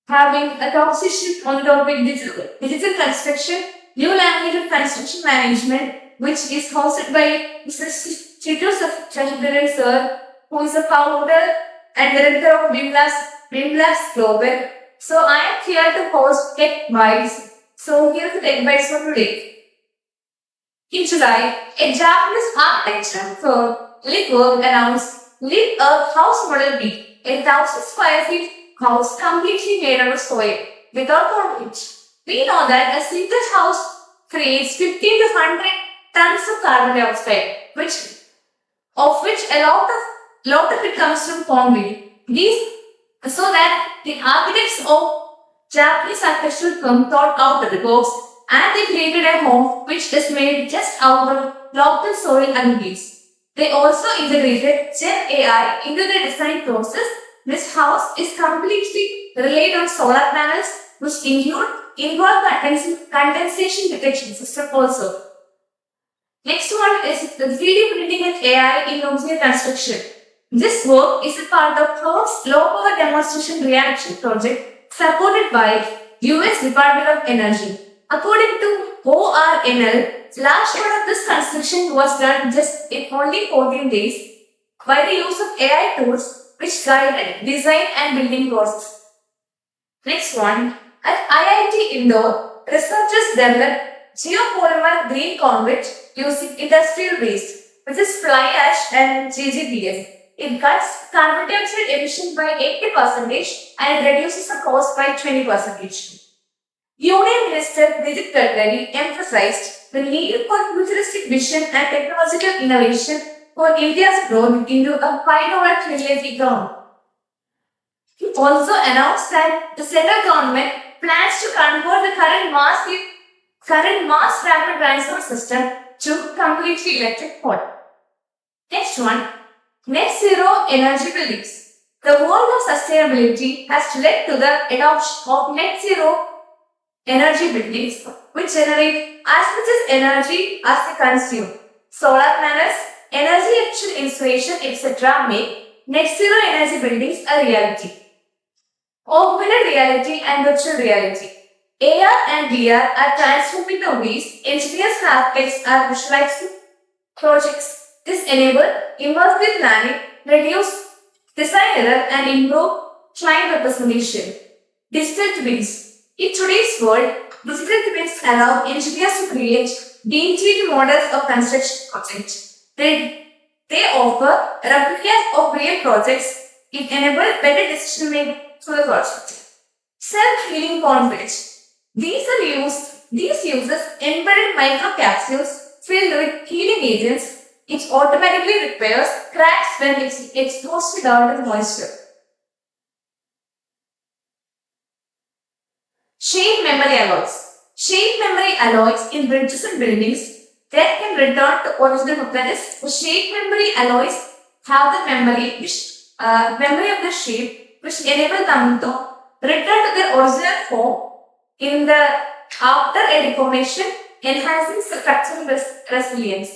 having a toxic shift on the topic digital construction, new language of construction management, which is hosted by Mr. Chitu Chandran sir, who is the founder and director of BIMLabs Global. So I am here to host Tech Vibes. So here's the Tech Vibes for today. In July, a Japanese architecture firm Litwork announced Lit a house model B, a 1,000 square feet house completely made out of soil without concrete. We know that a single house creates 15 to 100 tons of carbon dioxide, which a lot of it comes from concrete. These so that the architects of Japanese architectural firm thought out of the box and they created a home which is made just out of local soil and leaves. They also integrated Gen AI into the design process. This house is completely relied on solar panels, which include involved condensation detection system also. Next one is the 3D printing and AI in nuclear construction. This work is a part of first low power demonstration reaction project supported by US Department of Energy. According to ORNL, large part of this construction was done just in only 14 days by the use of AI tools which guided design and building process. Next one, at IIT Indore, researchers developed geopolymer green concrete using industrial waste, which is fly ash and GGBS. It cuts carbon dioxide emission by 80% and it reduces the cost by 20%. Union Minister Vijay Gadkari emphasized the need for futuristic vision and technological innovation for India's growth into a $5 trillion economy. He also announced that the central government plans to convert the current mass rapid transport system to completely electric mode. Next one, net zero energy buildings. The world of sustainability has led to the adoption of net zero energy buildings which generate as much as energy as they consume. Solar panels, energy efficient insulation, etc. make net zero energy buildings a reality. Augmented reality and virtual reality. AR and VR are transforming the ways engineers and architects are visualizing projects. This enables immersive planning, reduce design error, and improve client representation. Digital twins. In today's world, digital twins allow engineers to create detailed models of construction projects. They offer replicas of real projects. It enables better decision making for the project. Self-healing concrete. These uses embedded microcapsules filled with healing agents. It automatically repairs cracks when it's exposed without the moisture. Shape memory alloys. Shape memory alloys in bridges and buildings that can return to original. That is, the shape memory alloys have the memory of the shape which enable them to return to their original form in the after a deformation, enhancing structural resilience.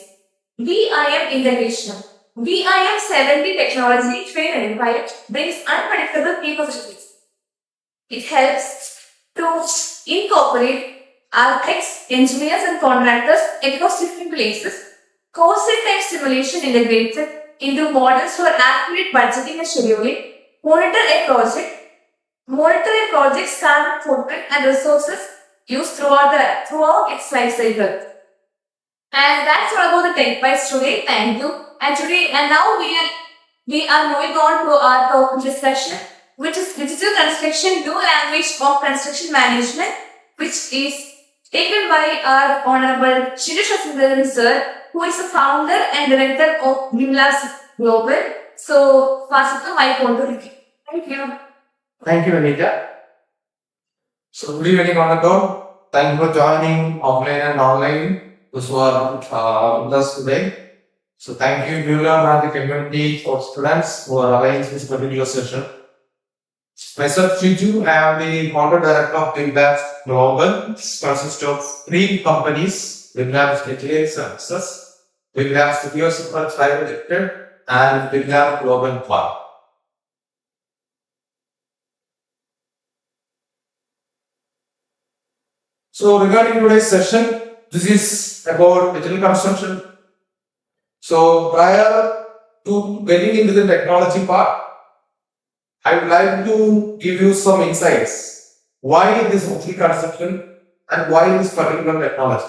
VIM integration. VIM 70 technology trained by it brings unpredictable capabilities. It helps to incorporate architects, engineers, and contractors across different places. Cost-time simulation integrated into models for accurate budgeting and scheduling. Monitor a project's carbon footprint and resources used throughout its life cycle. And that's all about the Tech Bites today. Thank you. And now we are moving on to our topic discussion, which is digital construction, new language of construction management, which is taken by our Honorable Shirish Sundaram sir, who is the founder and director of BIMLabs Global. So, pass it to my phone. Thank you. Thank you, Anita. So, good evening, Honorable. Thank you for joining offline and online. Those who are with us today. So, thank you, BIMLab and the community for students who are arranging this particular session. Myself, Chiju, I am the founder director of BIMLabs Global. This consists of 3 companies: BIMLabs Engineering Services, BIMLabs Studios Private Limited, and BIMLabs Global One. So regarding today's session, this is about digital construction. So prior to getting into the technology part, I would like to give you some insights. Why this digital construction and why this particular technology?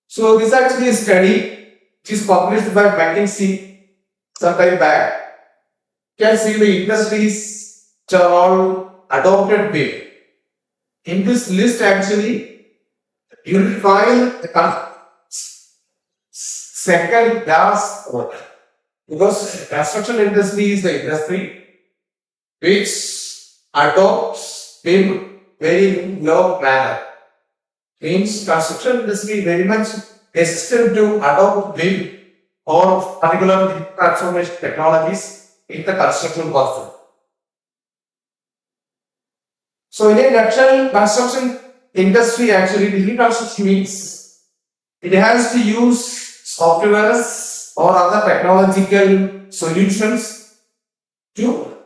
So this actually is a study which is published by McKinsey some time back. You can see the industries which are all adopted with. In this list actually, you will find the second last one. Because construction industry is the industry which adopts in very low manner. Means construction industry very much resistant to adopt BIM or particular transformation technologies in the construction process. So in a nutshell, construction industry actually, digital construction means it has to use softwares or other technological solutions to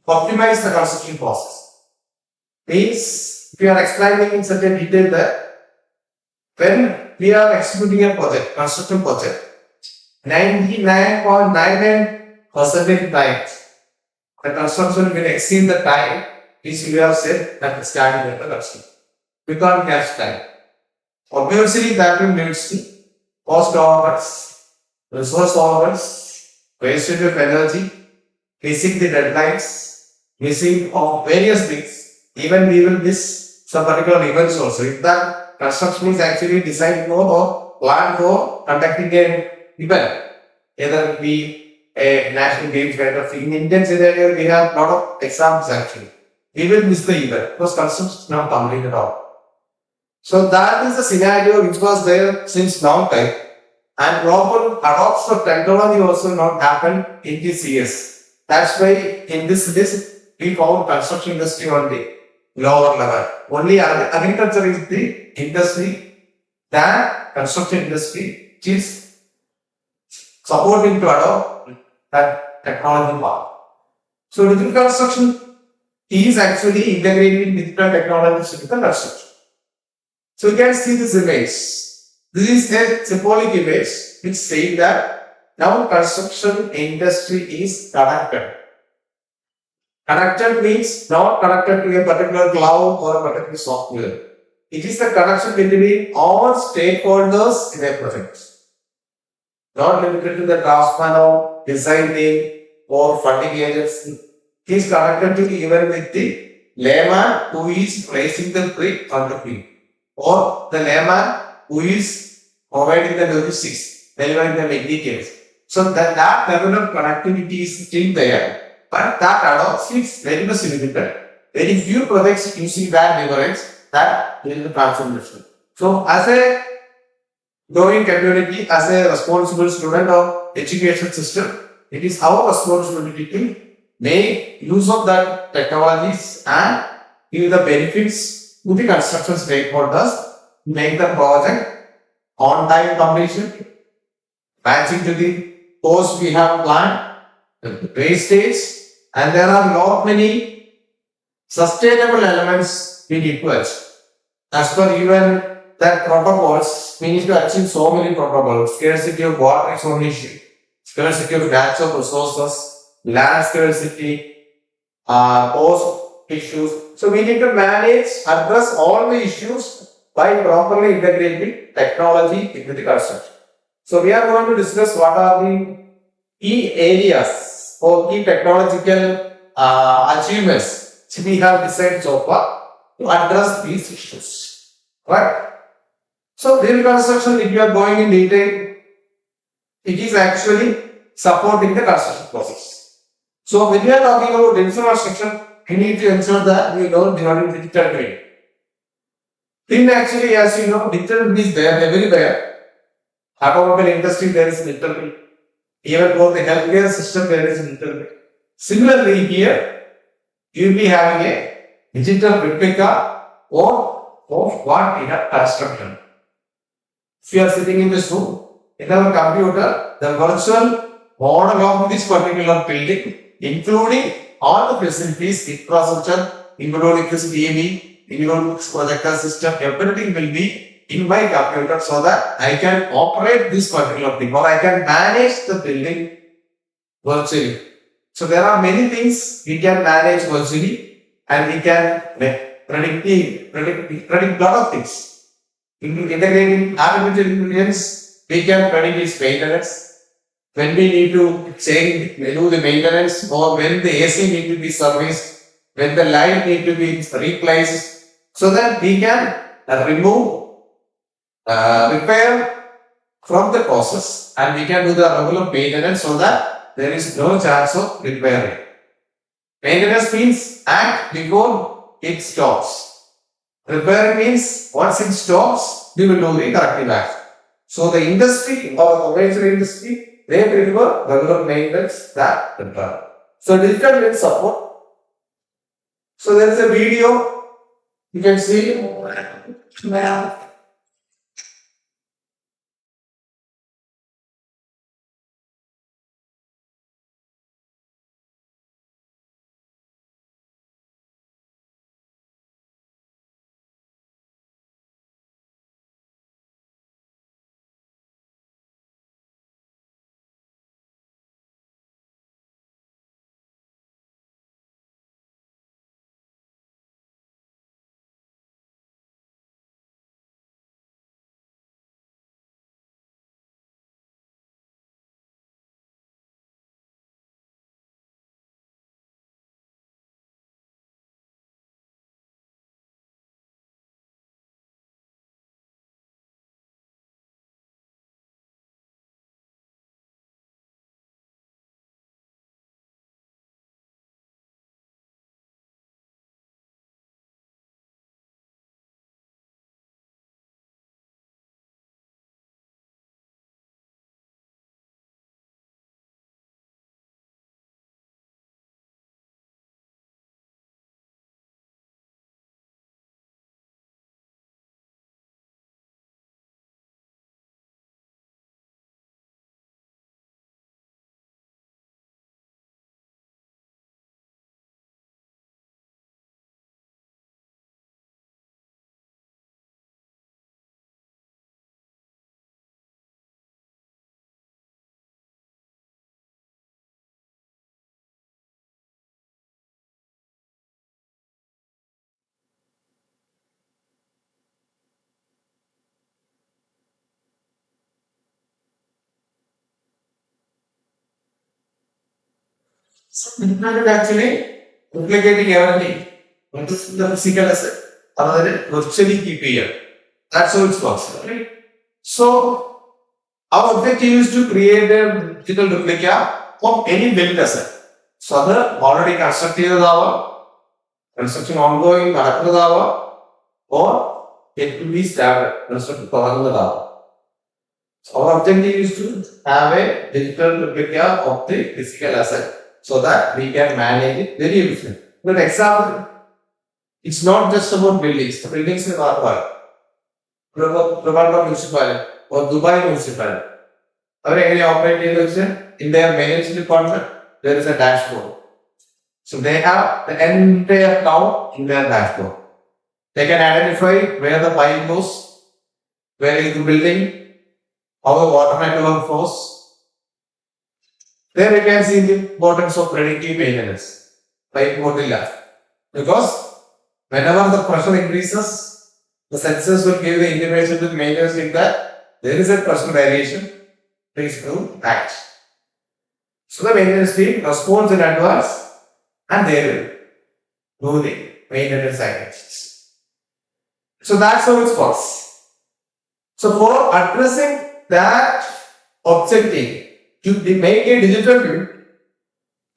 optimize the construction process. Means, if you are explaining in such a detail that when we are executing a project, construction project, 99.99% times the construction will exceed the time which we have said that is starting at the construction. We can't catch time. Obviously, that will lead to cost overruns, resource overruns, wastage of energy, missing the deadlines, missing of various things. Even we will miss some particular events also. If that construction is actually designed for or planned for conducting an event, either it be a national games kind of thing. In Indian scenario, we have a lot of examples actually. We will miss the event because construction is not completed at all. So that is the scenario which was there since long time. And proper adoption of technology also not happened in these years. That's why in this list we found construction industry on the lower level. Only agriculture is the industry that construction industry which is supporting to adopt that technology part. So digital construction is actually integrating digital technologies into the construction. So you can see this image. This is a symbolic image which says that now construction industry is connected. Connected means not connected to a particular cloud or a particular software. It is the connection between all stakeholders in a project. Not limited to the draftsman or designing or funding agency. He is connected to even with the layman who is placing the brick on the field, or the layman who is providing the logistics, delivering the materials. So that level of connectivity is still there, but that adoption is very much limited. Very few projects using that leverage that digital transformation. So as a growing community, as a responsible student of education system, it is our responsibility to make use of that technologies and give the benefits to the construction stakeholders, make the project on time completion, matching to the course we have planned, the wastage, and there are not many sustainable elements we need to achieve. As per even that protocols, we need to achieve so many protocols. Scarcity of water is one issue, scarcity of natural resources, land scarcity, cost issues. So we need to address all the issues by properly integrating technology into the construction. So we are going to discuss what are the key areas or key technological achievements which we have decided so far to address these issues. Right? So digital construction, if you are going in detail, it is actually supporting the construction process. So when we are talking about digital construction, we need to ensure that we don't develop digital twin. Twin actually, as you know, digital twin is there everywhere. Automobile industry, there is digital twin. Even for the healthcare system, there is digital twin. Similarly, here you will be having a digital replica of what we have constructed. If you are sitting in this room, in our computer, the virtual model of this particular building, including all the facilities, infrastructure, including this DB, electronics, projector system, everything will be in my computer so that I can operate this particular thing or I can manage the building virtually. So there are many things we can manage virtually and we can predict lot of things. Integrating artificial intelligence, we can predict its maintenance. When we need to change, do the maintenance, or when the AC need to be serviced, when the light need to be replaced, so that we can repair from the process and we can do the regular maintenance so that there is no chance of repairing. Maintenance means act before it stops. Repair means once it stops, we will do the corrective action. So the industry or the commercial industry, they prefer regular maintenance than repair. So digital will support. So there is a video you can see. Actually duplicating everything. What is the physical asset? Another virtually keep here. That's how it works. Right? So our objective is to create a digital replica of any built asset. So the already constructed construction ongoing, or it will be started, constructed. So our objective is to have a digital replica of the physical asset so that we can manage it very efficiently. For example, it's not just about buildings. The buildings are what? Trivandrum Municipality or Dubai Municipality. They operate in their management department, there is a dashboard. So they have the entire town in their dashboard. They can identify where the pipe goes, where is the building, how the water network flows. There you can see the importance of predictive maintenance. Pipe modilla. Because whenever the pressure increases, the sensors will give the information to the maintenance team that there is a pressure variation. Please do act. So the maintenance team responds in advance and they will do the maintenance activities. So that's how it works. So for addressing that objective to make a digital build,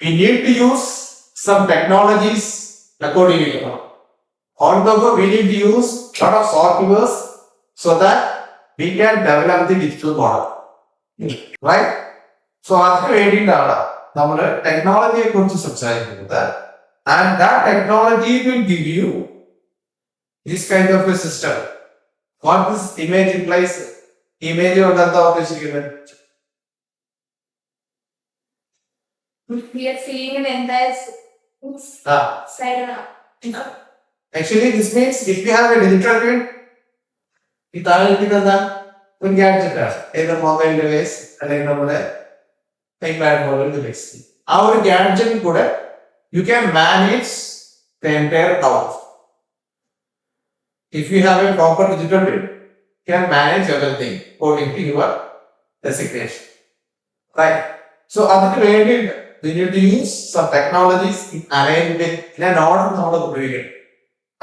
we need to use some technologies accordingly. On top of we need to use a lot of softwares so that we can develop the digital model. Right? So after adding data, our technology is going to subscribe that. And that technology will give you this kind of a system. What this image implies? Image or data We are seeing an entire side now. Actually, this means if you have a digital twin, ഈ താഴെ ഇരിക്കുന്നത് ഒരു gadget ആണ്. ഏത് mobile device അല്ലെങ്കിൽ നമ്മുടെ iPad പോലുള്ള device. ആ ഒരു ഗാഡ്ജറ്റിൽ കൂടെ you can manage the entire house. If you have a proper digital twin, you can manage everything according to your designation. Right? So, അതിന് വേണ്ടിയിട്ട് we need to use some technologies in arrangement in an order നമ്മൾ ഉപയോഗിക്കണം.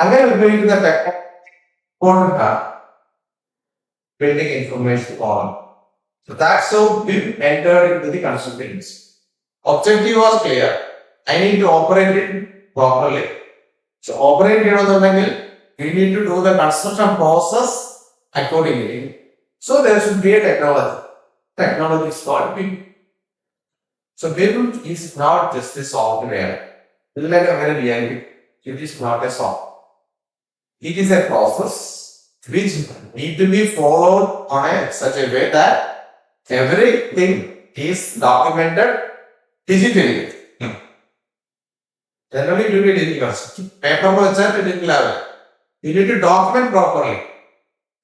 അങ്ങനെ ഉപയോഗിക്കുന്ന technology building information model. So that's how we entered into the consultants. Objective was clear. I need to operate it properly. So operate it, we need to do the construction process accordingly. So there should be a technology. Technology is called BIM. So BIM is not just a software. It is like a very reality. It is not a software. It is a process which need to be followed on such a way that everything is documented digitally. Generally, it will be digital. Paper it didn't have it. You need to document properly.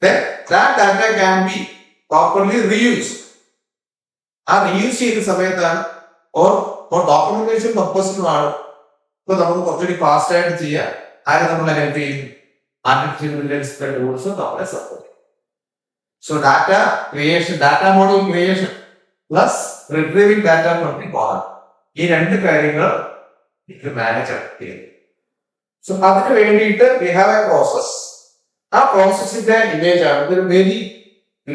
Then that data can be properly reused. Reuse ചെയ്ത സമയത്താണ് or documentation purpose-ലാണ് ഇപ്പോൾ നമുക്ക് കുറച്ചുകൂടി fast ആയിട്ട് ചെയ്യാം. ആരും നമ്മളെ help ചെയ്യും. Artificial intelligence tools നമ്മളെ സപ്പോർട്ട് ചെയ്യും. So data creation, data model creation plus retrieving data from the model. ഈ രണ്ട് കാര്യങ്ങൾ ഇത് മാനേജ് ചെയ്യും. So അതിന് വേണ്ടിയിട്ട് we have a process. ആ പ്രോസസ്സിന്റെ ഇമേജ് ആണ്. ഇതൊരു വെരി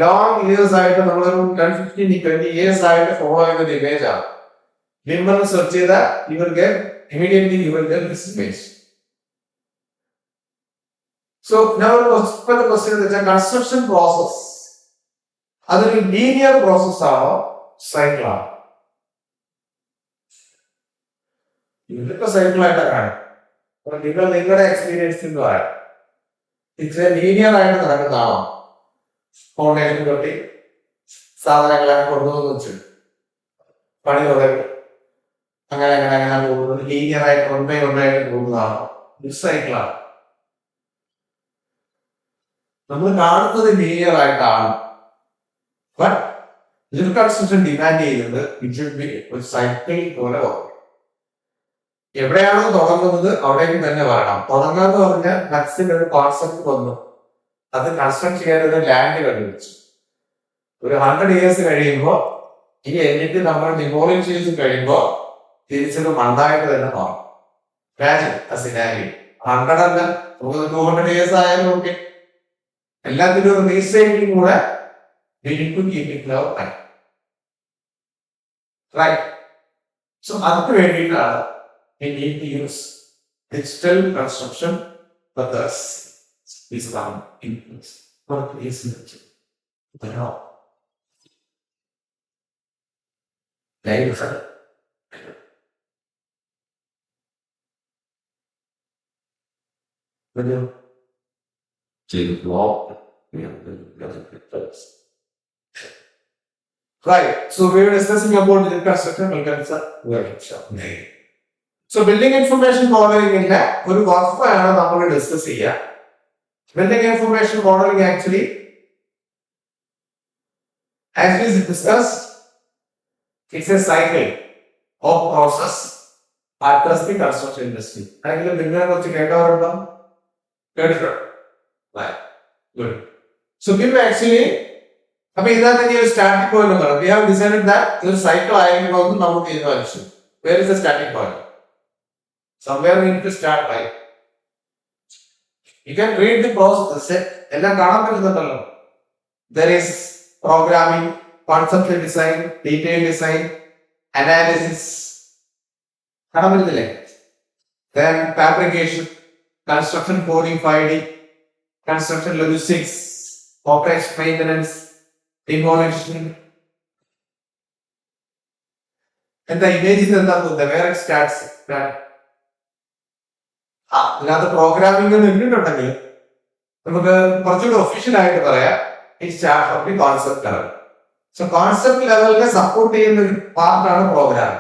ലോങ് ഇയേഴ്സ് ആയിട്ട് നമ്മളൊരു 10-15-20 ഇയേഴ്സ് ആയിട്ട് ഫോളോ ചെയ്യുന്ന ഇമേജ് ആണ്. നിങ്ങൾ സെർച്ച് ചെയ്താൽ you will get immediately this image. So now the question is the construction process. അതൊരു ലീനിയർ പ്രോസസ് ആണോ സൈക്കിൾ ആണോ? ഇതിപ്പോ സൈക്കിൾ ആയിട്ടാണ് കാണും. നിങ്ങൾ നിങ്ങളുടെ എക്സ്പീരിയൻസിൽ നിന്ന് പറയാം. ഇത് ലീനിയർ ആയിട്ട് നടക്കുന്നതാണോ? ഫൗണ്ടേഷൻ തൊട്ടി സാധനങ്ങളൊക്കെ കൊണ്ടുവന്ന് വെച്ചു പണി തുടങ്ങി അങ്ങനെ അങ്ങനെ അങ്ങനെ പോകുന്നത് ലീനിയർ ആയിട്ട് ഒന്നായിട്ട് പോകുന്നതാണോ? ഇത് സൈക്കിളാണ്. നമ്മൾ കാണുന്നത് ലീനിയർ ആയിട്ടാണ്. ബട്ട് ഇതിൽ കൺസ്ട്രക്ഷൻ ഡിമാൻഡ് ചെയ്യുന്നത് ഇറ്റ് ഷുഡ് ബി ഒരു സൈക്കിൾ പോലെ വരും. എവിടെയാണോ തുടങ്ങുന്നത് അവിടേക്ക് തന്നെ വരണം. തുടങ്ങാന്ന് പറഞ്ഞാൽ നക്സിന്റെ ഒരു കോൺസെപ്റ്റ് വന്നു. അത് കൺസ്ട്രക്ട് ചെയ്യാനൊരു ലാൻഡ് കണ്ടുപിടിച്ചു. ഒരു 100 years കഴിയുമ്പോൾ ഈ എന്നിട്ട് നമ്മൾ ഡിമോളിഷ് ചെയ്ത് കഴിയുമ്പോൾ തിരിച്ചൊരു മണ്ണായിട്ട് തന്നെ മാറും. 100 അല്ല 200 years ആയാലും ഓക്കെ. എല്ലാത്തിനും ഒരു റീസൈക്ലിംഗ് കൂടെ സോ അതിന് വേണ്ടിയിട്ടാണ് we need to use digital construction methods. These are influence. What is it? The law. Very good. When you take law, we have the right. So we were discussing about the construction workshop. So building information modeling in ഒരു വർക്ക്ഫ്ലോയാണ് നമ്മൾ discuss ചെയ്യുക. Building information modeling actually, as we discussed, it's a cycle of process across the construction industry. അല്ലെങ്കിൽ നിങ്ങളെ കുറിച്ച് കേട്ടവരുണ്ടോ? കേട്ടിട്ടുണ്ടോ? Good. So BIM actually, അപ്പൊ ഇതിനകത്ത് ഒരു സ്റ്റാർട്ടിംഗ് പോയിന്റ് എന്ന് പറയുന്നത് we have decided that ഒരു സൈക്കിൾ ആയിരിക്കണമെന്ന് നമുക്ക് തീരുമാനിച്ചു. Where is the starting point? Somewhere we need to start, right? You can read the process. എല്ലാം കാണാൻ പറ്റുന്നുണ്ടല്ലോ. There is programming, conceptual design, detailed design, analysis. കാണാൻ പറ്റുന്നില്ലേ? Then fabrication, construction coding, 5D, construction logistics, operation maintenance, demolition. And the images എന്താ where it starts. ഇതിനകത്ത് programming ഇട്ടിട്ടുണ്ടെങ്കിൽ നമുക്ക് കുറച്ചുകൂടി official ആയിട്ട് പറയാം ഈ start of the concept level. So concept ലെവലിനെ സപ്പോർട്ട് ചെയ്യുന്ന ഒരു പാർട്ടാണ് പ്രോഗ്രാം.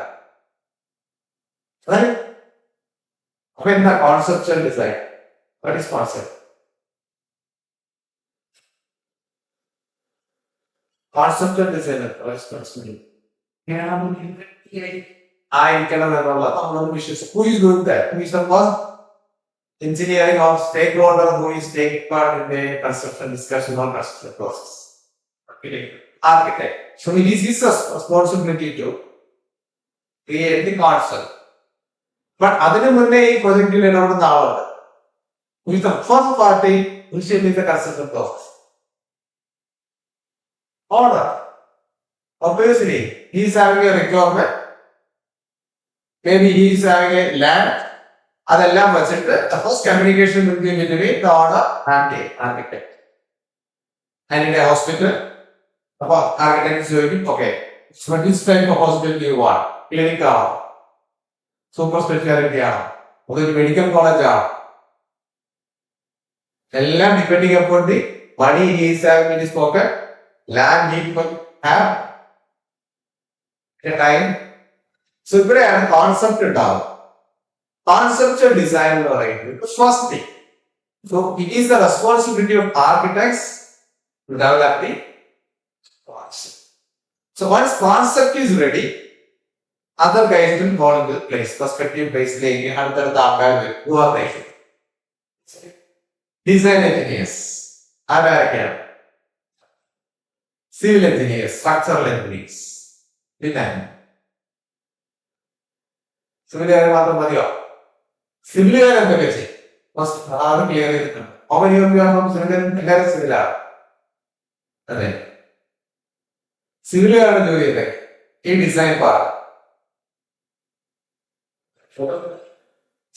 അപ്പൊ എന്താ conceptual design? What is concept? Conceptual design responsibility. ആയിരിക്കണം എന്നുള്ള നമ്മളൊന്ന് വിശ്വസിക്കും. Who is doing that? Who is the first engineering or stakeholder who is taking part in the construction discussion or construction process? Architect. So it is his responsibility to create the concept. But അതിനു മുന്നേ ഈ പ്രൊജക്റ്റിൽ ഇടപെടുന്ന ആളുണ്ട്. Who is the first party who is in the construction process? Order. Obviously, he is having a requirement. Maybe he is having a land. അതെല്ലാം വെച്ചിട്ട് the first communication will be between the owner and the architect. And in a hospital, the architect is saying, okay, so this type of hospital do you want? Clinic ആണോ, super speciality ആണോ, അതൊരു medical college ആണോ? എല്ലാം depending upon the money he is having in his pocket, land he will have, a time. So ഇവിടെയാണ് concept ഉണ്ടാവുക. Conceptual design എന്ന് പറയുന്നത് first thing. So it is the responsibility of architects to develop the concept. So once concept is ready, other guys will fall into place. Perspective based ലേക്ക് അടുത്തടുത്ത ആൾക്കാർ വരും. Who are they? Design engineers, American, civil engineers, structural engineers, design. Civil മാത്രം മതിയോ? സിവിലുകാർ എന്തൊക്കെ ചെയ്യും? അത് clear ചെയ്തിട്ടുണ്ട്. എല്ലാവരും സിവിലാണ്. അതെ, സിവിലുകാരുടെ ജോലി അല്ലേ ഈ ഡിസൈൻ പാർട്ട്.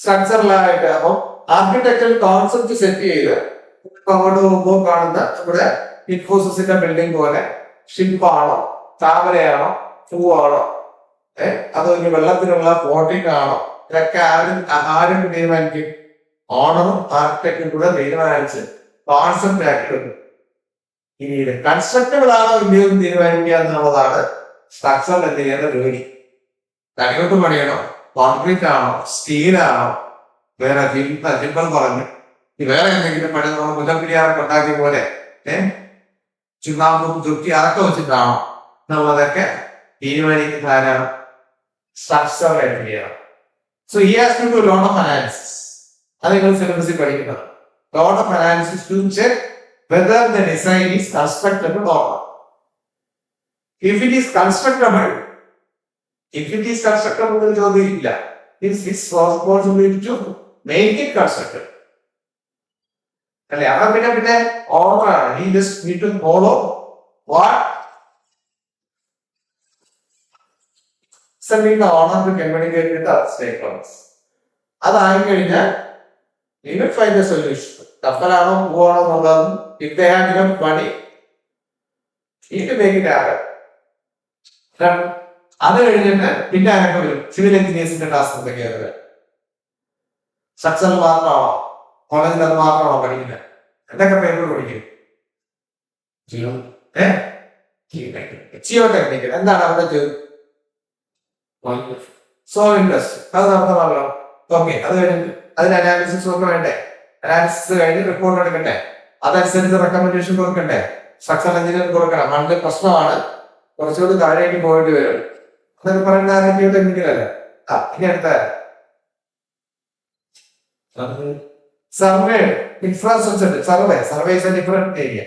സ്ട്രക്ചറലായിട്ട് അപ്പം ആർക്കിടെക്ചറൽ കോൺസെപ്റ്റ് സെറ്റ് ചെയ്ത് അങ്ങോട്ട് പോകുമ്പോൾ കാണുന്ന ഇവിടെ ഇൻഫോസിന്റെ ബിൽഡിംഗ് പോലെ ഷിപ്പാണോ, താമരയാണോ, പൂവാണോ, അതോ ഇനി വെള്ളത്തിലുള്ള പോട്ടിംഗ് ആണോ, ഇതൊക്കെ ആരും തീരുമാനിക്കും? ഓണറും ആർക്കിടെക്റ്റും കൂടെ തീരുമാനിച്ച് കോൺസെപ്റ്റ് ആക്കിയിട്ടുണ്ട്. പിന്നീട് കൺസ്ട്രക്റ്റബിൾ ആണോ ഇല്ലയോ എന്ന് തീരുമാനിക്കുക എന്നുള്ളതാണ് സ്ട്രക്ചറൽ എഞ്ചിനീയറുടെ ജോലി. തടികൊണ്ട് പണിയണോ, കോൺക്രീറ്റ് ആണോ, സ്റ്റീലാണോ, വേറെ ജിമ്പൽ പറഞ്ഞു വേറെ എന്തെങ്കിലും പണി നമ്മൾ മുല്ലപ്പെരിയാറൊക്കെ ഉണ്ടാക്കിയ പോലെ ചുണ്ണാമ്പും ചുറ്റി അതൊക്കെ വെച്ചിട്ടാണോ എന്നുള്ളതൊക്കെ തീരുമാനിക്കുന്ന ആരാണ്? Structural engineer. So he has to do lot of analysis. അത് നിങ്ങൾ സിലബസിൽ പഠിക്കുന്നത്. Lot of analysis to check whether the design is constructible or not. If it is constructible, ഒരു ചോദ്യമില്ല. It's his responsibility to make it constructible. അല്ലെ, അവിടെ പിന്നെ ഓർഡറാണ്. He just need to follow what sending the owner to communicate with the stakeholders. അതായി കഴിഞ്ഞാൽ you will find a solution. കപ്പലാണോ പൂവാണോ എന്നുള്ളത് if they have enough money, you can make it happen. അത് കഴിഞ്ഞിട്ട് പിന്നെ ആരൊക്കെ വരും? സിവിൽ എഞ്ചിനീയേഴ്സിന്റെ ടാസ്ക് എന്തൊക്കെയാണ്? Structural മാത്രമാണോ, കോളേജിൽ അത് മാത്രമാണോ പഠിക്കുന്നത്? എന്തൊക്കെ പേപ്പർ പഠിക്കും? ജിയോ ടെക്നിക്കൽ എന്താണ് അവിടെ ചെയ്തത്? സോ ഇൻട്രസ്റ്റ് അത് നടത്തണമല്ലോ. ഓക്കെ, അത് കഴിഞ്ഞിട്ട് അതിന് അനാലിസിസ് ഒക്കെ വേണ്ടേ? അനാലിസിസ് കഴിഞ്ഞ് റിപ്പോർട്ട് എടുക്കണ്ടേ? അതനുസരിച്ച് റെക്കമെൻഡേഷൻ കൊടുക്കണ്ടേ? സ്ട്രക്ചറൽ എഞ്ചിനീയർ കൊടുക്കണം. മണ്ണിൽ പ്രശ്നമാണ്, കുറച്ചുകൂടി താഴേക്ക് പോയിട്ട് വരും. അതൊക്കെ പറയുന്ന ജിയോ ടെക്നിക്കലല്ലേ. ഇനി അടുത്ത survey, infrastructure survey is A different area.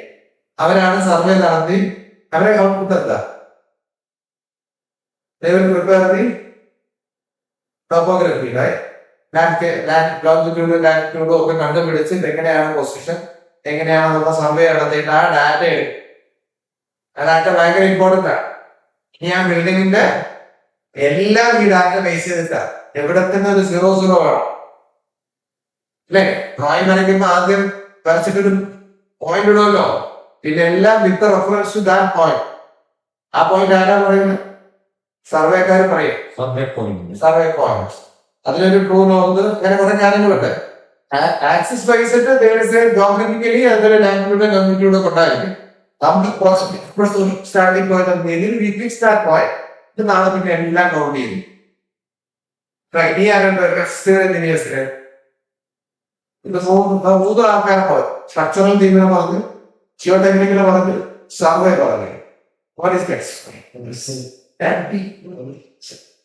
അവരാണ് സർവേ നടത്തി അവരെ ഔട്ട്പുട്ട് എന്താ? ടോപ്പോഗ്രഫി, ലാൻഡ് ഒക്കെ കണ്ടുപിടിച്ച് എങ്ങനെയാണ് പൊസിഷൻ, എങ്ങനെയാണെന്നുള്ള സർവേ നടത്തിയിട്ട് ആ ഡാറ്റ എടുക്കും. ആ ഡാറ്റ ഭയങ്കര ഇമ്പോർട്ടന്റ് ആണ്. ഇനി ആ ബിൽഡിങ്ങിന്റെ എല്ലാം ഈ ഡാറ്റ ബേസ് ചെയ്തിട്ടാണ്. എവിടെ തന്നെ ഒരു 0 വേണം അല്ലെ? ഡ്രോയിങ് വരയ്ക്കുമ്പോ ആദ്യം വരച്ചിട്ടൊരു പോയിന്റ് ഇടുമല്ലോ, പിന്നെ എല്ലാം with reference to that point. ആ പോയിന്റ് ആരാ പറയുന്നത്? സർവേക്കാർ പറയും സർവേ പോയിന്റ്. അതിലൊരു ട്രൂ നോർത്ത്, അങ്ങനെ കുറെ കാര്യങ്ങളുണ്ട്. ആക്സിസ് വൈസിട്ട് ജോഗ്രഫിക്കലി അതൊരു ലാംഗ്വേജിലൂടെ കമ്മ്യൂണിറ്റിയുടെ കൊണ്ടായിരിക്കും. സ്റ്റാർട്ടിംഗ് പോയിന്റ് നാളെ പിന്നെ എല്ലാം കൗണ്ട് ചെയ്തു. ഇനി ആരുണ്ട്? ഇത് മൂന്ന് ആൾക്കാരെ പറഞ്ഞു. സ്ട്രക്ചറൽ ടീമിനെ പറഞ്ഞു, ജിയോ ടെക്നിക്കിനെ പറഞ്ഞു, സർവേ പറഞ്ഞു. വാട്ട് ഈസ്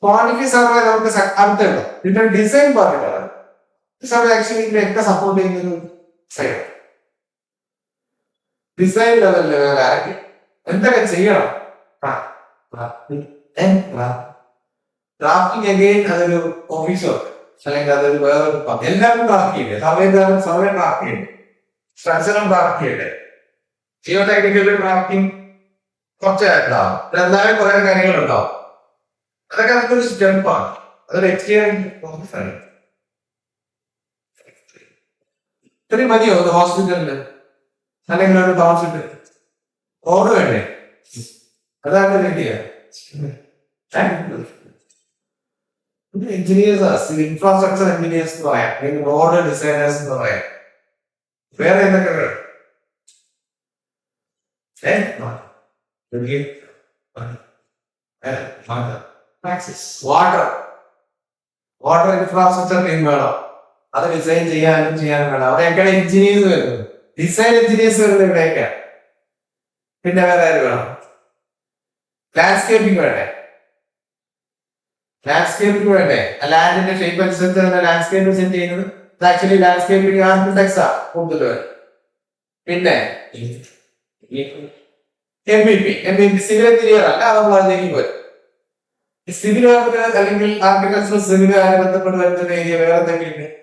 ക്വാണ്ടിറ്റി സർവേ നമുക്ക് അടുത്തുണ്ടോ? പിന്നെ ഡിസൈൻ പറഞ്ഞിട്ടാണ് സർവേ ആക്ച്വലി ഇതിനൊക്കെ സപ്പോർട്ട് ചെയ്യുന്നൊരു സൈഡ്. ഡിസൈൻ ലെവലിൽ ആരൊക്കെ എന്തൊക്കെ ചെയ്യണം? ഡ്രാഫ്റ്റിംഗ് അഗെയിൻ അതൊരു ഓഫീസ് വർക്ക്, അല്ലെങ്കിൽ അതൊരു വേറൊരു എല്ലാവരും ഡ്രാഫ്റ്റ് ചെയ്യണ്ടേ? സർവേ ഡ്രാഫ്റ്റ് ചെയ്യണ്ടേ? സ്ട്രക്ചറും ഡ്രാഫ്റ്റ് ചെയ്യണ്ടേ? ജിയോ ടെക്നിക്കൽ ഡ്രാഫ്റ്റിംഗ് കുറച്ചായിട്ടുണ്ടാവും. എന്തായാലും കുറെ കാര്യങ്ങളുണ്ടാവും. അതൊക്കെ നമുക്കൊരു സ്റ്റെപ്പാണ്, അതൊരു എക്സ്പീരിയൻസ് ആണ്. ഇത്രയും മതിയോ ഒരു ഹോസ്പിറ്റലില് അല്ലെങ്കിൽ ഒരു ടൗൺഷിപ്പിൽ? ഓർഡർ വേണ്ടേ? അതാണ് റെഡിയ. എഞ്ചിനീയേഴ്സ്, ഇൻഫ്രാസ്ട്രക്ചർ എഞ്ചിനീയേഴ്സ് എന്ന് പറയാം, അല്ലെങ്കിൽ റോഡ് ഡിസൈനേഴ്സ് എന്ന് പറയാം. വേറെ എന്തൊക്കെ വേണം? വാട്ടർ ഇൻഫ്രാസ്ട്രക്ചർ ടീം വേണം. അത് ഡിസൈൻ ചെയ്യാനും വേണം. അവിടെയൊക്കെയാണ് എഞ്ചിനീയേഴ്സ് വരുന്നത്. ഡിസൈൻ എഞ്ചിനീയേഴ്സ് വരുന്നത് ഇവിടെയൊക്കെയാണ്. പിന്നെ വേറെ ആര് വേണം? ലാൻഡ്സ്കേപ്പിംഗ് വേണ്ടേ? ലാൻഡ്സ്കേപ്പിംഗ് വേണ്ടേ? ലാൻഡിന്റെ ഷേപ്പ് അനുസരിച്ച് തന്നെ ലാൻഡ്സ്കേപ്പ് ഡിസൈൻ ചെയ്യുന്നത് ആക്ച്വലി ലാൻഡ്സ്കേപ്പിംഗ് ആർക്കിടെക്ട്സാ കൂടുതൽ വേണം. പിന്നെ MVP സിവിൽ എഞ്ചിനീയർ അല്ല, നമ്മൾ അതിലേക്ക് വരും. സിവിൽ അല്ലെങ്കിൽ ആർക്കിടെക്ചർ സിവിലുമായി ബന്ധപ്പെട്ട് വരുന്ന ഏരിയ വേറെ എന്തെങ്കിലും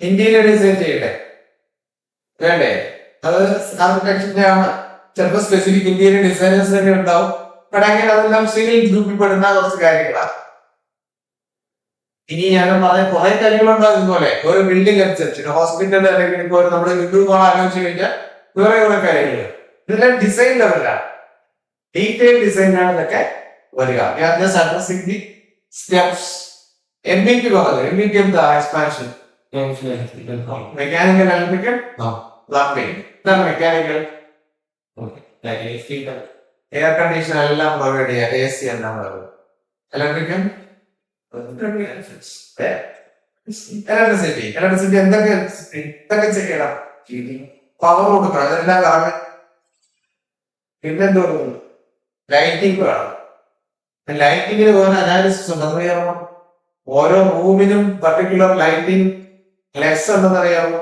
ഇന്റീരിയർ ഡിസൈൻ ചെയ്യട്ടെ വേണ്ടേ? അത് ആർക്കിടെക്ചറിന്റെ ആണ്. ചിലപ്പോൾ സ്പെസിഫിക് ഇന്റീരിയർ ഡിസൈനേഴ്സ് തന്നെ ഉണ്ടാവും. പക്ഷേ അതെല്ലാം സിവിൽ ഗ്രൂപ്പിൽ പെടുന്ന കുറച്ച് കാര്യങ്ങളാണ്. ഇനി ഞാൻ പറഞ്ഞ കുറെ കാര്യങ്ങളുണ്ടാവും. ഇതുപോലെ ഒരു ബിൽഡിംഗ് അനുസരിച്ച് ഹോസ്പിറ്റൽ അല്ലെങ്കിൽ ഇപ്പോൾ നമ്മുടെ ലുലു മാൾ ആലോചിച്ച് കഴിഞ്ഞാൽ വേറെ കുറെ കാര്യങ്ങൾ. ഇതെല്ലാം ഡിസൈൻ ലെവലാണ്, ഡീറ്റെയിൽ ഡിസൈനാണ് ഇതൊക്കെ വരിക. സ്റ്റെപ്സ്. MVP പറഞ്ഞു. MVP എന്താ? Expansion, mechanical, electrical, plumbing. ഇതാണ് മെക്കാനിക്കൽ. എയർ കണ്ടീഷൻ എല്ലാം പ്രൊവൈഡ് ചെയ്യാം, AC എല്ലാം പ്രൊവൈഡ്. ഇലക്ട്രിക്കൽ ഇലക്ട്രിസിറ്റി എന്തൊക്കെ ചെയ്യണം? പവർ കൊടുക്കണം, അതെല്ലാം കാണാൻ. പിന്നെന്ത് കൊടുക്കുന്നു? ലൈറ്റിംഗ് വേണം. ലൈറ്റിങ്ങിന് വേറെ അനാലിസിസ് ഉണ്ട്, അതറിയാമോ? ഓരോ റൂമിനും പർട്ടിക്കുലർ ലൈറ്റിംഗ് ലെസ് ഉണ്ടെന്ന് അറിയാമോ?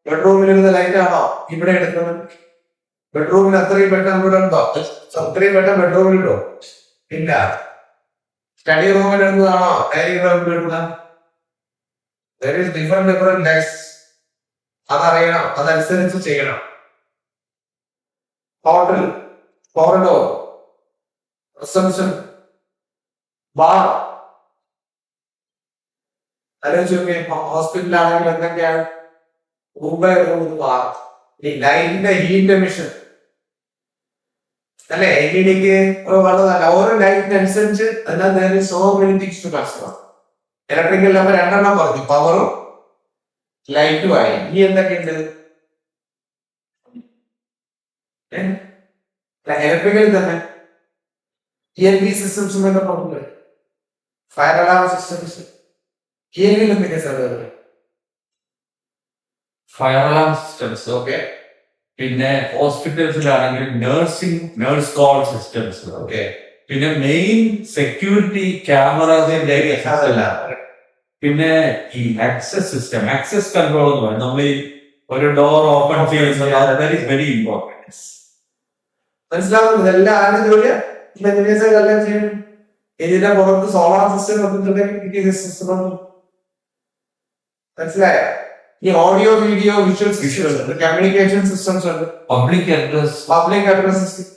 ബെഡ്റൂമിലിരുന്ന ലൈറ്റ് ആണോ ഇവിടെ എടുക്കുന്നത്? ബെഡ്റൂമിന് അത്രയും പെട്ടെന്ന് ഇവിടെ ഉണ്ടോ? അത്രയും പെട്ടെന്ന് ബെഡ്റൂമിലുണ്ടോ? ഇല്ല. സ്റ്റഡി റൂമിൽ എടുത്തതാണോ ഡൈനിങ് റൂമിൽ എടുക്കുന്നത്? Different lights. അതറിയണം, അതനുസരിച്ച് ചെയ്യണം. Hotel, corridor, reception, bar. ഹോസ്പിറ്റലാണെങ്കിൽ എന്തൊക്കെയാണ്? ബാർ. ഈ ലൈറ്റിന്റെ ഹീറ്റ് എമിഷൻ അല്ലെ? എൽഇഡിക്ക് വളരെ ഓരോ ലൈറ്റിന് അനുസരിച്ച് ഇലക്ട്രിക്കൽ നമ്മൾ രണ്ടെണ്ണം പറഞ്ഞു, പവറും ലൈറ്റുമായി. ഈ എന്തൊക്കെയുണ്ട്? ഇലക്ട്രിക്കൽ തന്നെ ELV സിസ്റ്റംസ് പറഞ്ഞു, ഫയർ അലാം സിസ്റ്റംസ്. ELV എന്തൊക്കെ സാധനം? Fire alarm systems. ഓക്കെ. പിന്നെ ഹോസ്പിറ്റൽസിലാണെങ്കിൽ നേഴ്സ് കോൾ സിസ്റ്റംസ്. ഓക്കെ. പിന്നെ മെയിൻ സെക്യൂരിറ്റി ക്യാമറാസിന്റെ പിന്നെ ഈ ആക്സസ് സിസ്റ്റം, ആക്സസ് കൺട്രോൾ എന്ന് പറയും. നമ്മൾ ഈ ഒരു ഡോർ ഓപ്പൺ ചെയ്യുന്നത് വെരി ഇമ്പോർട്ടൻറ്റ്. മനസ്സിലാവുന്നു. ഇതെല്ലാം ആരുടെ ജോലിയാ? എല്ലാം ചെയ്യണം. ഇതിന്റെ പുറത്ത് സോളാർ സിസ്റ്റം മനസ്സിലായോ? ഈ ഓഡിയോ വീഡിയോ വിഷ്വൽ സിസ്റ്റംസ് ഉണ്ട്, കമ്മ്യൂണിക്കേഷൻ സിസ്റ്റംസ് ഉണ്ട്, പബ്ലിക് അഡ്രസ് സിസ്റ്റം.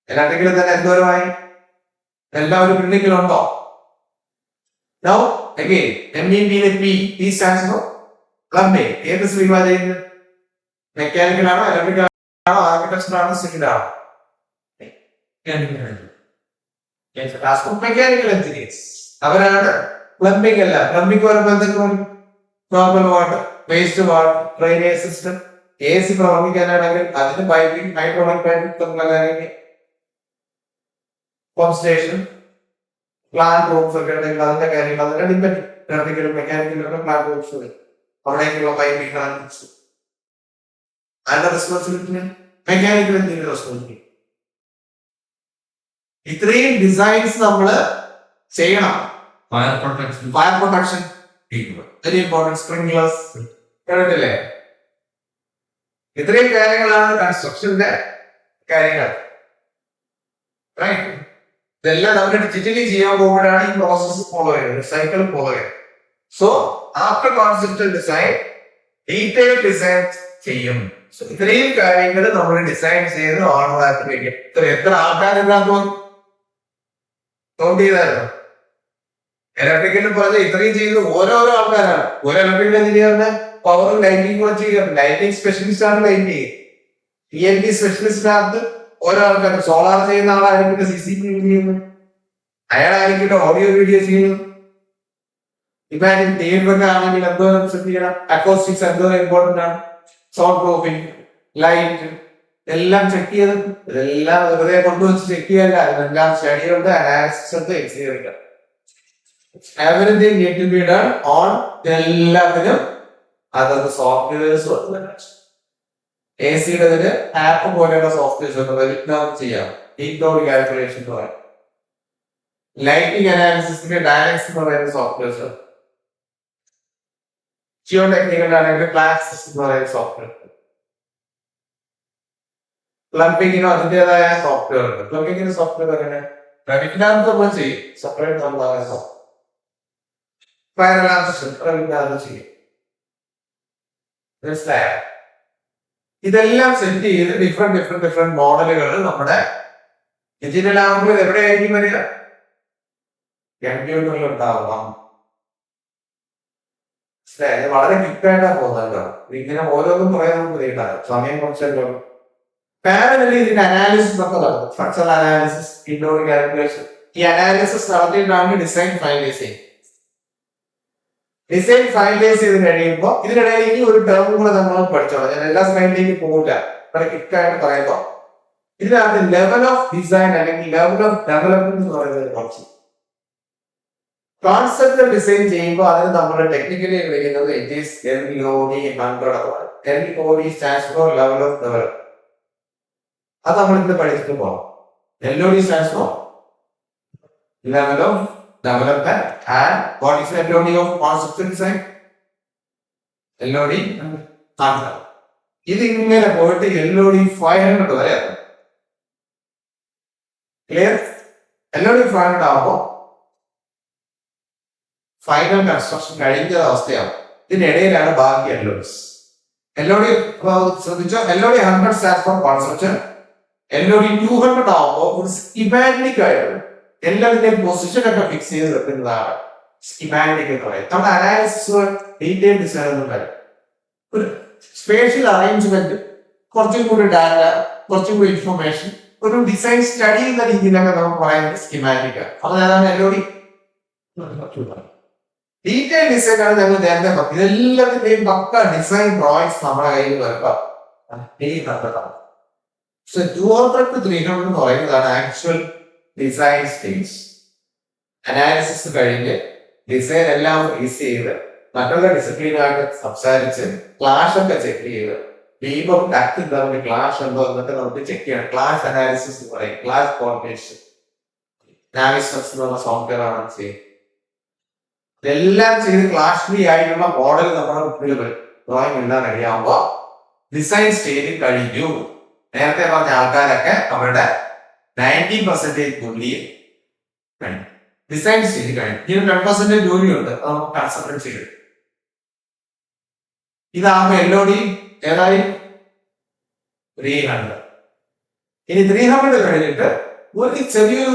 എല്ലാണ്ടെങ്കിലും തന്നെ എന്തോരമായി എല്ലാം ഒരു ബിൽഡിങ്ങിലുണ്ടോ? Now again, MEP stands for plumbing. ഏത് സ്ട്രീമാ ചെയ്യുന്നത്? മെക്കാനിക്കൽ ആണോ, ഇലക്ട്രിക്കൽ ആണോ, ആർക്കിടെക്ചർ ആണോ, സിവിൽ ആണോ? മെക്കാനിക്കൽ എഞ്ചിനീയേഴ്സ് അവരാണ്. പ്ലംബിംഗ് അല്ല. പ്ലംബിംഗ് പറയുമ്പോൾ എന്തെങ്കിലും normal water, waste water, drainage system. AC പ്രവർത്തിക്കാനാണെങ്കിൽ അതിന് piping, hydraulic piping, pump station, plan rooms ഒക്കെ ഉണ്ടെങ്കിൽ അതിന്റെ കാര്യങ്ങൾ അതൊക്കെ ഡിപ്പെൻഡ് ഇലക്ട്രിക്കലും മെക്കാനിക്കലും പ്ലാൻ റൂംസ് അവിടേക്കുള്ള പൈപ്പിംഗ് കണക്ഷൻസ് അതിന്റെ റെസ്പോൺസിബിലിറ്റി മെക്കാനിക്കൽ എഞ്ചിനീയർ റെസ്പോൺസിബിലിറ്റി. ഇത്രയും ഡിസൈൻസ് നമ്മള് ചെയ്യണം. Fire protection, fire protection very important, sprinklers കേട്ടില്ലേ? ഇത്രയും കാര്യങ്ങളാണ് കൺസ്ട്രക്ഷന്റെ കാര്യങ്ങൾ. ഇതെല്ലാം നമുക്ക് ഡിജിറ്റലി ചെയ്യാൻ പോകുമ്പോഴാണ് ഈ പ്രോസസ് ഫോളോ ചെയ്യുന്നത്, സൈക്കിൾ ഫോളോ ചെയ്യുന്നത്. So after conceptual design detail design ചെയ്യും. ഇത്രയും കാര്യങ്ങൾ നമ്മൾ ഡിസൈൻ ചെയ്ത് ഓണറാക്കി വയ്ക്കും. എത്ര ആൾക്കാരെല്ലാം നോട്ട് ചെയ്തായിരുന്നു? ഇലക്ട്രിക്കലിന് പറഞ്ഞ ഇത്രയും ചെയ്ത് ഓരോരോ ആൾക്കാരാണ്. ഒരു ഇലക്ട്രിക്കൽ എഞ്ചിനീയറിന് പവറും ലൈറ്റിംഗ് കൂടെ ചെയ്യാം. ലൈറ്റിംഗ് സ്പെഷ്യലിസ്റ്റ് ആണ് ലൈറ്റ് ചെയ്യും. PNP സ്പെഷ്യലിസ്റ്റിനകത്ത് ഓരോ ആൾക്കാർ സോളാർ ചെയ്യുന്ന ആളായിരിക്കും CCTV ചെയ്യുന്നു, അയാളായിരിക്കും ഓഡിയോ വീഡിയോ ചെയ്യുന്നു. ഇമാജിൻ തിയേറ്ററൊക്കെ ആണെങ്കിൽ എന്തോ സെറ്റ് ചെയ്യണം, അക്കോസ്റ്റിക്സ് എന്തോ ഇമ്പോർട്ടന്റ് ആണ്, സൗണ്ട് പ്രൂഫിംഗ്, ലൈറ്റ് എല്ലാം ചെക്ക് ചെയ്ത് ഇതെല്ലാം വെറുതെ കൊണ്ടുവച്ച് ചെക്ക് ചെയ്യാൻ എല്ലാം സ്റ്റഡിയുണ്ട്, അനാലിസിസ് ഉണ്ട്, experience. Everything need to be done on എല്ലാത്തിനും അതത് സോഫ്റ്റ്വെയർസ് AC-യുടെ ആപ്പ് പോലെയുള്ള സോഫ്റ്റ്വെയർസ് ചെയ്യാം. ഹീറ്റ് കാൽക്കുലേഷൻ പറയാം, ലൈറ്റിംഗ് അനാലിസിസിന്റെ ഡയറക്സ് എന്ന് പറയുന്ന സോഫ്റ്റ്വെയർസ്, ജിയോ ടെക്നിക്കൽ ആണെങ്കിൽ ക്ലാക്സിസ് എന്ന് പറയുന്ന സോഫ്റ്റ്വെയർ, പ്ലംബിങ്ങിനും അതിൻ്റെതായ സോഫ്റ്റ്വെയർ ഉണ്ട്. പ്ലംബിങ്ങിന് സോഫ്റ്റ്വെയർ അങ്ങനെ റെവിഗ്നാൻസ് നമ്മൾ ചെയ്യും, സെപ്പറേറ്റ് നമ്മളായ സോഫ്റ്റ്വെയർ. ഫയർ അലാം ചെയ്യും. മനസ്സിലായോ? ഇതെല്ലാം സെറ്റ് ചെയ്ത് ഡിഫറെന്റ് മോഡലുകൾ നമ്മുടെ എഞ്ചിനിലാകുമ്പോൾ എവിടെയായിരിക്കും വരിക? കമ്പ്യൂട്ടറിൽ ഉണ്ടാവണം. വളരെ ക്വിക്കായിട്ടാണ് പോകുന്നത്. ഇങ്ങനെ ഓരോന്നും പറയാൻ കഴിയില്ല, സമയം കുറച്ചല്ലോ. പാരലലി ഇതിന്റെ അനാലിസിസ് ഒക്കെ നടക്കും. Structural analysis, indoor calculation. ഈ അനാലിസിസ് നടത്തിയിട്ടാണ് ഡിസൈൻ ഫൈനലൈസ് ചെയ്യുന്നത്. ഡിസൈൻ ഫൈനലൈസ് ചെയ്ത് കഴിയുമ്പോൾ ഇതിനിടയിൽ ഇനി ഒരു ടേം കൂടെ നമ്മൾ പഠിച്ചോളാം. ഞാൻ എല്ലാ സ്ലൈഡിലേക്ക് പോകില്ല, വളരെ ക്വിക്കായിട്ട് പറയുമ്പോൾ ഇതിനകത്ത് ലെവൽ ഓഫ് ഡിസൈൻ അല്ലെങ്കിൽ ലെവൽ ഓഫ് ഡെവലപ്മെന്റ് എന്ന് പറയുന്നത് കുറച്ച് കോൺസെപ്റ്റ് ഡിസൈൻ ചെയ്യുമ്പോൾ അതിന് നമ്മൾ ടെക്നിക്കലി വിളിക്കുന്നത് LOD 100. LOD stands for level of development. അത് നമ്മൾ ഇന്ന് പഠിച്ചിട്ട് പോകാം. LOD stands for level of development and what is the LOD of conceptual design? LOD 100. ഇതിങ്ങനെ പോയിട്ട് LOD 500 വരെ. ക്ലിയർ? LOD 500 ആവുമ്പോൾ ഫൈനൽ കൺസ്ട്രക്ഷൻ കഴിഞ്ഞ അവസ്ഥയാവും. ഇതിനിടയിലാണ് ബാക്കി LODs. LOD ശ്രദ്ധിച്ചോ, LOD 100 stands for Concepcion. LOD 200 ആവുമ്പോൾ ഒരു സ്കീമാറ്റിക് ആയിട്ട് എല്ലാത്തിന്റെയും പൊസിഷൻ ഒക്കെ ഫിക്സ് ചെയ്ത് വെക്കുന്നതാണ് സ്കീമാറ്റിക് എന്ന് പറയുന്നത്. നമ്മുടെ അനാലിസിസ് ഡീറ്റെയിൽ ഡിസൈൻ ഒന്നും കാര്യം, ഒരു സ്പേഷ്യൽ അറേഞ്ച്മെന്റ്, കുറച്ചും കൂടി ഡാറ്റ, കുറച്ചും കൂടി ഇൻഫർമേഷൻ, ഒരു ഡിസൈൻ സ്റ്റഡി എന്ന രീതിയിലൊക്കെ നമുക്ക് പറയുന്നത് സ്കീമാറ്റിക്. അപ്പൊ അതാണ് LOD. ഡീറ്റെയിൽ ഡിസൈൻ ആണ് ഞങ്ങൾ നേരത്തെ പറഞ്ഞു. ഇതെല്ലാത്തിന്റെയും പക്ക ഡിസൈൻ ഡ്രോയിങ്സ് നമ്മുടെ കയ്യിൽ വരുമ്പോൾ സോ 200 to 300 എന്ന് പറയുന്നതാണ് ആക്ച്വൽ ഡിസൈൻ സ്റ്റേജ്. അനാലിസിസ് കഴിഞ്ഞ് ഡിസൈൻ എല്ലാം റീസ് ചെയ്ത് മറ്റുള്ള ഡിസിപ്ലിനായിട്ട് സംസാരിച്ച് ക്ലാഷ് ഒക്കെ ചെക്ക് ചെയ്ത് ബീമും ഡക്റ്റും തമ്മിൽ ക്ലാഷ് ഉണ്ടോ എന്നൊക്കെ നമുക്ക് ചെക്ക് ചെയ്യണം. ക്ലാഷ് അനാലിസിസ് എന്ന് പറയും. ക്ലാഷ് കോർഡിനേഷൻ നാവിസ്റ്റർസ് എന്നുള്ള സോഫ്റ്റ്വെയർ ആണ് ചെയ്യുന്നത്. ഇതെല്ലാം ചെയ്ത് ക്ലാഷ് ഫ്രീ ആയിട്ടുള്ള മോഡൽ നമ്മുടെ മുന്നിൽ വരും. ഡ്രോയിങ് എല്ലാം റെഡിയാകുമ്പോൾ ഡിസൈൻ സ്റ്റേജിൽ കഴിഞ്ഞു. നേരത്തെ പറഞ്ഞ ആൾക്കാരൊക്കെ അവരുടെ 90% ജോലി കഴിഞ്ഞു, ഡിസൈൻ സ്റ്റേജ് കഴിഞ്ഞു. ഇനി 10% ജോലിയുണ്ട്, നമുക്ക് കൺസൾട്ടൻസി ചെയ്യും. ഇതാകുമ്പോൾ LOD ഏതായി 300. ഇനി 300 കഴിഞ്ഞിട്ട് ഒരു ചെറിയൊരു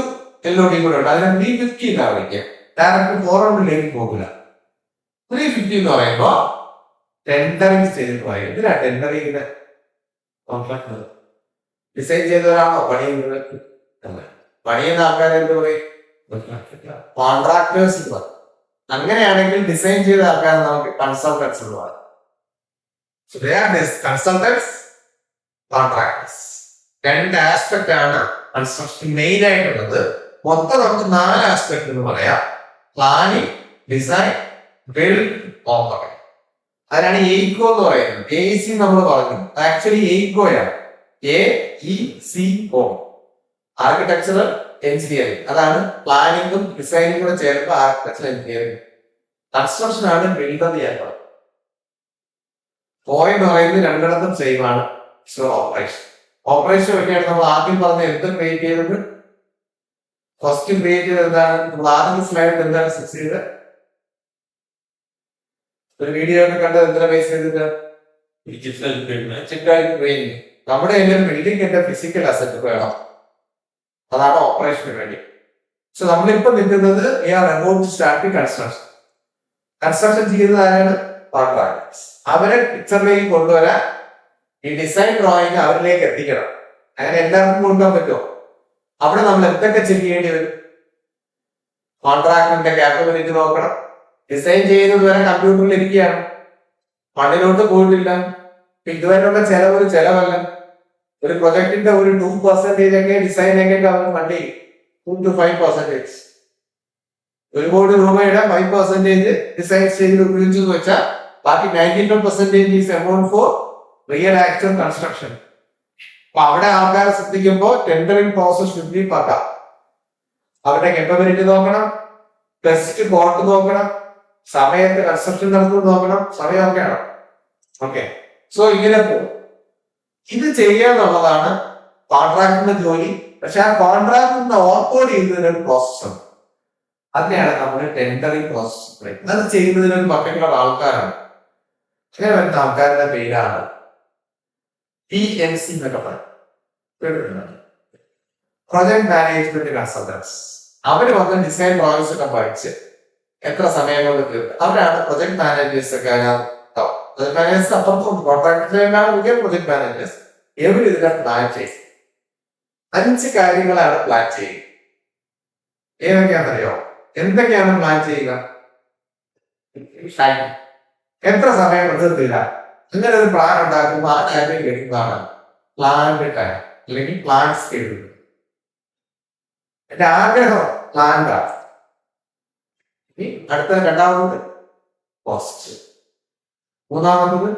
LOD കൂടെ ഉണ്ട്, അതിനെ 350 എന്നാ വിളിക്കുക. ഡയറക്റ്റ് 400 പോകില്ല. 350 എന്ന് പറയുമ്പോ ടെൻഡറിങ് സ്റ്റേജിൽ പറയും. ഇതിനാ ടെൻഡറിങ്ങിന്റെ കോൺട്രാക്ട് ഡിസൈൻ ചെയ്തവരാണോ പണിയുന്നത്? പണിയുന്ന ആൾക്കാരെ എന്ത് പറയും? കോൺട്രാക്ടേഴ്സ് എന്ന് പറയും. അങ്ങനെയാണെങ്കിൽ ഡിസൈൻ ചെയ്ത ആൾക്കാരെ നമുക്ക് കൺസൾട്ടൻസ് എന്ന് പറയും. Consultants, contractors. രണ്ട് ആസ്പെക്ട് ആണ് കൺസ്ട്രക്ഷൻ മെയിൻ ആയിട്ടുള്ളത്. മൊത്തം നമുക്ക് 4 ആസ്പെക്ട് എന്ന് പറയാം. Planning, design, build, operate. അതിനാണ് എയ്കോ എന്ന് പറയുന്നത്. AC നമ്മൾ പറഞ്ഞു, ആക്ച്വലി എയ്കോയാണ്. AECO, architectural engineering. അതാണ് പ്ലാനിങ്ങും ഡിസൈനിങ് കൂടെ ചേർന്ന് ആർക്കിടെക്ചറൽ എഞ്ചിനീയറിംഗ്. കൺസ്ട്രക്ഷൻ ആണ് ബിൽഡ് എന്ന് ഞാൻ പറഞ്ഞു. പോയിന്റ് പറയുന്നത് രണ്ടിടത്തും സെയിം ആണ്. ഓപ്പറേഷൻ ഓപ്പറേഷൻ ഒക്കെയാണ് നമ്മൾ ആദ്യം പറഞ്ഞ എന്ത് ക്രിയേറ്റ് ചെയ്തത്. ഫസ്റ്റ് ക്രിയേറ്റ് ചെയ്തത് എന്താണ്? നമ്മൾ ആദ്യം സ്ലൈഡിൽ എന്താണ് സെറ്റ് ചെയ്തത്? ഒരു വീഡിയോ ഒക്കെ കണ്ടത് എന്തിനാ ബേസ് ചെയ്തിട്ട്? ട്രെയിനിങ്. നമ്മുടെ എല്ലാം ബിൽഡിംഗ് എന്റെ ഫിസിക്കൽ അസറ്റ് വേണം. അതാണ് ഓപ്പറേഷന് വേണ്ടി. സോ നമ്മളിപ്പോ നിൽക്കുന്നത് കൺസ്ട്രക്ഷൻ ചെയ്യുന്നത് ആരാണ്? കോൺട്രാക്ടേഴ്സ്. അവരെ പിക്ചറിലേക്ക് കൊണ്ടുവരാൻ ഈ ഡിസൈൻ ഡ്രോയിങ് അവരിലേക്ക് എത്തിക്കണം. അങ്ങനെ എല്ലാവർക്കും കൊടുക്കാൻ പറ്റുമോ? അവിടെ നമ്മൾ എന്തൊക്കെ ചെയ്യേണ്ടി വരും? കോൺട്രാക്ടറിന്റെ ക്യാപ്പബിലിറ്റി നോക്കണം. ഡിസൈൻ ചെയ്യുന്നത് വരെ കമ്പ്യൂട്ടറിൽ ഇരിക്കുകയാണ്, മണ്ണിലോട്ട് പോയിട്ടില്ല. ഇതുവരെയുള്ള ചെലവല്ല. ഒരു പ്രൊജക്ടിന്റെ ഒരു 2% ഒക്കെ ഡിസൈനൊക്കെ അവർ ഫണ്ട് ചെയ്യും. 2 to 5%. 1 കോടി രൂപയുടെ 5% ഡിസൈൻ സ്റ്റേജിൽ ഉപയോഗിച്ചെന്ന് വെച്ചാൽ ബാക്കി 92% is amount for real actual construction. അപ്പൊ അവിടെ ആൾക്കാരെ ശ്രദ്ധിക്കുമ്പോൾ tendering process should be pucca. അവരുടെ കേപ്പബിലിറ്റി നോക്കണം, ടെസ്റ്റ് കോട്ട് നോക്കണം, സമയത്ത് കൺസ്ട്രക്ഷൻ നടത്തുന്നത് നോക്കണം, സമയമൊക്കെയാണ്. ഓക്കെ, സോ ഇങ്ങനെ പോകും. ഇത് ചെയ്യാന്നുള്ളതാണ് കോൺട്രാക്ടറിന്റെ ജോലി. പക്ഷെ ആ കോൺട്രാക്ടറിന്റെ ഓൺബോർഡ് ചെയ്യുന്നതിനൊരു പ്രോസസ്സാണ്. അതിനെയാണ് നമ്മൾ ടെൻഡറിംഗ് പ്രോസസ് പറയുന്നത്. അത് ചെയ്യുന്നതിനൊരു പക്കലുള്ള ആൾക്കാരാണ്. അങ്ങനെ വരുന്ന ആൾക്കാരുടെ പേരാണ് PMC എന്നൊക്കെ പറയും. Project management consultants. അവര് വന്ന് ഡിസൈൻ ഡ്രോയിങ്സ് ഒക്കെ പഠിച്ച് എത്ര സമയം കൊണ്ട് തീർക്കും. അവരാണ് പ്രൊജക്ട് മാനേജേഴ്സ് ഒക്കെ. പ്രൊജക്ട് മാനേജേഴ്സ് അപ്പുറത്തും കോൺട്രാക്ടർ പ്രൊജക്ട് മാനേജേഴ്സ്. എവര് ഇതിനെ പ്ലാൻ ചെയ്യും. 5 കാര്യങ്ങളാണ് പ്ലാൻ ചെയ്യുക. ഏതൊക്കെയാണെന്നറിയോ? എന്തൊക്കെയാണ് പ്ലാൻ ചെയ്യുക? എത്ര സമയം എടുത്തില്ല. അങ്ങനെ ഒരു പ്ലാൻ ഉണ്ടാക്കുമ്പോൾ ആ ടൈമിൽ എടുക്കുന്നതാണ് പ്ലാൻഡ് ടൈം അല്ലെങ്കിൽ പ്ലാൻ സ്കെഡ്യൂൾ. എന്റെ ആഗ്രഹം പ്ലാൻഡ് ആണ്. ഇനി അടുത്ത രണ്ടാമത് കോസ്റ്റ്. മൂന്നാമത്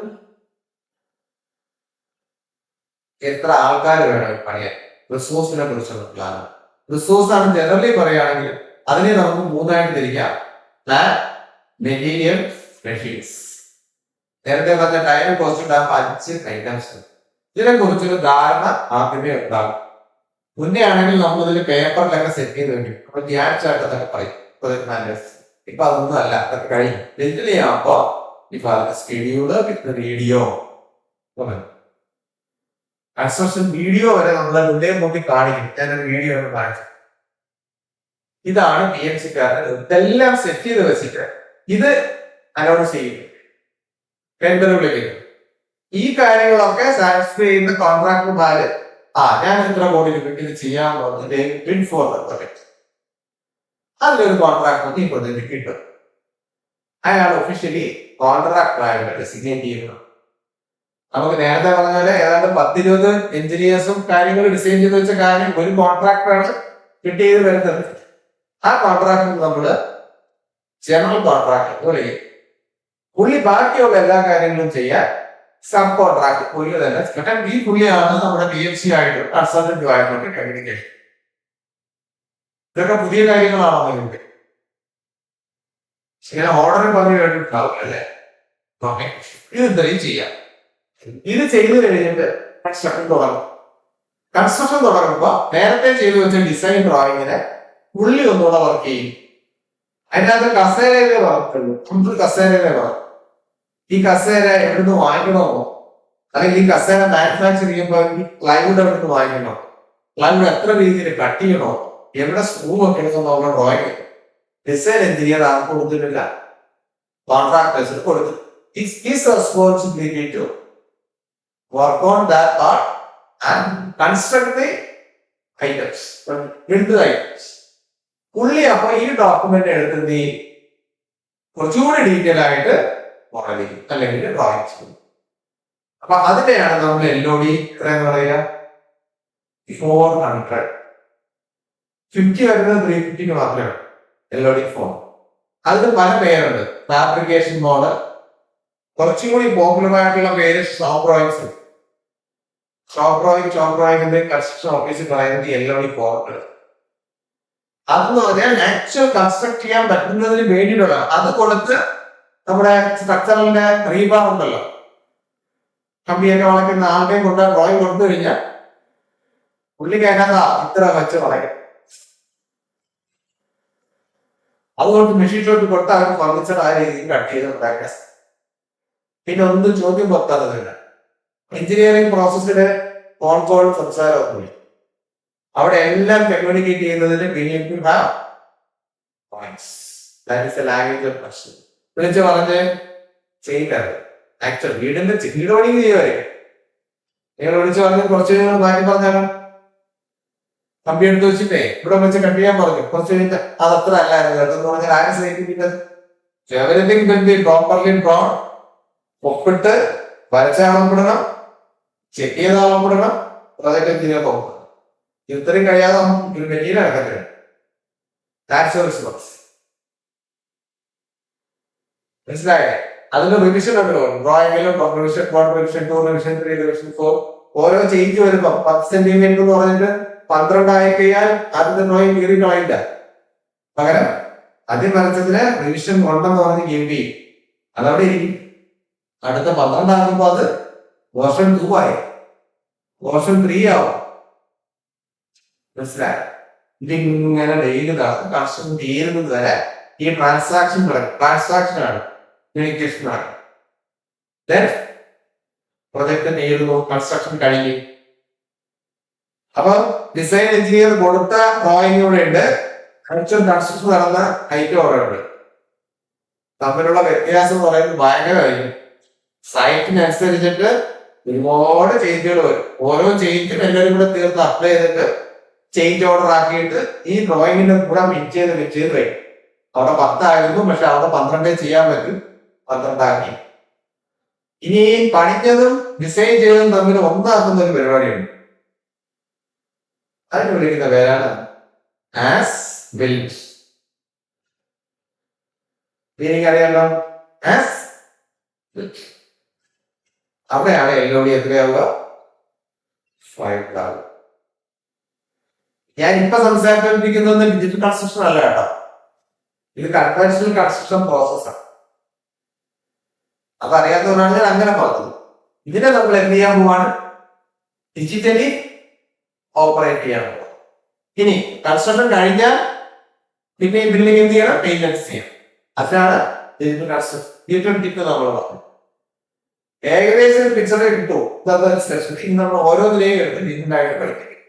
എത്ര ആൾക്കാർ വേണം പണിയാൻ. റിസോഴ്സിനെ കുറിച്ചുള്ള പ്ലാൻ. റിസോഴ്സ് ആണ് ജനറലി പറയുകയാണെങ്കിൽ അതിനെ നമുക്ക് 3ആയിട്ട് തിരിക്കാം. Plan, material, machines. നേരത്തെ പറഞ്ഞ ടൈം കോസ്റ്റ് ഉണ്ടാകുമ്പോൾ 5 ഐറ്റംസ്. ഇതിനെ കുറിച്ചൊരു ധാരണ ആദ്യമേ ഉണ്ടാകും. മുന്നേ ആണെങ്കിൽ നമ്മൾ ഇതിൽ പേപ്പറിലൊക്കെ സെറ്റ് ചെയ്ത് വേണ്ടി നമ്മൾ ധ്യാനിച്ചായിട്ടൊക്കെ പറയും പ്രൊജക്ട് മാനേജേഴ്സ്. ഇപ്പൊ അതൊന്നും അല്ല, അതൊക്കെ കഴിഞ്ഞു. ഡിജിറ്റലി ആകുമ്പോ ഇപ്പൊ സ്കെഡ്യൂള്, പിന്നെ വീഡിയോ, കൺസ്ട്രക്ഷൻ വീഡിയോ വരെ നമ്മളെ മുന്നേ നോക്കി കാണിക്കും. ഞാനൊരു വീഡിയോ ഒന്ന് കാണിച്ചു. ഇതാണ് PMCക്കാരൻ. ഇതെല്ലാം സെറ്റ് ചെയ്ത് വെച്ചിട്ട് ഇത് അനൗൺസ് ചെയ്യും, ടെൻഡർ വിളിക്കുന്നു. ഈ കാര്യങ്ങളൊക്കെ സാറ്റിസ്ഫൈ ചെയ്യുന്ന കോൺട്രാക്ടർമാര് ഞാൻ എത്ര കോടി രൂപയ്ക്ക് ഇത് ചെയ്യാമെന്നുള്ളത് ബിഡ് ഫോർ ദ പ്രൊജക്ട്. അതിലൊരു കോൺട്രാക്ടർക്ക് ഈ പ്രൊജക്ട് കിട്ടും. അയാൾ ഒഫീഷ്യലി കോൺട്രാക്ടറായിട്ട് ഡെസിഗ്നേറ്റ് ചെയ്യുന്നു. നമുക്ക് നേരത്തെ പറഞ്ഞ പോലെ ഏതാണ്ട് 10-20 എഞ്ചിനീയേഴ്സും കാര്യങ്ങൾ ഡിസൈൻ ചെയ്ത് വെച്ച കാര്യം ഒരു കോൺട്രാക്ടറാണ് ഫിറ്റ് ചെയ്ത് വരുന്നത്. ആ കോൺട്രാക്ടർ നമ്മള് ജനറൽ കോൺട്രാക്ടർ വിളിക്കും. പുള്ളി ബാക്കിയുള്ള എല്ലാ കാര്യങ്ങളും ചെയ്യാൻ സബ് കോൺട്രാക്ട് പുള്ളി തന്നെ. ഈ പുള്ളിയാണ് നമ്മുടെ PMC ആയിട്ട് കൺസൾട്ടന്റ് ആയിട്ട് കമ്മ്യൂണിക്കേഷൻ. ഇതൊക്കെ പുതിയ കാര്യങ്ങളാണോ നിങ്ങൾക്ക്? ഇങ്ങനെ ഓർഡർ പറഞ്ഞു കേട്ടിട്ടുണ്ടാവും അല്ലേ? ഓക്കെ, ഇത് ഇത്രയും ചെയ്യാം. ഇത് ചെയ്തു കഴിഞ്ഞിട്ട് കൺസ്ട്രക്ഷൻ തുടങ്ങും. കൺസ്ട്രക്ഷൻ തുടങ്ങുമ്പോ നേരത്തെ ചെയ്തു വെച്ച ഡിസൈൻ ഡ്രോയിങ്ങിനെ പുള്ളി ഒന്നുകൂടെ വർക്ക് ചെയ്യും. അതിനകത്ത് കസേരയിലെ വർക്കുള്ളൂ. നമുക്ക് കസേരയിലെ വർക്ക്. ഈ കസേര എവിടുന്ന് വാങ്ങിക്കണമോ, അല്ലെങ്കിൽ ഈ കസേര മാനുഫാക്ചർ ചെയ്യുമ്പോൾ പ്ലൈവുഡ് എവിടുന്ന് വാങ്ങിക്കണോ, പ്ലൈവുഡ് എത്ര രീതിയിൽ കട്ട് ചെയ്യണോ, എവിടെ സ്ക്രൂ ഒക്കെ എടുക്കുന്നോ ഡ്രോയിങ് ഡിസൈൻ എഞ്ചിനീയർ ആർക്ക് കൊടുത്തിട്ടില്ല, കോൺട്രാക്ടേഴ്സിന് കൊടുത്തു. His responsibility to work on that part and construct the items, build the items. പുള്ളി അപ്പൊ ഈ ഡോക്യുമെന്റ് എടുത്ത് കുറച്ചുകൂടി ഡീറ്റെയിൽ ആയിട്ട് മോഡൽ ചെയ്യും അല്ലെങ്കിൽ ഡ്രോയിങ് ചെയ്യും. അപ്പൊ അതിനെയാണ് നമ്മൾ LOD എത്രയെന്ന് പറയുക 400 50 വരുന്നത് 350 മാത്രമേ LOD ഫോൺ. അതിന് പല പേരുണ്ട്. ഫാബ്രിക്കേഷൻ മോഡൽ, കുറച്ചും കൂടി പോപ്പുലർ ആയിട്ടുള്ള പേര് ഷോപ്പ് ഡ്രോയിങ്സ്. ഷോപ്പ് ഡ്രോയിങ്ങിന്റെ കൺസ്ട്രക്ഷൻ ഓഫീസിൽ പറയുന്നത് LOD ഫോൺ. അതെന്ന് പറഞ്ഞാൽ ആക്ച്വൽ കൺസ്ട്രക്ട് ചെയ്യാൻ പറ്റുന്നതിന് വേണ്ടിയിട്ടുള്ള അത് കൊടുത്ത് നമ്മുടെ സ്ട്രക്ചറിന്റെ റീബാർ ഉണ്ടല്ലോ, കമ്പിയൊക്കെ വളയ്ക്കുന്ന ആളുടെയും കൊണ്ട് ഡ്രോയിങ് കൊടുത്തു കഴിഞ്ഞാൽ പുള്ളിക്ക് അതിനകത്ത് ഇത്ര വെച്ച് വളയ്ക്കും. അതുകൊണ്ട് മെഷീൻ ഷോപ്പിൽ കൊടുത്ത് അവർ ഫർണിച്ചർ ആ രീതിയിൽ കട്ട് ചെയ്ത് ഉണ്ടാക്കുക. പിന്നെ ഒന്നും ചോദ്യം വെക്കാത്തതില്ല. എഞ്ചിനീയറിംഗ് പ്രോസസ്സിന് ഫോൺ കോൾ സംസാരമൊന്നുമില്ല. അവിടെ എല്ലാം കമ്മ്യൂണിക്കേറ്റ് ചെയ്യുന്നതിന് വിളിച്ച് പറഞ്ഞ് ചെയ്യിക്കാറ്. ആക്ച്വൽ വീടിന്റെ വീട് പണിക്ക് ചെയ്യുവരെ നിങ്ങൾ വിളിച്ച് പറഞ്ഞ് കുറച്ച് കാര്യം പറഞ്ഞാലും കമ്പി എടുത്ത് വെച്ചിട്ടേ ഇവിടെ വെച്ച് കട്ട് ചെയ്യാൻ പറഞ്ഞു. കുറച്ച് കഴിഞ്ഞിട്ട് അത് അത്ര അല്ലായിരുന്നു കേട്ടെന്ന് പറഞ്ഞാൽ ആരും സ്നേഹിക്കുന്നത് പ്രോപ്പർലി ഡ്രോൺ, ഒപ്പിട്ട് വരച്ചാളപ്പെടണം, ചെക്ക് ചെയ്താളപ്പെടണം, പ്രൊജക്ട് ചെയ്യാൻ നോക്കണം. ഇത്രയും കഴിയാതെ ഒരു മെറ്റീരിയൽ ഇറക്കത്തില്ല. മനസ്സിലായേ? അതിന് റിവിഷൻ ഉണ്ടല്ലോ, ഡ്രോയിങ്ങിലും റിവിഷൻ 1, റിവിഷൻ 2, റിവിഷൻ 3, റിവിഷൻ 4 ഓരോ ചേഞ്ച് വരുമ്പോ 10 സെന്റിമീറ്റർ എന്ന് പറഞ്ഞിട്ട് 12 ആയി കഴിഞ്ഞാൽ അതിന്റെ ഡ്രോയിങ് കീറി കളയില്ല. പകരം ആദ്യം വരച്ചതിന് റിവിഷൻ 1 എന്ന് പറഞ്ഞ് ഗിവ്, അതവിടെ ഇരിക്കും. അടുത്ത 12 ആകുമ്പോ അത് വേർഷൻ 2 ആയി, വേർഷൻ 3 ആവും. മനസ്സിലായി? ഇതിങ്ങനെ ഡെയിലി കൺസ്ട്രക്ഷൻ തീരുന്നത് വരെ ഈ ട്രാൻസാക്ഷൻ ആണ്, കമ്മ്യൂണിക്കേഷൻ ആണ്. പ്രൊജക്ട് നേടുന്നു, കൺസ്ട്രക്ഷൻ കഴിയും. അപ്പൊ ഡിസൈൻ എഞ്ചിനീയർ കൊടുത്ത ഡ്രോയിങ് കൂടെ ഉണ്ട്, ആക്ച്വൽ കൺസ്ട്രക്ഷൻ നടന്ന ഹൈറ്റ് അവിടെ ഉണ്ട്. തമ്മിലുള്ള വ്യത്യാസം എന്ന് പറയുന്നത് ഭയങ്കരമായിരിക്കും. സൈറ്റിനനുസരിച്ചിട്ട് ഒരുപാട് ചേഞ്ചുകൾ വരും. ഓരോ ചേഞ്ചും എല്ലാവരും കൂടെ തീർത്ത് അപ്ലൈ ചെയ്തിട്ട് ചേഞ്ച് ഓർഡർ ആക്കിയിട്ട് ഈ ഡ്രോയിങ്ങിന്റെ കൂടെ മിക്സ് ചെയ്ത് വരും. അവിടെ 10 ആയിരുന്നു, പക്ഷെ അവിടെ 12 ചെയ്യാൻ പറ്റും, 12 ആക്കി. ഇനി പണിഞ്ഞതും ഡിസൈൻ ചെയ്തതും തമ്മിൽ ഒന്നാക്കുന്ന ഒരു പരിപാടിയുണ്ട്. അതിന് വിളിക്കുന്ന പേരാണ് ആസ് ബിൽഡ്. മീനിങ് അറിയാലോ, ആസ് ബിൽഡ്. അവിടെയാണ് LOD എത്രയാവുക? 5 ആവുക. ഞാൻ ഇപ്പൊ സംസാരിച്ചിരിക്കുന്നത് ഡിജിറ്റൽ കൺസ്ട്രക്ഷൻ അല്ല കേട്ടോ, ഇത് കൺവെൻഷണൽ കൺസ്ട്രക്ഷൻ പ്രോസസ്സാണ്. അതറിയാത്തവരാണ് ഞാൻ അങ്ങനെ പറഞ്ഞത്. ഇതിനെ നമ്മൾ എന്ത് ചെയ്യാൻ പോവാണ്? ഡിജിറ്റലി ഓപ്പറേറ്റ് ചെയ്യാൻ പോവാം. ഇനി കൺസ്ട്രക്ഷൻ കഴിഞ്ഞാൽ പിന്നെ ഈ ബിൽഡിംഗ് എന്ത് ചെയ്യണം? മെയിൻ്റെനൻസ് ചെയ്യണം. അതാണ് ഡിജിറ്റൽ കൺസ്ട്രക്ഷൻ. ഡിജിറ്റൽ ടിപ്പ് നമ്മൾ പറഞ്ഞു. ഏകദേശം പിക്ചർ കിട്ടും. നമ്മൾ ഓരോന്നിനെയും എടുത്ത് ഡിജിറ്റലായിട്ട് പഠിപ്പിക്കും.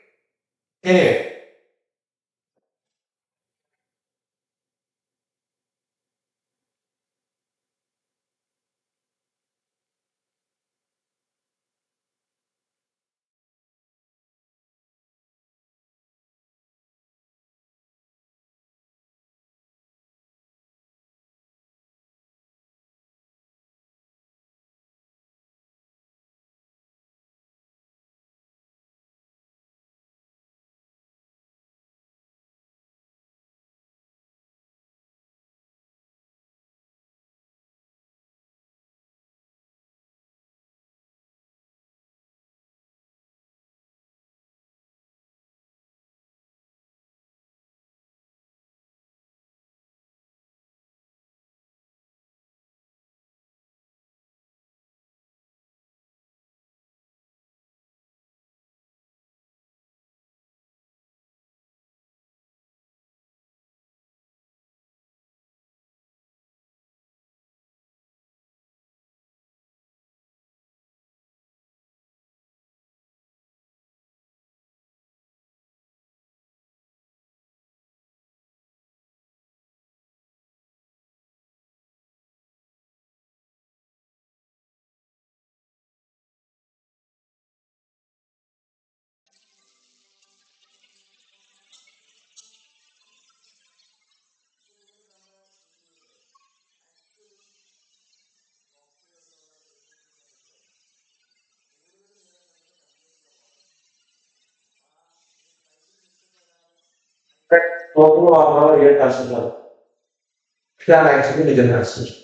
ഇതാണ് ആക്ച്വലി ഡിജിറ്റൽ ട്രാൻസ്മിഷൻ.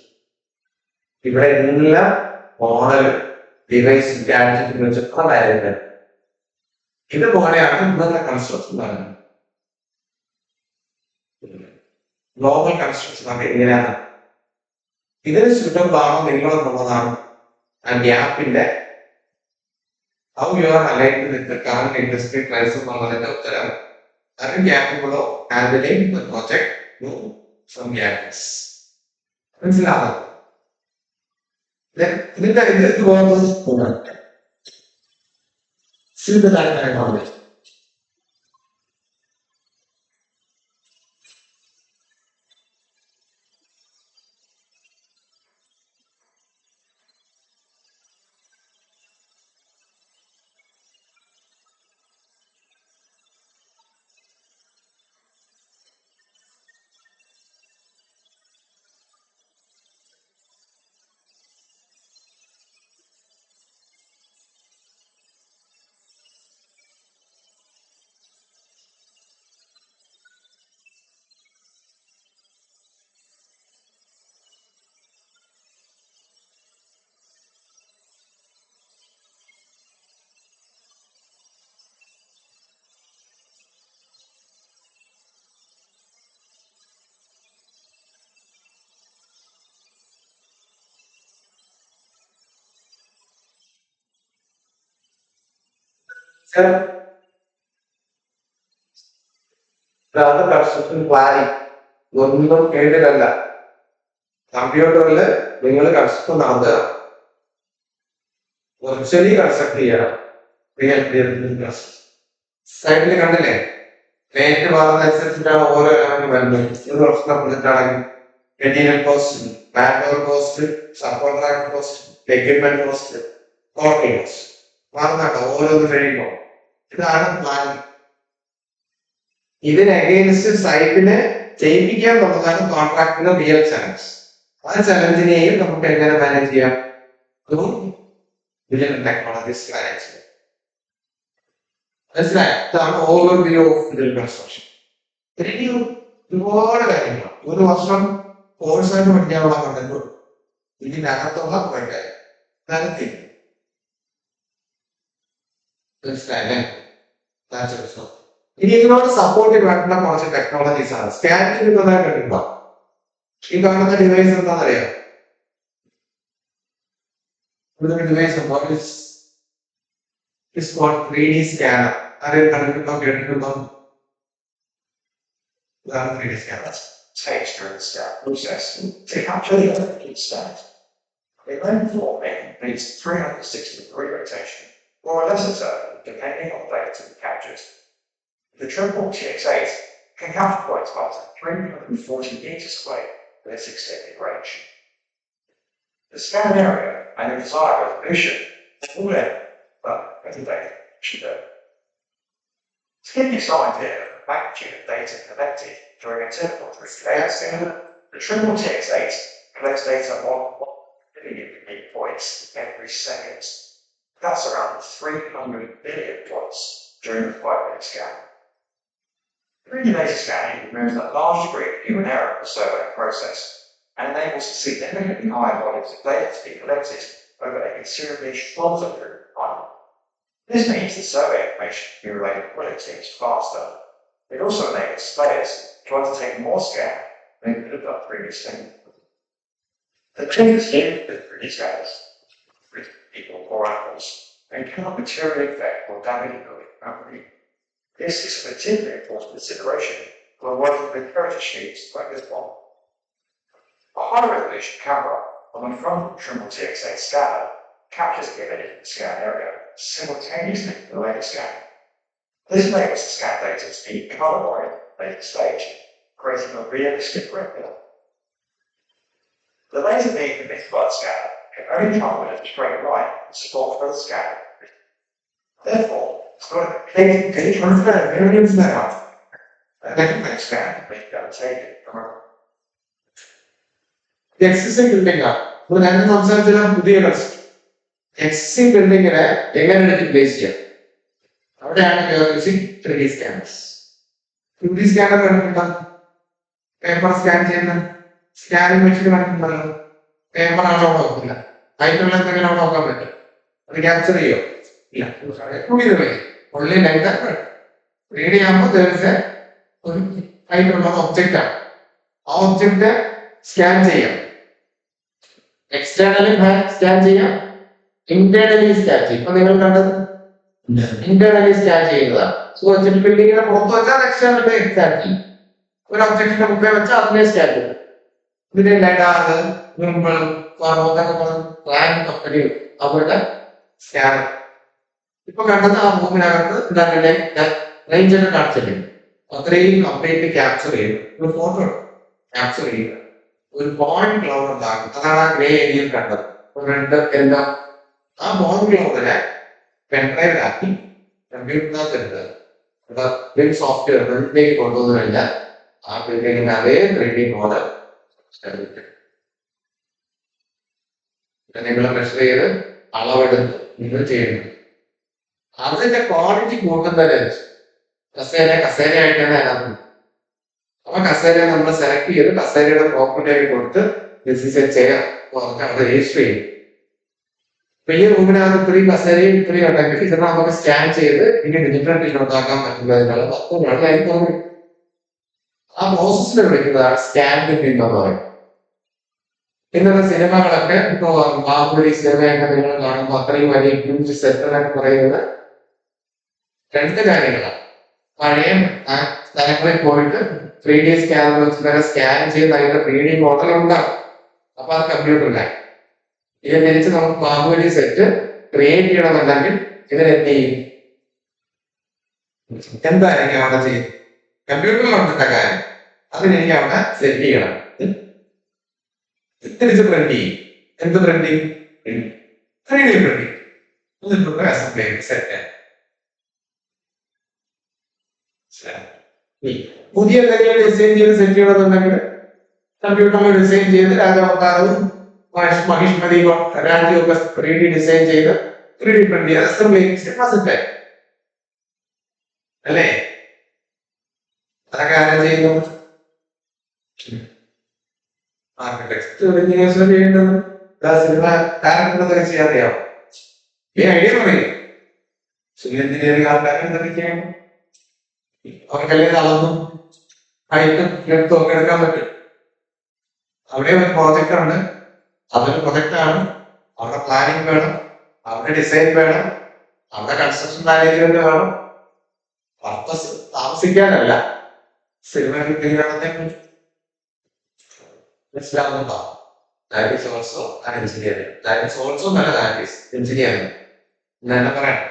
ഇവിടെ എല്ലാം മോഡൽ ഡിവൈസ് ഗാഡ്ജറ്റ് വെച്ചൊക്കെ കാര്യങ്ങൾ ഇതുപോലെയാണ് ഇന്നത്തെ കൺസ്ട്രക്ഷൻ പറയുന്നത്. ഗ്ലോബൽ കൺസ്ട്രക്ഷൻ ഒക്കെ എങ്ങനെയാണ് ഇതിന് ചുറ്റും ഭാഗം നിങ്ങളെന്നുള്ളതാണ് ആ ഗ്യാപ്പിന്റെ how you are aligned with the current industry crisis എന്നുള്ളതിന്റെ ഉത്തരം അത് ഗ്യാപ്പുകളോ handling the project from gaps. മനസ്സിലാണോ? ഇതിന്റെ ഇത് പോകുന്നത് കാര്യമാണ്. കൺസ്ട്രക്ഷൻ പ്ലാനിങ് ഒന്നും കേട്ടിട്ടല്ല. കമ്പ്യൂട്ടറിൽ നിങ്ങൾ കൺസ്ട്രക്ഷൻ നടത്തുക, വെർച്വലി കൺസ്ട്രക്ട് ചെയ്യണം. സൈഡിൽ കണ്ടില്ലേ റേറ്റ് മാറുന്നതനുസരിച്ചിട്ടാണ് ഓരോ എലമെന്റ് വരുന്നത്. ഒരു വർഷം നടന്നിട്ടാണെങ്കിൽ material cost, manpower cost, sub contract cost, equipment cost, കോർട്ടിംഗ് cost മാറുന്നുണ്ടോ ഓരോന്ന് കഴിയുമ്പോൾ. ഇതാണ് പ്ലാനിങ്. ഇതിന് അഗെയിൻസ്റ്റ് സൈറ്റിനെ ചെയ്യിപ്പിക്കാൻ തുടങ്ങാൻ കോൺട്രാക്ടിന്റെ റിയൽ ചലഞ്ച്. ആ ചലഞ്ചിനെയും നമുക്ക് എങ്ങനെ മാനേജ് ചെയ്യാം? ഡിജിറ്റൽ ടെക്നോളജീസ് മാനേജ് ചെയ്യാം. മനസ്സിലായോ? ഇതാണ് ഓവർവ്യൂ ഓഫ് ഡിജിറ്റൽ കൺസ്ട്രക്ഷൻ. ഒരുപാട് കാര്യങ്ങൾ ഒരു വർഷം കോഴ്സായിട്ട് പഠിക്കാനുള്ള കണ്ടന്റ് ഇതിനകത്തുള്ള കാര്യം മനസ്സിലായല്ലേ? ഇനി ഇതിനോട് സപ്പോർട്ട് വേണ്ട കുറച്ച് ടെക്നോളജീസ് ആണ്. സ്കാനിങ് കണ്ടിട്ടുണ്ടോ? ഈ കാണുന്ന ഡിവൈസ് എന്താണെന്നറിയാം? Device is called 3D scanner. ആരെയും കണ്ടിട്ടുണ്ടോ കേട്ടിട്ടുണ്ടോ? ഇതാണ് 3D scanner. Texture and scan process to capture the electrical state. It then makes 360-degree rotation, more or less a circle, depending on data captured. The triple TX8 can capture points up to 340 meters away with its extended range. The scan area and the desired resolution all in, but as a data should go. To give you some idea of the magnitude of data collected during a typical 3D scan, the triple TX8 collects data on 1 billion unique points every second. That's around 300 billion points during the 5-minute scan. 3D laser scanning removes a large degree of human error in the survey process and enables significantly higher volumes of data to be collected over a considerably shorter period of time. This means the survey information can be relayed to quality teams faster. It also enables players to undertake more scan than they could have done previously. The changes here with 3D scanners, people or animals, and cannot materially affect or damage the company. This is a particularly important consideration when working with heritage sheets like this one. A high-resolution camera on the front of the triple TX8 scanner captures the image in the scan area simultaneously with the later scan. This enables the scan data to be colour-blind at the later stage, creating a realistic retina. The laser beam emitted by the scanner can only come with a straight line and support for the scanner. Therefore, it's got a clean variance now. A different scan may be undertaken from a existing building. ഇപ്പോൾ ഞാൻ സംസാരിച്ച പുതിയ existing ബിൽഡിങ്ങിനെ എങ്ങനെ place ചെയ്യാം? അവിടെയാണ് using 3D scanners. 2D scanner കണ്ടിട്ടുണ്ടോ? Paper scan ചെയ്യുന്ന scanning machine കണ്ടിട്ടുണ്ടല്ലോ. പേപ്പർ അവിടെ നോക്കില്ല, അതിനുള്ള എന്തെങ്കിലും അവിടെ നോക്കാൻ പറ്റും. അത് ക്യാപ്ചർ ചെയ്യോ? ഇല്ല. ഉള്ളിൽ റീഡ് ചെയ്യുമ്പോൾ ഒരു അതിനുള്ള ഒബ്ജക്റ്റ് ആണ്. ആ ഒബ്ജക്റ്റ് സ്കാൻ ചെയ്യാം. എക്സ്റ്റേണലി സ്കാൻ ചെയ്യാം, ഇന്റേണലി സ്കാൻ ചെയ്യും. ഇപ്പൊ നിങ്ങൾ കണ്ടത് ഇന്റേണലി സ്കാൻ ചെയ്യുന്നതാണ്. സോ ബിൽഡിങ്ങിനെ പുറത്ത് വെച്ചാൽ എക്സ്റ്റേണലി സ്കാൻ ചെയ്യും. ഒരു ഒബ്ജക്റ്റിന്റെ മുമ്പേ വെച്ചാൽ അതിനെ സ്കാൻ ചെയ്യും. ഇതിന്റെ ലഡാറ് കമ്പനി അവരുടെ സ്കാനർ. ഇപ്പൊ കണ്ടത് ആ റൂമിനകത്ത് റേഞ്ചൊക്കെ കാണിച്ചില്ലേ, അത്രയും കംപ്ലീറ്റ് ക്യാപ്ചർ ചെയ്യും. ഒരു ഫോട്ടോ ക്യാപ്ചർ ചെയ്യുക, ഒരു പോയിന്റ് ക്ലൗഡ് ഉണ്ടാകും. അതാണ് ആ ഗ്രേ ഏരിയയിൽ കണ്ടത്. റെഡ് എല്ലാം ആ പോയിന്റ് ക്ലൗഡിനെ പെൻഡ്രൈവിലാക്കി കമ്പ്യൂട്ടറിനകത്ത് എടുത്ത് സോഫ്റ്റ്വെയർ ബിൽഡിലേക്ക് കൊണ്ടുവന്നു കഴിഞ്ഞാൽ ആ ബിൽഡിങ്ങിന്റെ അതേ 3D മോഡൽ നിങ്ങൾ മെഷർ ചെയ്ത് അളവെടുത്ത് നിങ്ങൾ ചെയ്യുന്നു. അതിന്റെ ക്വാളിറ്റി കൂട്ടുന്നതിനനുസരിച്ച് കസേരയായിട്ട് തന്നെ അതിനകത്ത്. അപ്പൊ കസേര നമ്മൾ സെലക്ട് ചെയ്ത് കസേരയുടെ പ്രോപ്പർട്ടി ആയി കൊടുത്ത് ചെയർ അവിടെ രജിസ്റ്റർ ചെയ്യും. ഇപ്പൊ ഈ റൂമിനകത്ത് ഇത്രയും കസേരയും ഇത്രയും ഉണ്ടെങ്കിൽ ഇതിനെ നമുക്ക് സ്കാൻ ചെയ്ത് ഇനി ഡിജിറ്റൽ ഉണ്ടാക്കാൻ പറ്റുന്നതിനുള്ള 10 രൂപ തോന്നി. ആ പ്രോസസ്സിനെ വിളിക്കുന്നതാണ് സ്കാൻ എന്ന് പറയും. ഇന്നത്തെ സിനിമകളൊക്കെ ഇപ്പൊ ബാഹുബലി സിനിമയൊക്കെ നിങ്ങൾ കാണുമ്പോൾ അത്രയും വലിയ ഹ്യൂജ് സെറ്റ് എന്നൊക്കെ പറയുന്നത് 2 കാര്യങ്ങളാണ്. പഴയ സ്ഥലങ്ങളിൽ പോയിട്ട് 3D സ്കാനർ വെച്ചിട്ട് സ്കാൻ ചെയ്ത് അതിന്റെ 3D മോഡൽ ഉണ്ടാകും. അപ്പൊ അത് കമ്പ്യൂട്ടറിലായി. ഇത് തിരിച്ച് നമുക്ക് ബാഹുബലി സെറ്റ് ക്രിയേറ്റ് ചെയ്യണമെന്നുണ്ടെങ്കിൽ ഇതിനെന്ത് ചെയ്യും? എന്തായിരിക്കും അവിടെ ചെയ്യും? കമ്പ്യൂട്ടറിലുണ്ടിട്ട കാര്യം അതിനെനിക്ക് അവിടെ സെറ്റ് ചെയ്യണം. തിരിച്ച് പ്രിന്റ് ചെയ്യും. എന്ത് പ്രിന്റ് ചെയ്യും? 3D പ്രിന്റ് ചെയ്യും. Assembly set. പുതിയ എന്തെങ്കിലും ഡിസൈൻ ചെയ്ത് സെറ്റ് ചെയ്യണമെന്നുണ്ടെങ്കിൽ കമ്പ്യൂട്ടറിൽ ഡിസൈൻ ചെയ്ത് രാജാവതാരവും മഹിഷ്മതി രാജ്യമൊക്കെ 3D ഡിസൈൻ ചെയ്ത് 3D പ്രിന്റ് ചെയ്ത് അസംബ്ലി സെറ്റ് അല്ലേ? അതൊക്കെ ആരാ ചെയ്യുന്നു? ആർക്കിടെക്ട് എഞ്ചിനീയേഴ്സിന് ചെയ്യേണ്ടത്. സിനിമ ഡയറക്ടറൊക്കെ ചെയ്യാറിയാവും. ഈ ഐഡിയ പറയും. സിവിൽ എഞ്ചിനീയറിംഗ് ആൾക്കാരെ എന്തൊക്കെ ചെയ്യണം? അവർക്കല്ലേ അളന്നും ഹൈറ്റും ലെങ്ത്തും ഒക്കെ എടുക്കാൻ പറ്റും. അവിടെ ഒരു പ്രോജക്റ്റ് ഉണ്ട്. അതൊരു പ്രൊജക്റ്റാണ്. അവിടെ പ്ലാനിങ് വേണം, അവിടെ ഡിസൈൻ വേണം, അവിടെ കൺസ്ട്രക്ഷൻ മാനേജ്മെന്റ് വേണം. പർപ്പസ് താമസിക്കാനല്ല, സിനിമ മനസ്സിലാവുന്നുണ്ടോ? That is also engineering. That is also നല്ല ദാറ്റ് ഈസ് എഞ്ചിനീയറിംഗ് എന്നെ പറയാം.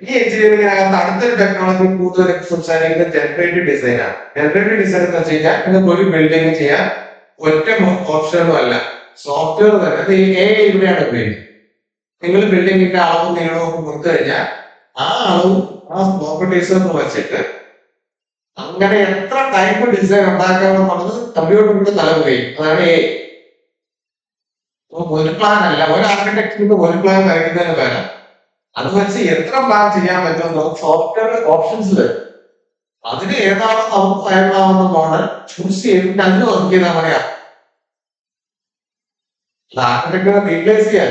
ഈ എഞ്ചിനീയറിംഗിനകത്ത് അടുത്തൊരു ടെക്നോളജി കൂടുതൽ സംസാരിക്കുന്നത് ജനറേറ്റീവ് ഡിസൈൻ ആണ്. ജനറേറ്റീവ് ഡിസൈൻ എന്ന് വെച്ച് കഴിഞ്ഞാൽ നിങ്ങൾക്ക് ഒരു ബിൽഡിംഗ് ചെയ്യാൻ ഒറ്റ ഓപ്ഷനൊന്നും അല്ല, സോഫ്റ്റ്വെയർ തന്നെ. അത് AI ഇവിടെയാണ് ഉപയോഗിക്കുന്നത്. നിങ്ങൾ ബിൽഡിങ്ങിന്റെ അളവും നീളവും കൊടുത്തു കഴിഞ്ഞാൽ ആ അളവും ആ പ്രോപ്പർട്ടീസും ഒക്കെ വെച്ചിട്ട് അങ്ങനെ എത്ര ടൈപ്പ് ഡിസൈൻ ഉണ്ടാക്കാമെന്നുള്ളത് കമ്പ്യൂട്ടറിന്റെ തല ഉപയോഗിക്കും. അതാണ് AI. ഒരു പ്ലാൻ അല്ല, ഒരു ആർക്കിടെക്ചറിന് ഒരു പ്ലാൻ വരയ്ക്കുന്നതിന് പകരം അത് വെച്ച് എത്ര പ്ലാൻ ചെയ്യാൻ പറ്റും നമുക്ക് സോഫ്റ്റ്വെയർ ഓപ്ഷൻസ് വരും. അതിന് ഏതാണോ നമുക്ക് ഫയലാവുന്ന മോഡൽ ചൂസ് ചെയ്തിട്ട് അതിന് വർക്ക് ചെയ്താൽ മതിയാ. ആർക്കിടെക്ചറെ റീപ്ലേസ് ചെയ്യാൻ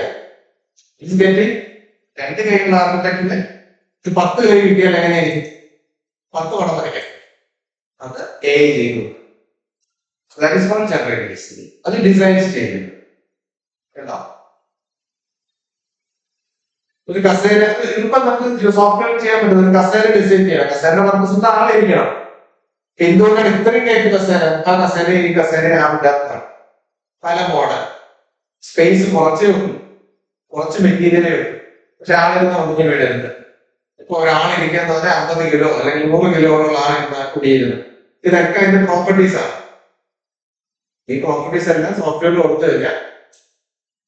രണ്ട് കൈയുള്ള ആർക്കിടെക്റ്റിന് 10 കൈ കിട്ടിയാൽ എങ്ങനെയായിരിക്കും? 10 പടം വരയ്ക്കാം. അത് AI ചെയ്തു. അത് ഡിസൈൻസ് ചെയ്യുന്നു കേട്ടോ. ഒരു കസേര ഇപ്പൊ നമുക്ക് സോഫ്റ്റ്വെയർ ചെയ്യാൻ പറ്റും. ഒരു കസേര ഡിസൈൻ ചെയ്യണം. കസേരയുടെ പർപ്പസിന്റെ ആളിരിക്കണം. എന്തുകൊണ്ടാണ് ഇത്രയും കേട്ട് കസേര? ആ കസേര ഈ കസേര ആവില്ലാത്തതാണ്. പല മോഡൽ സ്പേസ് കുറച്ച് മെറ്റീരിയലേ ഉള്ളൂ. പക്ഷെ ആളിരുന്ന് ഒന്നിന് വീടരുത്. ഇപ്പൊ ഒരാളിരിക്കാൻ തന്നെ 50 കിലോ അല്ലെങ്കിൽ 100 കിലോയുള്ള ആളിരുന്ന കുടിയിരുന്നു. ഇതൊക്കെ അതിന്റെ പ്രോപ്പർട്ടീസ് ആണ്. ഈ പ്രോപ്പർട്ടീസ് എല്ലാം സോഫ്റ്റ്വെയറിൽ കൊടുത്തു കഴിഞ്ഞാൽ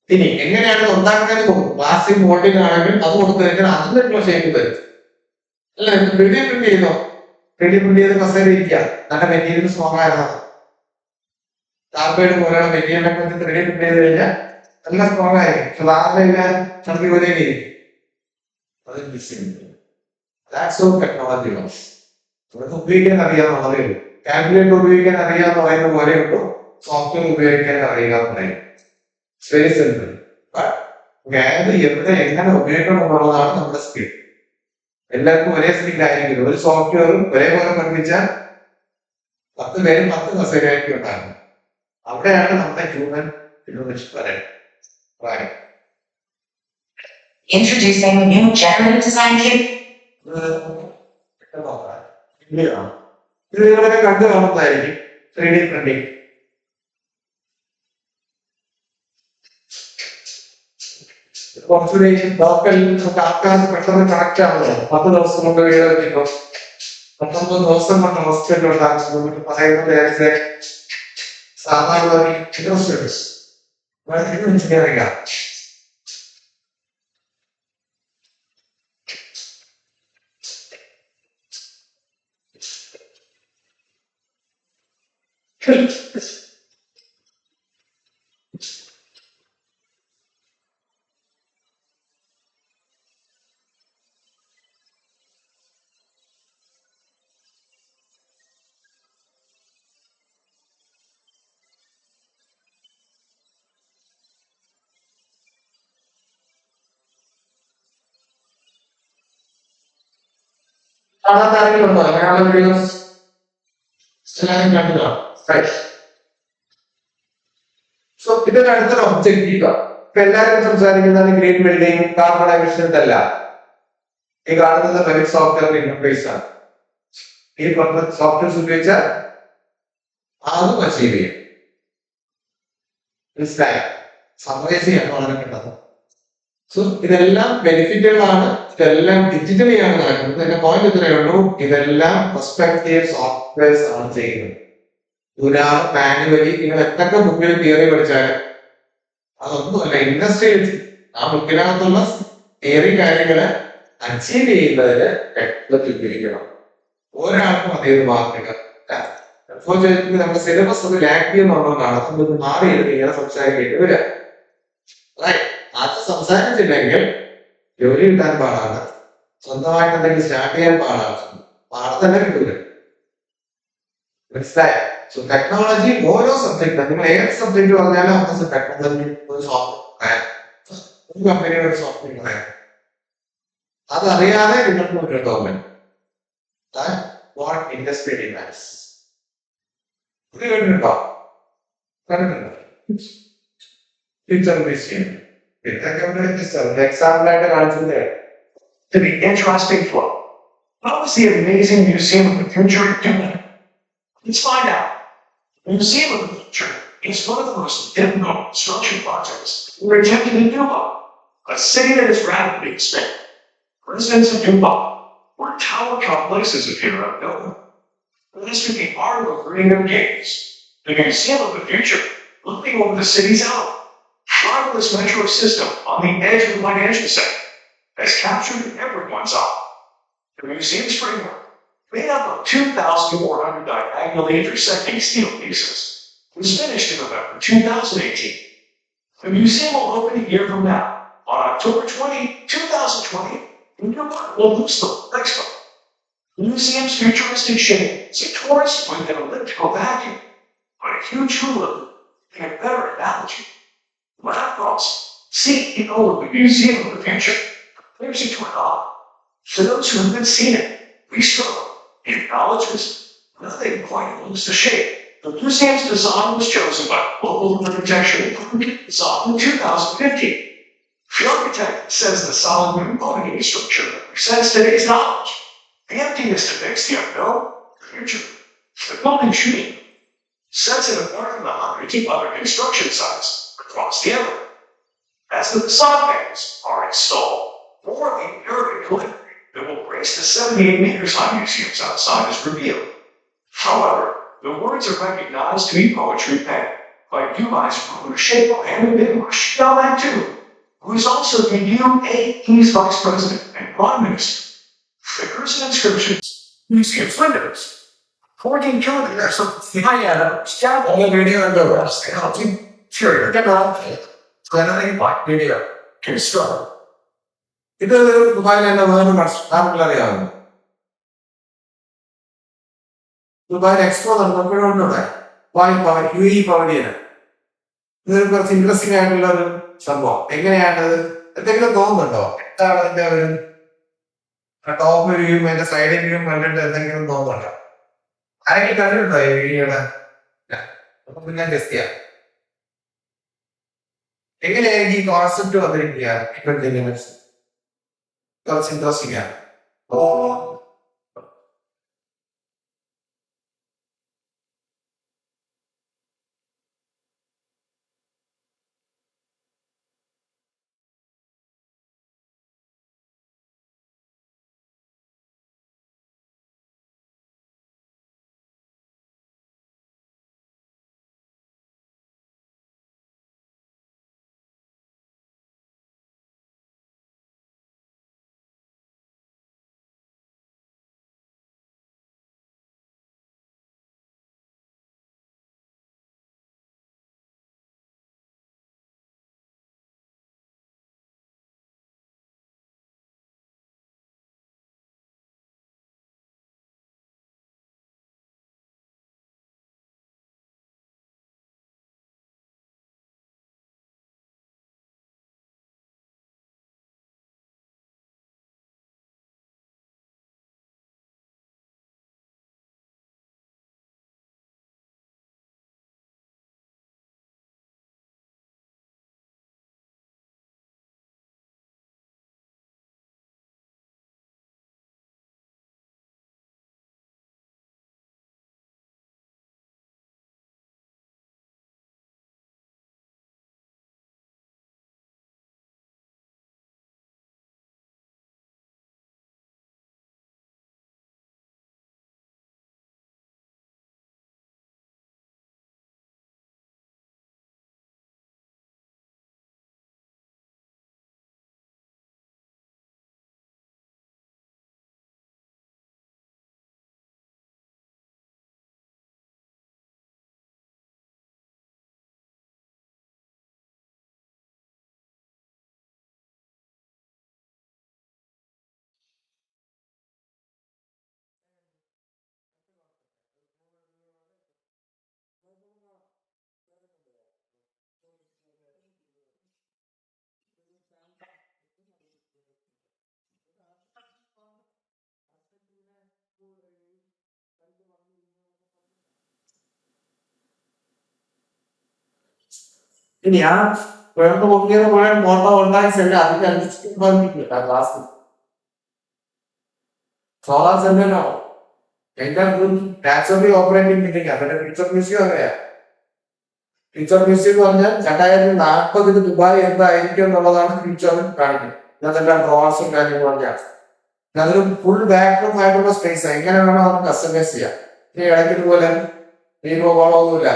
ഇനി എങ്ങനെയാണ് ഉണ്ടാക്കുന്നത് കൊടുക്കും. പ്ലാസ്റ്റിക് മോൾഡിംഗ് ആണെങ്കിൽ അത് കൊടുത്തു കഴിഞ്ഞാൽ അതിന്റെ ഷേപ്പ് തരും. അല്ല 3D പ്രിന്റ് ചെയ്തോ? 3D പ്രിന്റ് ചെയ്ത് കസേര ഇരിക്കുക. നല്ല മെറ്റീരിയൽ സ്ട്രോങ് ആയിരുന്നത്. കാർബൈഡ് പോലെയുള്ള മെറ്റീരിയലൊക്കെ 3D പ്രിന്റ് ചെയ്ത് കഴിഞ്ഞാൽ നല്ല സ്ട്രോങ് ആയിരിക്കും. പക്ഷെ നാളെ ചർമ്മി പോലെ ഇരിക്കും. അത് design. That's how technology works. അത് ഉപയോഗിക്കാൻ അറിയാന്നുള്ളതേ ഉള്ളൂ. കാൽക്കുലേറ്റർ ഉപയോഗിക്കാൻ അറിയാന്ന് പറയുന്ന പോലെ ഉള്ളൂ സോഫ്റ്റ്വെയർ ഉപയോഗിക്കാൻ അറിയുക എന്ന് പറയുന്നത്. Very simple. അത് എവിടെ എങ്ങനെ ഉപയോഗിക്കണം എന്നുള്ളതാണ് നമ്മുടെ സ്കിൽ. എല്ലാവർക്കും ഒരേ സ്കിൽ ആയിരിക്കും. ഒരു സോഫ്റ്റ്വെയറും ഒരേപോലെ പഠിപ്പിച്ചാൽ 10 പേരും 10 കസേരയായിരിക്കും ഉണ്ടാകും. അവിടെയാണ് നമ്മുടെ ഹ്യൂമൻ ഇന്നോവേഷൻ പറയുന്നത്. Introducing new generative design kit. ഇത് നിങ്ങളൊക്കെ കണ്ടു കാണുന്നതായിരിക്കും 3D പ്രിന്റിംഗ്. കുറച്ചുകൂടി ലോക്കൽ ആൾക്കാർ പെട്ടെന്ന് കണക്ട് ആവുന്നത് 10 ദിവസം കൊണ്ട് വീട് കിട്ടും. 19 ദിവസം കൊണ്ട് ഹോസ്പിറ്റലിൽ ഉണ്ടാകും പറയുന്നത് നേരത്തെ സാധാരണ എഞ്ചിനീയറിംഗ് ആണ്. സാധാരണ ആരെങ്കിലും ഉണ്ടോ അങ്ങനെയുള്ള വീഡിയോസ് എല്ലാവരും കണ്ടോ? സോ ഇതൊരു അടുത്തൊരു ഒബ്ജക്റ്റീവ്. ഇപ്പൊ എല്ലാവരും സംസാരിക്കുന്നത് ഗ്രീൻ ബിൽഡിംഗ്, കാർബൺ എമിഷൻ അല്ല. ഈ കാണുന്നത് വെബ് സോഫ്റ്റ്വെയർ ഇന്റർഫേസ് ആണ്. ഈ സോഫ്റ്റ്വെയർസ് ഉപയോഗിച്ചാൽ അതും അച്ചീവ് ചെയ്യും. മനസ്സിലായോ? സമറൈസ് ചെയ്യാൻ വളരെ കിട്ടുന്നത്. സോ ഇതെല്ലാം ബെനിഫിറ്റുകളാണ്. ഇതെല്ലാം ഡിജിറ്റലി ആണ് നടക്കുന്നത്. എന്റെ പോയിന്റ് ഇത്രയേ ഉള്ളൂ. ഇതെല്ലാം പെർസ്പെക്റ്റീവ് സോഫ്റ്റ്വെയർസ് ആണ് ചെയ്യുന്നത്. ഒരാൾ മാനുവലി നിങ്ങൾ എന്തൊക്കെ ബുക്കിൽ തിയറി പഠിച്ചാലും അതൊന്നുമല്ല ഇൻഡസ്ട്രിയിൽ ആ ബുക്കിനകത്തുള്ള തിയറി കാര്യങ്ങള് അച്ചീവ് ചെയ്യുന്നതിന് ടെക്നോളജി ഉപയോഗിക്കണം. ഒരാൾക്കും അതേത് മാർക്കില്ല. നമ്മുടെ സിലബസ് അത് ലാക്ക് ചെയ്യുന്നുള്ളതാണ്. അതൊന്നും മാറിയിട്ട് ഇങ്ങനെ സംസാരിക്കേണ്ടി വരിക. അത് സംസാരിച്ചില്ലെങ്കിൽ ജോലി കിട്ടാൻ പാടാണ്. സ്വന്തമായിട്ട് എന്തെങ്കിലും സ്റ്റാർട്ട് ചെയ്യാൻ പാടാണ്. പാടം തന്നെ കിട്ടൂല. മനസ്സിലായോ? സോ ടെക്നോളജി ഓരോ സബ്ജക്ട് നിങ്ങൾ ഏത് സബ്ജക്ട് പറഞ്ഞാലും ടെക്നോളജി ഒരു സോഫ്റ്റ്വെയർ ഒരു കമ്പനിയുടെ ഒരു സോഫ്റ്റ്വെയർ പറയാം. അതറിയാതെ നിങ്ങൾക്ക് ഒരു ഗവൺമെന്റ് വാട്ട് ഇൻഡസ്ട്രി ഡിമാൻഡ്സ് ഇത് കേട്ടിട്ടുണ്ടോ? കണ്ടിട്ടുണ്ടോ? ഫ്യൂച്ചർ മ്യൂസിയം എക്സാമ്പിൾ ആയിട്ട് കാണിച്ചത് To the interesting flow. What was the amazing Museum of the Future doing? Let's find out. The Museum of the Future is one of the most difficult construction projects we're attempting in Dubai, a city that is rapidly expanding. Residents of Dubai, where tower complexes appear out of nowhere. This could be part of bringing their games. The Museum of the Future, looking over the city's out. Driverless metro system on the edge of the financial sector has captured everyone's eye. The museum's framework, made up of 2,400 diagonally intersecting steel pieces, was finished in November 2018. The museum will open a year from now, on October 20, 2020, in Dubai, Expo. The museum's futuristic shape is a torus with an elliptical vacuum, but a huge hula hoop, and a better analogy. When I cross CEO of the Museum of the Future, there's a twin off. For those who haven't seen it, we struggle. He acknowledges nothing quite looks the shape. The museum's design was chosen by Global Architecture Design in 2015. The architect says the solid component structure represents today's knowledge. The emptiness depicts the unknown, the future. The building shooting sets it apart from the hundreds of other construction sites across the area. As the facade panels are installed, more of the aerial delivery that will brace the 78 meters high museums outside is revealed. However, the words are recognized to be poetry penned by Dubai's ruler Sheikh Mohammed bin Rashid Al Maktoum, who is also the UAE's vice president and prime minister. Figures and inscriptions, museum windows, 14 kilometers of high-end scaffolding video കണ്ടോ? interior video construct. ഇത് ദുബായിലെ വേറെ നാട്ടിലറിയാവുന്നു. ദുബായിൽ expo നടന്നപ്പോഴുണ്ടോ UAE pavilion. ഇതൊരു കുറച്ച് interesting ആയിട്ടുള്ള ഒരു സംഭവം. എങ്ങനെയാണത്? എന്തെങ്കിലും തോന്നുന്നുണ്ടോ? എന്താണ് അതിന്റെ ഒരു ടോപ്പ് വ്യൂയും അതിന്റെ സൈഡ് വ്യൂയും കണ്ടിട്ട് എന്തെങ്കിലും തോന്നുന്നുണ്ടോ? ആരെങ്കിലും കണ്ടിട്ടുണ്ടോ ഈ വീഡിയോയുടെ? അപ്പൊ പിന്നെ ടെസ്റ്റ് ചെയ്യാം. എങ്ങനെയായിരിക്കും ഈ കോൺസെപ്റ്റ് വന്നിരിക്കുക? കുറച്ച് ഇൻട്രസ്റ്റിംഗ് ആണ്. ഇനി ആ കുഴപ്പം നോക്കിയത് മുഴുവൻ മോട്ടോ ഉണ്ടായില്ല. അതിന്റെ അനുസരിച്ച് ക്ലാസ് സോളാർ സെന്ററിനോ നാച്ചുറലി ഓപ്പറേറ്റിംഗ് ബിൽഡിംഗ്. അതിന്റെ ഫ്യൂച്ചർ മ്യൂസിയം അങ്ങനെയാ. ഫ്യൂച്ചർ മ്യൂസിയം എന്ന് പറഞ്ഞാൽ 2040 ദുബായ് എന്തായിരിക്കും എന്നുള്ളതാണ് ഫ്യൂച്ചറിൽ കാണിക്കുന്നത്. ഇതെല്ലാം ഡ്രോൺസും കാര്യങ്ങളും പറഞ്ഞാൽ അതൊരു ഫുൾ ബാക്ക്ഗ്രൗണ്ട് ആയിട്ടുള്ള സ്പേസ്. എങ്ങനെ വേണോ നമുക്ക് കസ്റ്റമൈസ് ചെയ്യാം. ഇനി ഇടയ്ക്ക് ഇതുപോലെ ഒന്നുമില്ല.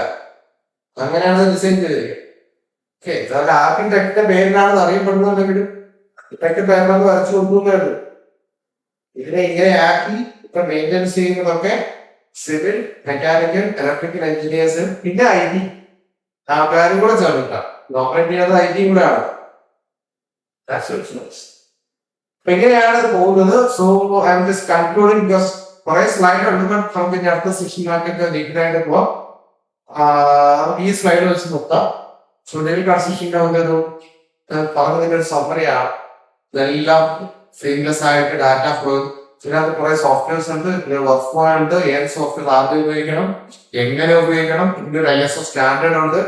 അങ്ങനെയാണ് ഡിസൈൻ ചെയ്തിരിക്കുന്നത്. ഓക്കെ, അതായത് ആർക്കിടെക്ടിന്റെ പേരിലാണെന്ന് അറിയപ്പെടുന്നുണ്ടെങ്കിലും ഇതൊക്കെ പേരിലാണ് വരച്ചു കൊടുക്കുന്നത്. ഇതിനെ ഇങ്ങനെ ആക്കി ഇപ്പൊ മെയിൻ്റെനൻസ് ചെയ്യുന്നതൊക്കെ സിവിൽ, മെക്കാനിക്കൽ, ഇലക്ട്രിക്കൽ എഞ്ചിനീയേഴ്സ്, പിന്നെ IT ആൾക്കാരും കൂടെ ചേർന്നിട്ടാണ്. ഓപ്പറേറ്റ് ചെയ്യുന്നത് IT കൂടെ ആണ്. അപ്പൊ ഇങ്ങനെയാണ് പോകുന്നത്. So I am just concluding because കുറെ സ്ലൈഡ് ഉണ്ട്. നമുക്ക് ഇനി അടുത്ത സെഷനിലാക്കിയിട്ട് ഡീറ്റെയിലായിട്ട് പോവാം. ഈ സ്ലൈഡ് വെച്ച് നോക്കാം. സോ ഡെയിലി കൺസ്ട്രക്ഷൻ്റെ ഒരു പറഞ്ഞതിന്റെ ഒരു സമ്മറിയാണ്. ഇതെല്ലാം സീംലെസ് ആയിട്ട് ഡാറ്റ ഫ്ലോ. ഇതിനകത്ത് കുറെ സോഫ്റ്റ്വെയർസ് ഉണ്ട്. വർക്ക് ഫ്ലോ ഉണ്ട്. ഏത് സോഫ്റ്റ്വെയർ ആദ്യം ഉപയോഗിക്കണം, എങ്ങനെ ഉപയോഗിക്കണം, ഇതിന്റെ ISO സ്റ്റാൻഡേർഡ് ഉണ്ട്.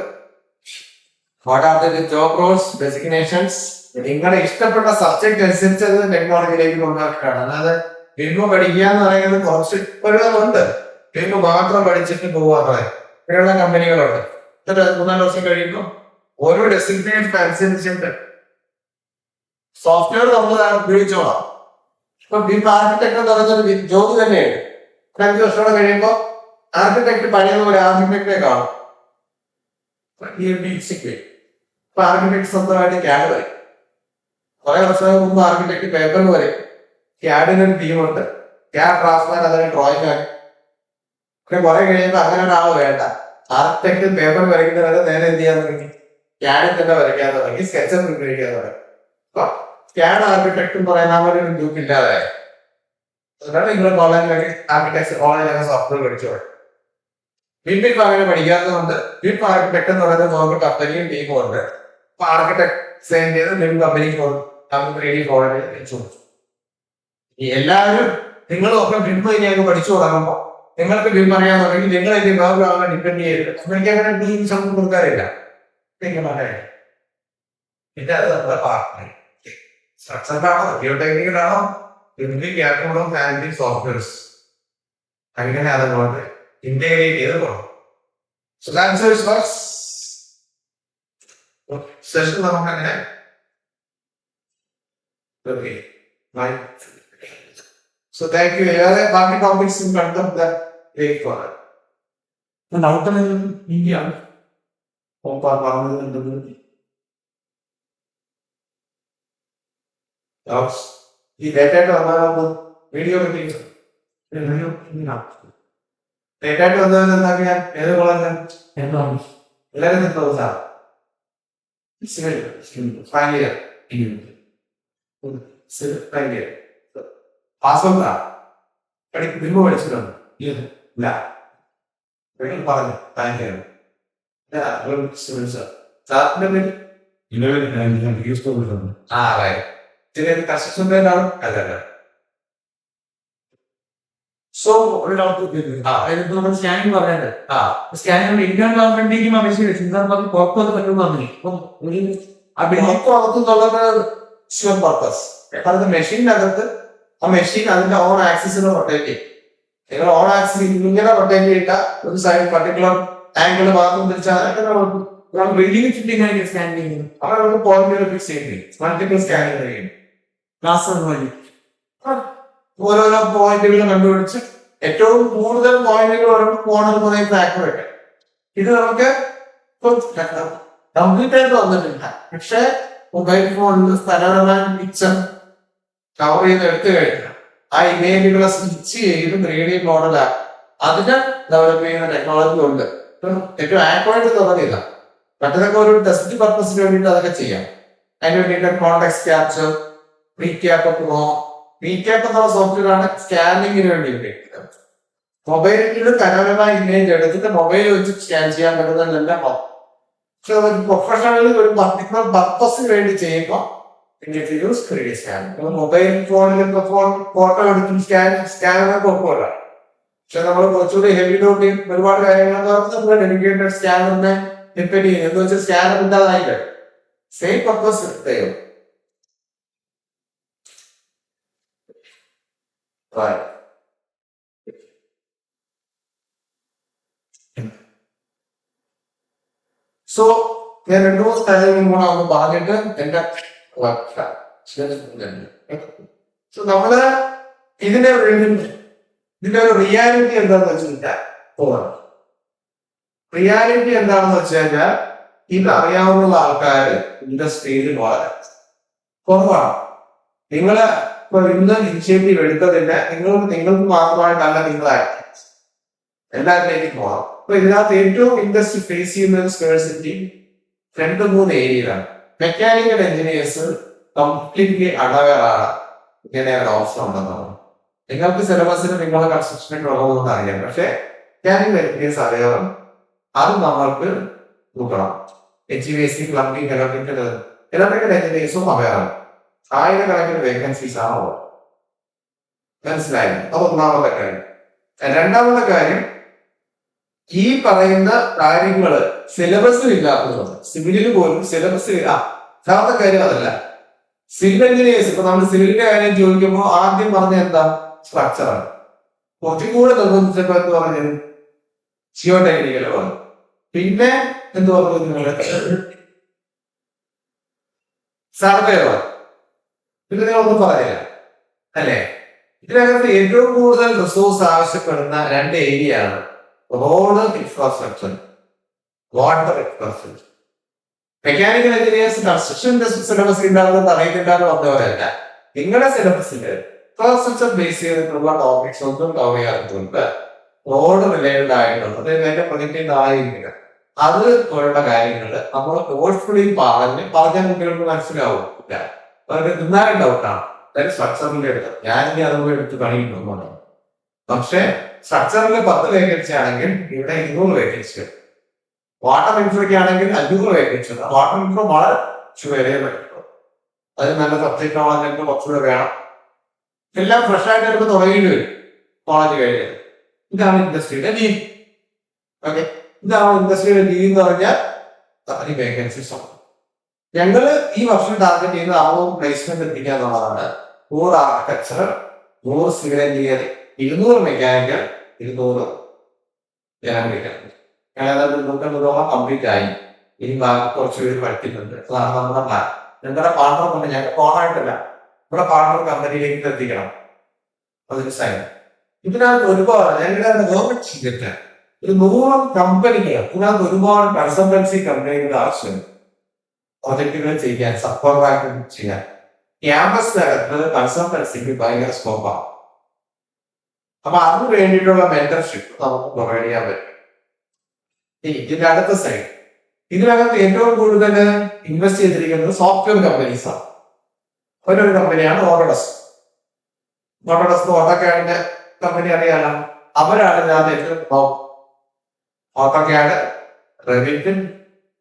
What are the job Rolls, designations. നിങ്ങളുടെ ഇഷ്ടപ്പെട്ട സബ്ജക്ട് അനുസരിച്ച് അത് ടെക്നോളജിയിലേക്ക് കൊണ്ടുവരാനാണ്. അല്ലാതെ ബിംബു പഠിക്കുക എന്ന് പറയുന്നത് കുറച്ച് ഉണ്ട്. ബിംബു മാത്രം പഠിച്ചിട്ട് പോവാതെ ഇങ്ങനെയുള്ള കമ്പനികളുണ്ട്. എന്നിട്ട് 3-4 വർഷം കഴിയുമ്പോൾ ഓരോ ഡെസിഗ്നേഷൻ അനുസരിച്ചിട്ട് സോഫ്റ്റ്വെയർ നമ്മൾ ഉപയോഗിച്ചോളാം. ഇപ്പൊ ബിംബ് ആർക്കിടെക്ട് എന്ന് പറയുന്നത് ജോലി തന്നെയാണ്. 5 വർഷം കൂടെ കഴിയുമ്പോൾ ആർക്കിടെക്ട് പഴയതുപോലെ ആർക്കിടെക്ടിനെ കാണും. ഇപ്പൊ ആർക്കിടെക്ട് സ്വന്തമായിട്ട് ക്യാഡ് വരും. കുറെ വർഷങ്ങൾക്ക് മുമ്പ് ആർക്കിടെക്ട് പേപ്പറിൽ വരും. ക്യാഡിനൊരു ടീമുണ്ട്. ക്യാഡ് ഡ്രാഫ്റ്റ്മാൻ അതിന് ഡ്രോയിങ് ആണ്. പിന്നെ കുറെ കഴിയുമ്പോൾ അങ്ങനെ ഒരാൾ വേണ്ട. ആർക്കിടെക്ട് പേപ്പർ വരയ്ക്കുന്നവരെ നേരെ എന്ത് ചെയ്യാൻ തുടങ്ങി, ക്യാഡിൽ തന്നെ വരയ്ക്കാൻ തുടങ്ങി, സ്കെച്ചപ്പ് ഉപയോഗിക്കാൻ തുടങ്ങി. അപ്പൊ ക്യാഡ് ആർക്കിടെക്ട് എന്ന് പറയുന്ന ഒരു ഗ്രൂപ്പ് ഇല്ലാതായി. അതുകൊണ്ടാണ് നിങ്ങൾ ഓൺലൈനിൽ ആർക്കിടെക്ചർ ഓൺലൈനിലൊക്കെ സോഫ്റ്റ്വെയർ പഠിച്ചോളൂ. വീട്ടിൽ അങ്ങനെ പഠിക്കാത്തതുകൊണ്ട് വീട്ടിൽ ആർക്കിടെക്ട് പറയുന്നത് നമുക്ക് കമ്പനിയും ടീമും ഉണ്ട്. അപ്പൊ ആർക്കിടെക്ട് സൈൻ ചെയ്ത് ബിം കമ്പനിക്ക് വെച്ചു. ഈ എല്ലാവരും നിങ്ങളൊക്കെ ബിം കഴിഞ്ഞ് പഠിച്ചു തുടങ്ങുമ്പോൾ നിങ്ങൾക്ക് ബിം അറിയാന്നുണ്ടെങ്കിൽ നിങ്ങൾ ഇത് വേറൊരാളെ ഡിപ്പെൻഡ് ചെയ്ത് കമ്പനിക്ക് അങ്ങനെ ടീം ശമ്പളം കൊടുക്കാറില്ല. പിന്നെ അത് നമ്മുടെ പാർട്ട്ണർ സ്ട്രക്ചറിലാണോ ജിയോടെക്നിക്കലാണോ ക്യാപ്റ്റോണോ ഹാൻഡിങ് സോഫ്റ്റ്വെയർസ് അങ്ങനെ അതുകൊണ്ട് ഇന്റഗ്രേറ്റ് ചെയ്ത് പോകണം. So that's how it works. Session നമുക്ക് അങ്ങനെ So thank you. ഏറെ ബാക്കി ടോപ്പിക്സും കണ്ടെത്താൻ ഇന്ത്യ ഈ ഡേറ്റായിട്ട് വന്നാലും വീഡിയോ ഡേറ്റായിട്ട് വന്നതെന്ന് എന്താക്കി ഞാൻ ഏത് കോളേജ് എല്ലാവരും ഫൈനൽ ഇയർ പാസ്പോർട്ടാ ബിംബ് പഠിച്ചിട്ടുണ്ട് ഇല്ല പറഞ്ഞു സാറിന്റെ പേര് കൺസ്ട്രക്ഷൻ പേരാണ് അതല്ല. സോ ഒരു ഡൗട്ട് നമ്മൾ സ്കാനിങ് പറഞ്ഞത് സ്കാനിങ് ഇന്ത്യൻ ഗവൺമെന്റിലേക്കും അപേക്ഷ വെച്ചിട്ടുണ്ടെങ്കിൽ പുറത്തുനിന്ന് പറ്റുമെന്ന് പറഞ്ഞു. ഇപ്പം പുറത്തുനിന്നുള്ളത് ഷുവർ പർപ്പസ് അത് മെഷീനകത്ത് ആ മെഷീൻ അതിന്റെ ഓൺ ആക്സിസിന് റൊട്ടേറ്റ് ചെയ്യും. നിങ്ങൾ ഓൺ ആക്സിസ് ഇങ്ങനെ റൊട്ടേറ്റ് ചെയ്തിട്ട ഒരു സൈഡ് പർട്ടിക്കുലർ ആംഗിൾ മാത്രം തിരിച്ചാൽ ബിൽഡിംഗ് ചുറ്റിങ്ങനെ സ്കാൻ ചെയ്യുന്നു. അവിടെ നമുക്ക് പോയിന്റ് ഫിക്സ് ചെയ്യുന്നു. മൾട്ടിപ്പിൾ സ്കാനിങ് കഴിയും. ഓരോരോ പോയിന്റുകൾ കണ്ടുപിടിച്ച് ഏറ്റവും കൂടുതൽ പോയിന്റുകൾ വരുമ്പോൾ കോണർ പറയുന്നത് ആക്യുറേറ്റ്. ഇത് നമുക്ക് കംപ്ലീറ്റ് ആയിട്ട് വന്നിട്ടില്ല. പക്ഷെ മൊബൈൽ ഫോണിൽ സ്ഥലപരമായ പിക്ചർ കവർ ചെയ്ത് എടുത്തു കഴിഞ്ഞാൽ ആ ഇമേജുകളെ സ്വിച്ച് ചെയ്ത് 3D മോഡലാക്കി അതിന് ഡെവലപ്പ് ചെയ്യുന്ന ടെക്നോളജി ഉണ്ട്. ഏറ്റവും ആക്യുറേറ്റ് തുടങ്ങിയില്ല. മറ്റൊക്കെ ഒരു ടെസ്റ്റ് പർപ്പസിന് വേണ്ടിയിട്ട് അതൊക്കെ ചെയ്യാം. അതിന് വേണ്ടിയിട്ട് കോൺടാക്ട് ക്യാപ്ചർ റീക്യാപ്പ് എന്നുള്ള സോഫ്റ്റ്വെയർ ആണ് സ്കാനിങ്ങിന് വേണ്ടി ഉപയോഗിക്കുന്നത്. മൊബൈലിൽ തരപരമായ ഇമേജ് എടുത്തിട്ട് മൊബൈൽ വെച്ച് സ്കാൻ ചെയ്യാൻ പറ്റുന്നതെല്ലാം പക്ഷെ പ്രൊഫഷണലി ഒരു പർട്ടിക്കുലർ പർപ്പസിന് വേണ്ടി ചെയ്യുമ്പോൾ യൂസ് 3D സ്കാൻ. മൊബൈൽ ഫോണിൽ ഫോട്ടോ എടുത്തും സ്കാനൊക്കെ ഒപ്പമല്ല. പക്ഷെ നമ്മൾ കുറച്ചുകൂടി ഹെവി ഡ്യൂട്ടി ഒരുപാട് കാര്യങ്ങൾ ഡെഡിക്കേറ്റഡ് സ്കാനറിനെ ഡിപ്പെൻഡ് ചെയ്യുന്നത് എന്ന് വെച്ചാൽ സ്കാനർ ഇല്ലാതായില്ല. സെയിം പർപ്പസ് ചെയ്യും. സോ ഞാൻ 2-3 കാര്യങ്ങളും കൂടെ ഒന്ന് പറഞ്ഞിട്ട് എന്റെ സോ നമ്മള് ഇതിന്റെ ഒരു റിയാലിറ്റി എന്താന്ന് വെച്ചാൽ റിയാലിറ്റി എന്താണെന്ന് വെച്ച് കഴിഞ്ഞാൽ ഇത് അറിയാവുന്ന ആൾക്കാർ ഇൻഡസ്ട്രിയിൽ വളരെ കുറവാണ്. നിങ്ങള് ഇപ്പൊ ഇന്ന് ഇനിഷ്യേറ്റീവ് എടുത്തതിന്റെ നിങ്ങൾക്ക് മാത്രമായിട്ടല്ല നിങ്ങളായിട്ട് എല്ലാവരിലേക്കും പോകാം. അപ്പൊ ഇതിനകത്ത് ഏറ്റവും ഇൻഡസ്ട്രി ഫേസ് ചെയ്യുന്ന സ്കേഴ്സിറ്റി 2-3 ഏരിയയിലാണ്. മെക്കാനിക്കൽ എഞ്ചിനീയേഴ്സ് കംപ്ലീറ്റ്ലി അടവേറാണ് ഇങ്ങനെ ഒരു ഓപ്ഷൻ ഉണ്ടെന്നാണ്. നിങ്ങൾക്ക് സിലബസിന് നിങ്ങളുടെ കൺസ്ട്രക്ഷനൊക്കെ ഉള്ളതെന്ന് അറിയാം. പക്ഷെ മെക്കാനിക്കൽ എഞ്ചിനീയേഴ്സ് അറിയാം. അത് നമ്മൾക്ക് നോക്കണം. HVAC പ്ലംബിംഗ് ഇലക്ട്രിക്കൽ എഞ്ചിനീയേഴ്സും അവയാണ്. 1000-കണക്കിന് വേക്കൻസീസ് ആണ് ഉള്ളത്. മനസ്സിലായി? അത് ഒന്നാമത്തെ കാര്യം. രണ്ടാമത്തെ കാര്യം ഈ പറയുന്ന കാര്യങ്ങള് സിലബസിൽ ഇല്ലാത്തതുകൊണ്ട് സിവിലിൽ പോലും സിലബസിൽ രണ്ടാമത്തെ കാര്യം അതല്ല. സിവിൽ എഞ്ചിനീയേഴ്സ് ഇപ്പൊ നമ്മൾ സിവിലിന്റെ കാര്യം ചോദിക്കുമ്പോൾ ആദ്യം പറഞ്ഞ എന്താ സ്ട്രക്ചറാണ്. കുറച്ചും കൂടെ നിർബന്ധിച്ചപ്പോ എന്ത് പറഞ്ഞു ജിയോ ടെക്നിക്കൽ പറഞ്ഞു. പിന്നെ എന്ത് പറഞ്ഞു നിങ്ങള് സർവേ പറഞ്ഞു. പിന്നെ നിങ്ങളൊന്നും പറയില്ല അല്ലെ. ഇതിനകത്ത് ഏറ്റവും കൂടുതൽ റിസോഴ്സ് ആവശ്യപ്പെടുന്ന 2 ഏരിയ ആണ് road infrastructure, water infrastructure. Mechanical engineers construction syllabus ഉണ്ടാകുന്നത് അറിയുന്നുണ്ടാകുന്ന വന്നവരല്ല. നിങ്ങളുടെ സിലബസിൽ ഇൻഫ്രാസ്ട്രക്ചർ ബേസ് ചെയ്തിട്ടുള്ള ടോപ്പിക്സ് ഒന്നും കവർ ചെയ്യാറുണ്ട്. റോഡ് റിലേറ്റഡ് ആയിട്ടുള്ളത് അതിന്റെ പ്രൊജക്റ്റിന്റെ ആയിരിക്കില്ല. അത് പോലുള്ള കാര്യങ്ങൾ നമ്മൾ ഫോഴ്സ്ഫുള്ളി പറഞ്ഞാൽ കുട്ടികൾക്ക് മനസ്സിലാവില്ല. അവർക്ക് തിന്നാലും ഡൗട്ടാണ്. സ്ട്രക്ചറിന്റെ എടുത്ത് ഞാനിനി അതുപോലെ എടുത്ത് കഴിയുന്നു. പക്ഷെ സ്ട്രക്ചറിൽ 10 വേക്കൻസി ആണെങ്കിൽ ഇവിടെ 200 വേക്കൻസി. വാട്ടർ ഇൻഫ്രോയ്ക്ക് ആണെങ്കിൽ 500 വേക്കൻസി. വാട്ടർ ഇൻഫ്രോ വളരെ ചുവരേ പറ്റുള്ളൂ. അത് നല്ല സബ്ജക്ട് നോളജ് കുറച്ചുകൂടെ വേണം. എല്ലാം ഫ്രഷ് ആയിട്ട് എടുത്ത് തുടങ്ങിയിട്ട് വരും കോളേജ് കഴിഞ്ഞത്. ഇതാണ് ഇൻഡസ്ട്രിയുടെ രീതി. ഓക്കെ, ഇതാണ് ഇൻഡസ്ട്രിയുടെ രീതി എന്ന് പറഞ്ഞാൽ അതിന് വേക്കൻസീസ് ഉണ്ട്. ഞങ്ങള് ഈ വർഷം ടാർഗറ്റ് ചെയ്യുന്ന 600 പ്ലേസ്മെന്റ് എത്തിക്കുക എന്നുള്ളതാണ്. 100 architecture, 100 civil engineering, 200 mechanical, 200 general. ഏതാണ്ട് 250 കംപ്ലീറ്റ് ആയി. ഇനി ബാക്കി കുറച്ച് പേര് പഠിക്കുന്നുണ്ട്. അതാണ് നമ്മുടെ പ്ലാൻ. നിങ്ങളുടെ പാർട്ണർ കൊണ്ട് ഞങ്ങൾക്ക് ഓണായിട്ടില്ല, നമ്മുടെ പാർട്ണർ കമ്പനിയിലേക്ക് എത്തിക്കണം. അതൊരു സൈൻ. ഇതിനകത്ത് ഒരുപാട് ഞങ്ങളുടെ ഗവൺമെന്റ് ചെയ്തിട്ട് ഒരു 100 കമ്പനികൾ, ഇതിനകത്ത് ഒരുപാട് കൺസൾട്ടൻസി കമ്പനികളുടെ ആവശ്യമുണ്ട്. പ്രൊജക്ടുകൾ ചെയ്യാൻ, സബ് കോൺട്രാക്ട് ചെയ്യാൻ. ക്യാമ്പസിനകത്ത് കൺസൾട്ടൻസിക്ക് ഭയങ്കര സ്കോപ്പാണ്. അപ്പൊ അതിന് വേണ്ടിയിട്ടുള്ള മെന്റർഷിപ്പ് നമുക്ക് പ്രൊവൈഡ് ചെയ്യാൻ പറ്റും. ഇതിന്റെ അടുത്ത സൈഡ്, ഇതിനകത്ത് ഏറ്റവും കൂടുതൽ ഇൻവെസ്റ്റ് ചെയ്തിരിക്കുന്നത് സോഫ്റ്റ്വെയർ കമ്പനീസാണ്. ഒരു കമ്പനിയാണ് ഓട്ടോഡെസ്ക്. ഓട്ടോഡെസ്ക് ഓട്ടോക്യാഡിന്റെ കമ്പനി അറിയാലോ. അവരാണ് ഞാൻ ഏറ്റവും top. AutoCAD, Revit,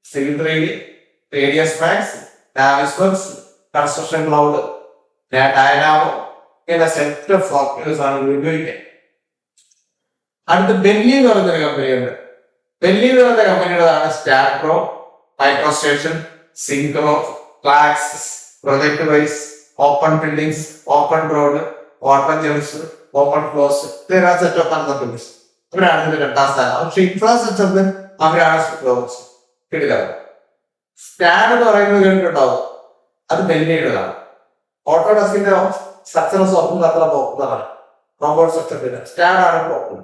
civil 3D, radius max, Navisworks, construction cloud, Dynamo ഇങ്ങനെ സെറ്റ് ഓഫ് സോഫ്റ്റ്വെയർസ് ആണ് ഉപയോഗിക്കുക. അടുത്ത് ബെല്ലി എന്ന് പറയുന്നൊരു കമ്പനിയുണ്ട്. ബെല്ലി എന്ന് പറയുന്ന കമ്പനിയുടേതാണ് സ്റ്റാപ്രോ, മൈക്രോസ്റ്റേഷൻ, സിങ്ക്രോ, ക്ലാക്സ്, project wise, open buildings, open road, open junction, open close. Set of consultants. ഇവരാണ് ഇതിന്റെ 2ാം സ്ഥാനം. പക്ഷെ ഇൻഫ്രാസ്ട്രക്ചറിന് അവരാണ് കിട്ടില്ല. സ്റ്റാൻഡ് എന്ന് പറയുന്നത് കേട്ടിട്ടുണ്ടാവും, അത് ബെല്ലിയുടേതാണ്. ഓട്ടോഡെസ്കിന്റെ സ്ട്രക്ചർ സോഫ്റ്റ്വെയർ അത്ര പോപ്പുലറാണ്. റോബോട്ട് സ്ട്രക്ചറിന്റെ സ്റ്റാൻഡ് ആണ് പോപ്പുലർ.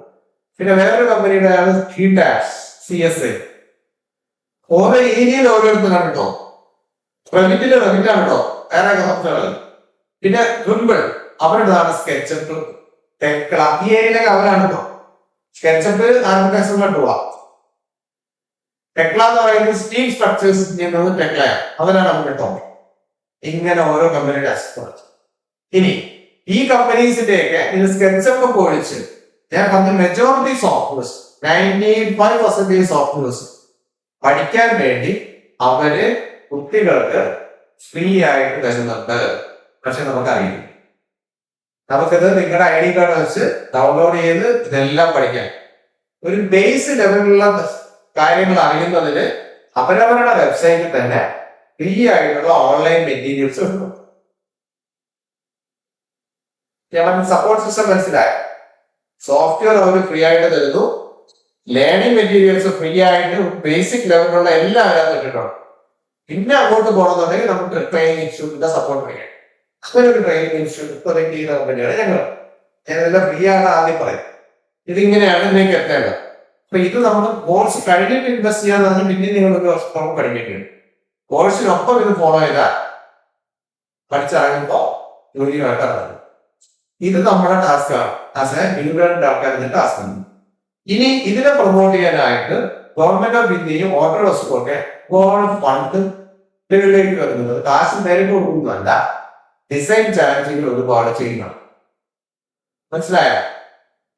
പിന്നെ വേറൊരു കമ്പനിയുടെ CSA. ഓരോ ഏരിയയിൽ ഓരോരുത്തർ കണ്ടോ, റെവിറ്റില് റെവിറ്റാണ് കേട്ടോ, വേറെ സോഫ്റ്റ്വെയർ. പിന്നെ ഗുംബിൾ, അവരുടേതാണ് സ്കെച്ചപ്പ്, ടെക്ല. ഈ ഏരിയയിലൊക്കെ അവരാണ് കേട്ടോ. സ്കെച്ചപ്പ് ആർക്കിടെക്ചറിന്റെ ടൂളാ. ടെക്ല എന്ന് പറയുന്നത് സ്റ്റീൽ സ്ട്രക്ചേഴ്സ് ചെയ്യുന്നത് ടെക്ലയാണ്. അവരാണ് നമുക്ക് കേട്ടോ. ഇങ്ങനെ ഓരോ കമ്പനിയുടെ അസിസ്റ്റന്റ്. ഇനി ഈ കമ്പനീസിന്റെയൊക്കെ ഇത് സ്കെച്ചപ്പ് പൊളിച്ച് ഞാൻ പറഞ്ഞ മെജോറിറ്റി സോഫ്റ്റ്വെയർസ്, 95% സോഫ്റ്റ്വെയർസ് പഠിക്കാൻ വേണ്ടി അവര് കുട്ടികൾക്ക് ഫ്രീ ആയിട്ട് തരുന്നുണ്ട്. പക്ഷെ നമുക്കറിയില്ല. നമുക്കിത് നിങ്ങളുടെ ID കാർഡ് വെച്ച് ഡൗൺലോഡ് ചെയ്ത് ഇതെല്ലാം പഠിക്കാം. ഒരു ബേസ് ലെവലിലുള്ള കാര്യങ്ങൾ അറിയുന്നതിന് അവരവരുടെ വെബ്സൈറ്റിൽ തന്നെ ഫ്രീ ആയിട്ടുള്ള ഓൺലൈൻ മെറ്റീരിയൽസ് ഉണ്ട്. സപ്പോർട്ട് സിസ്റ്റം മനസ്സിലായോ? സോഫ്റ്റ്വെയർ അവർ ഫ്രീ ആയിട്ട് തരുന്നു. ലേണിംഗ് മെറ്റീരിയൽസ് ഫ്രീ ആയിട്ട് ബേസിക് ലെവലിലുള്ള എല്ലാം അതിനകത്ത് ഇട്ടിട്ടുണ്ട്. പിന്നെ അങ്ങോട്ട് പോകണമെന്നുണ്ടെങ്കിൽ നമുക്ക് ട്രെയിനിങ് ഇൻസ്റ്റിറ്റ്യൂട്ടിന്റെ സപ്പോർട്ട് ചെയ്യാം. അങ്ങനെ ഒരു ട്രെയിനിങ് ഇൻസ്റ്റിറ്റ്യൂട്ട് പ്രൊജക്ട് ചെയ്യുന്ന കമ്പനിയാണ് ഞങ്ങൾ. ഞാനെല്ലാം ഫ്രീ ആണ് ആദ്യം പറയും. ഇതിങ്ങനെയാണ് നിങ്ങൾക്ക് എത്തേണ്ടത്. അപ്പൊ ഇത് നമ്മൾ കോഴ്സ് കഴിഞ്ഞിട്ട് ഇൻവെസ്റ്റ് ചെയ്യാന്ന് പറഞ്ഞാൽ പിന്നെ നിങ്ങൾ ഒരു വർഷം നമുക്ക് പഠിക്കേണ്ടി. കോഴ്സിനൊപ്പം ഇത് ഫോളോ ചെയ്താൽ പഠിച്ചിറങ്ങുമ്പോൾ ജോലിയുമായിട്ട് ഇറങ്ങും. ഇത് നമ്മുടെ ടാസ്ക്കാണ്. ആസ് എ ഇൻഡിവിജ്വൽ ആൾക്കാരുടെ ടാസ്ക്കാണ്. ഇനി ഇതിനെ പ്രൊമോട്ട് ചെയ്യാനായിട്ട് ഗവൺമെന്റ് ഓഫ് ഇന്ത്യയും ഓട്ടോഡെസ്കും ഒക്കെ ഒരുപാട് ഫണ്ട് ഇതിലേക്ക് വരുന്നത് കാശ് നേരിട്ട് കൊടുക്കുന്നതല്ല, ഡിസൈൻ ചാലഞ്ചുകൾ ഒരുപാട് ചെയ്യണം. മനസ്സിലായോ?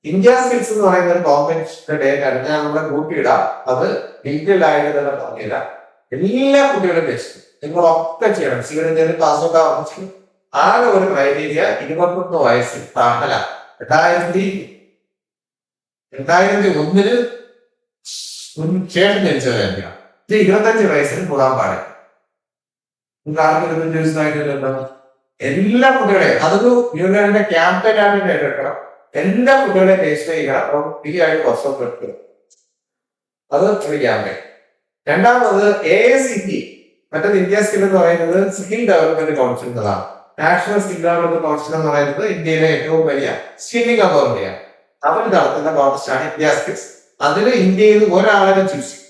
ഇന്ത്യ സ്കിൽസ് എന്ന് പറയുന്ന ഒരു ഗവൺമെന്റ് ഡേറ്റ ഞാൻ നമ്മുടെ കൂട്ടിയിടാം. അത് ഡീറ്റെയിൽ ആയിട്ട് തന്നെ പറഞ്ഞുതരാം. എല്ലാ കുട്ടികളും ടെസ്റ്റ് നിങ്ങളൊക്കെ ചെയ്യണം. സിവിൽ എഞ്ചിനീയറിംഗ് പാസ് ഔട്ട് ആവുമ്പോൾ ആകെ ഒരു ക്രൈറ്റീരിയ 21 വയസ്സിൽ താഴല. 2001 ശേഷം ജനിച്ചവരായിരിക്കണം. ഇത് 25 വയസ്സിന് കൂടാൻ പാടില്ല. ആർക്കും 25 വയസ്സായിട്ടില്ലല്ലോ. എല്ലാ കുട്ടികളെയും അതൊരു യൂണിയന്റെ ക്യാമ്പയിനായിട്ട് എടുക്കണം. എല്ലാ കുട്ടികളെയും രജിസ്റ്റർ ചെയ്യണം. അപ്പം ഫ്രീ ആയിട്ട് വർക്ക്ഷോപ്പ് എടുക്കുക. അത് ഫ്രീ ക്യാമ്പയിൻ. രണ്ടാമത് AICT, മറ്റേത് ഇന്ത്യ സ്കിൽ എന്ന് പറയുന്നത് സ്കിൽ ഡെവലപ്മെന്റ് കൗൺസിലിൻ്റെതാണ്. നാഷണൽ സ്കിൽ ഡെവലപ്മെന്റ് കൗൺസിൽ എന്ന് പറയുന്നത് ഇന്ത്യയിലെ ഏറ്റവും വലിയ സ്കില്ലിംഗ് അതോറിറ്റിയാണ്. അവർ നടത്തുന്ന കോൺടെസ്റ്റാണ് ഇന്ത്യ സ്കിൽസ്. അതിൽ ഇന്ത്യയിൽ ഒരാളെ ചൂസ് ചെയ്യും.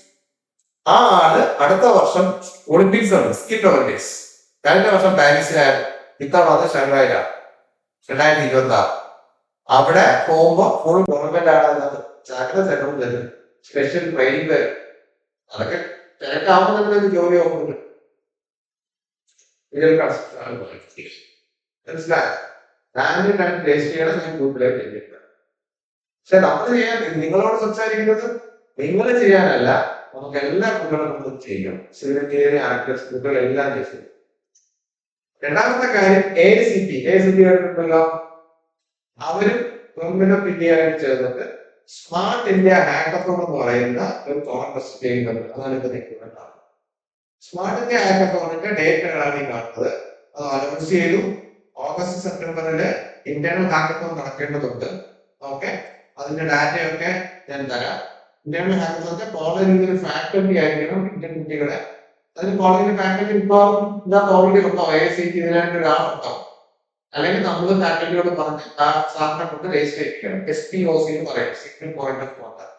ആ ആള് അടുത്ത വർഷം ഒളിമ്പിക്സ് ഉണ്ട്, സ്കിൽ ഒളിമ്പിക്സ്. കഴിഞ്ഞ വർഷം പാരീസിലായിരുന്നു, ഇത്തവണ അത് ഷാങ്ഹായിലാണ് 2026. അവിടെ പോകുമ്പോ ഫുൾ ഗവൺമെന്റ് ആണ് ജാഗ്രത സെന്ററും തരും, സ്പെഷ്യൽ ട്രെയിനിങ് തരും. അതൊക്കെ തിരക്കാവുന്ന ജോലി നോക്കുന്നുണ്ട്. മനസ്സിലായോ? ഞാൻ രജിസ്റ്റർ ചെയ്യണം. ഞാൻ ഗ്രൂപ്പിലേക്ക് പക്ഷെ നമ്മൾ ചെയ്യാൻ നിങ്ങളോട് സംസാരിക്കുന്നത് നിങ്ങൾ ചെയ്യാനല്ല, നമുക്ക് എല്ലാ കുട്ടികളും നമ്മൾ ചെയ്യണം. സിവിൽ ആക്ടേഴ്സ് കുട്ടികൾ എല്ലാം ചെയ്യും. രണ്ടാമത്തെ കാര്യം AICT കേട്ടിട്ടുണ്ടല്ലോ. അവരും ഗവൺമെന്റ് ഓഫ് ഇന്ത്യ ആയിട്ട് ചേർന്നിട്ട് സ്മാർട്ട് ഇന്ത്യ ഹാക്കത്തോൺ എന്ന് പറയുന്ന ഒരു കോൺടെസ്റ്റ് ചെയ്യുന്നുണ്ട്. അതാണ് ഇപ്പൊ നിൽക്കുന്നത്. സ്മാർട്ട് ഇന്ത്യ ഹാക്കത്തോണിന്റെ ഡേറ്റകളാണ് ഈ കാണുന്നത്. അത് അനൗൺസ് ചെയ്തു. ഓഗസ്റ്റ് സെപ്റ്റംബറിൽ ഇന്റേണൽ ഹാക്കത്തോൺ നടക്കേണ്ടതുണ്ട്. ഓക്കെ, അതിന്റെ ഡാറ്റയൊക്കെ ഞാൻ തരാം. ഇന്റേണൽ ഹാക്കത്തോൺ കോളേജിൽ ഒരു ഫാക്കൽറ്റി ആയിരിക്കണം ഇന്ത്യൻ കുട്ടികളെ. അതിന് കോളേജിന്റെ ഫാക്കൽറ്റി ഇപ്പോൾ ഓൾറെഡി ഉണ്ടോ? AICT ഇതിനായിട്ട് ഒരാളുണ്ടാവും. അല്ലെങ്കിൽ നമ്മൾ ഫാക്കൽറ്റിയോട് പറഞ്ഞ് ആ സാറിനെ കൊണ്ട് രജിസ്റ്റർ ചെയ്യിക്കണം. SPOC എന്ന് പറയും, സിംഗിൾ പോയിന്റ് ഓഫ് കോൺടാക്ട്.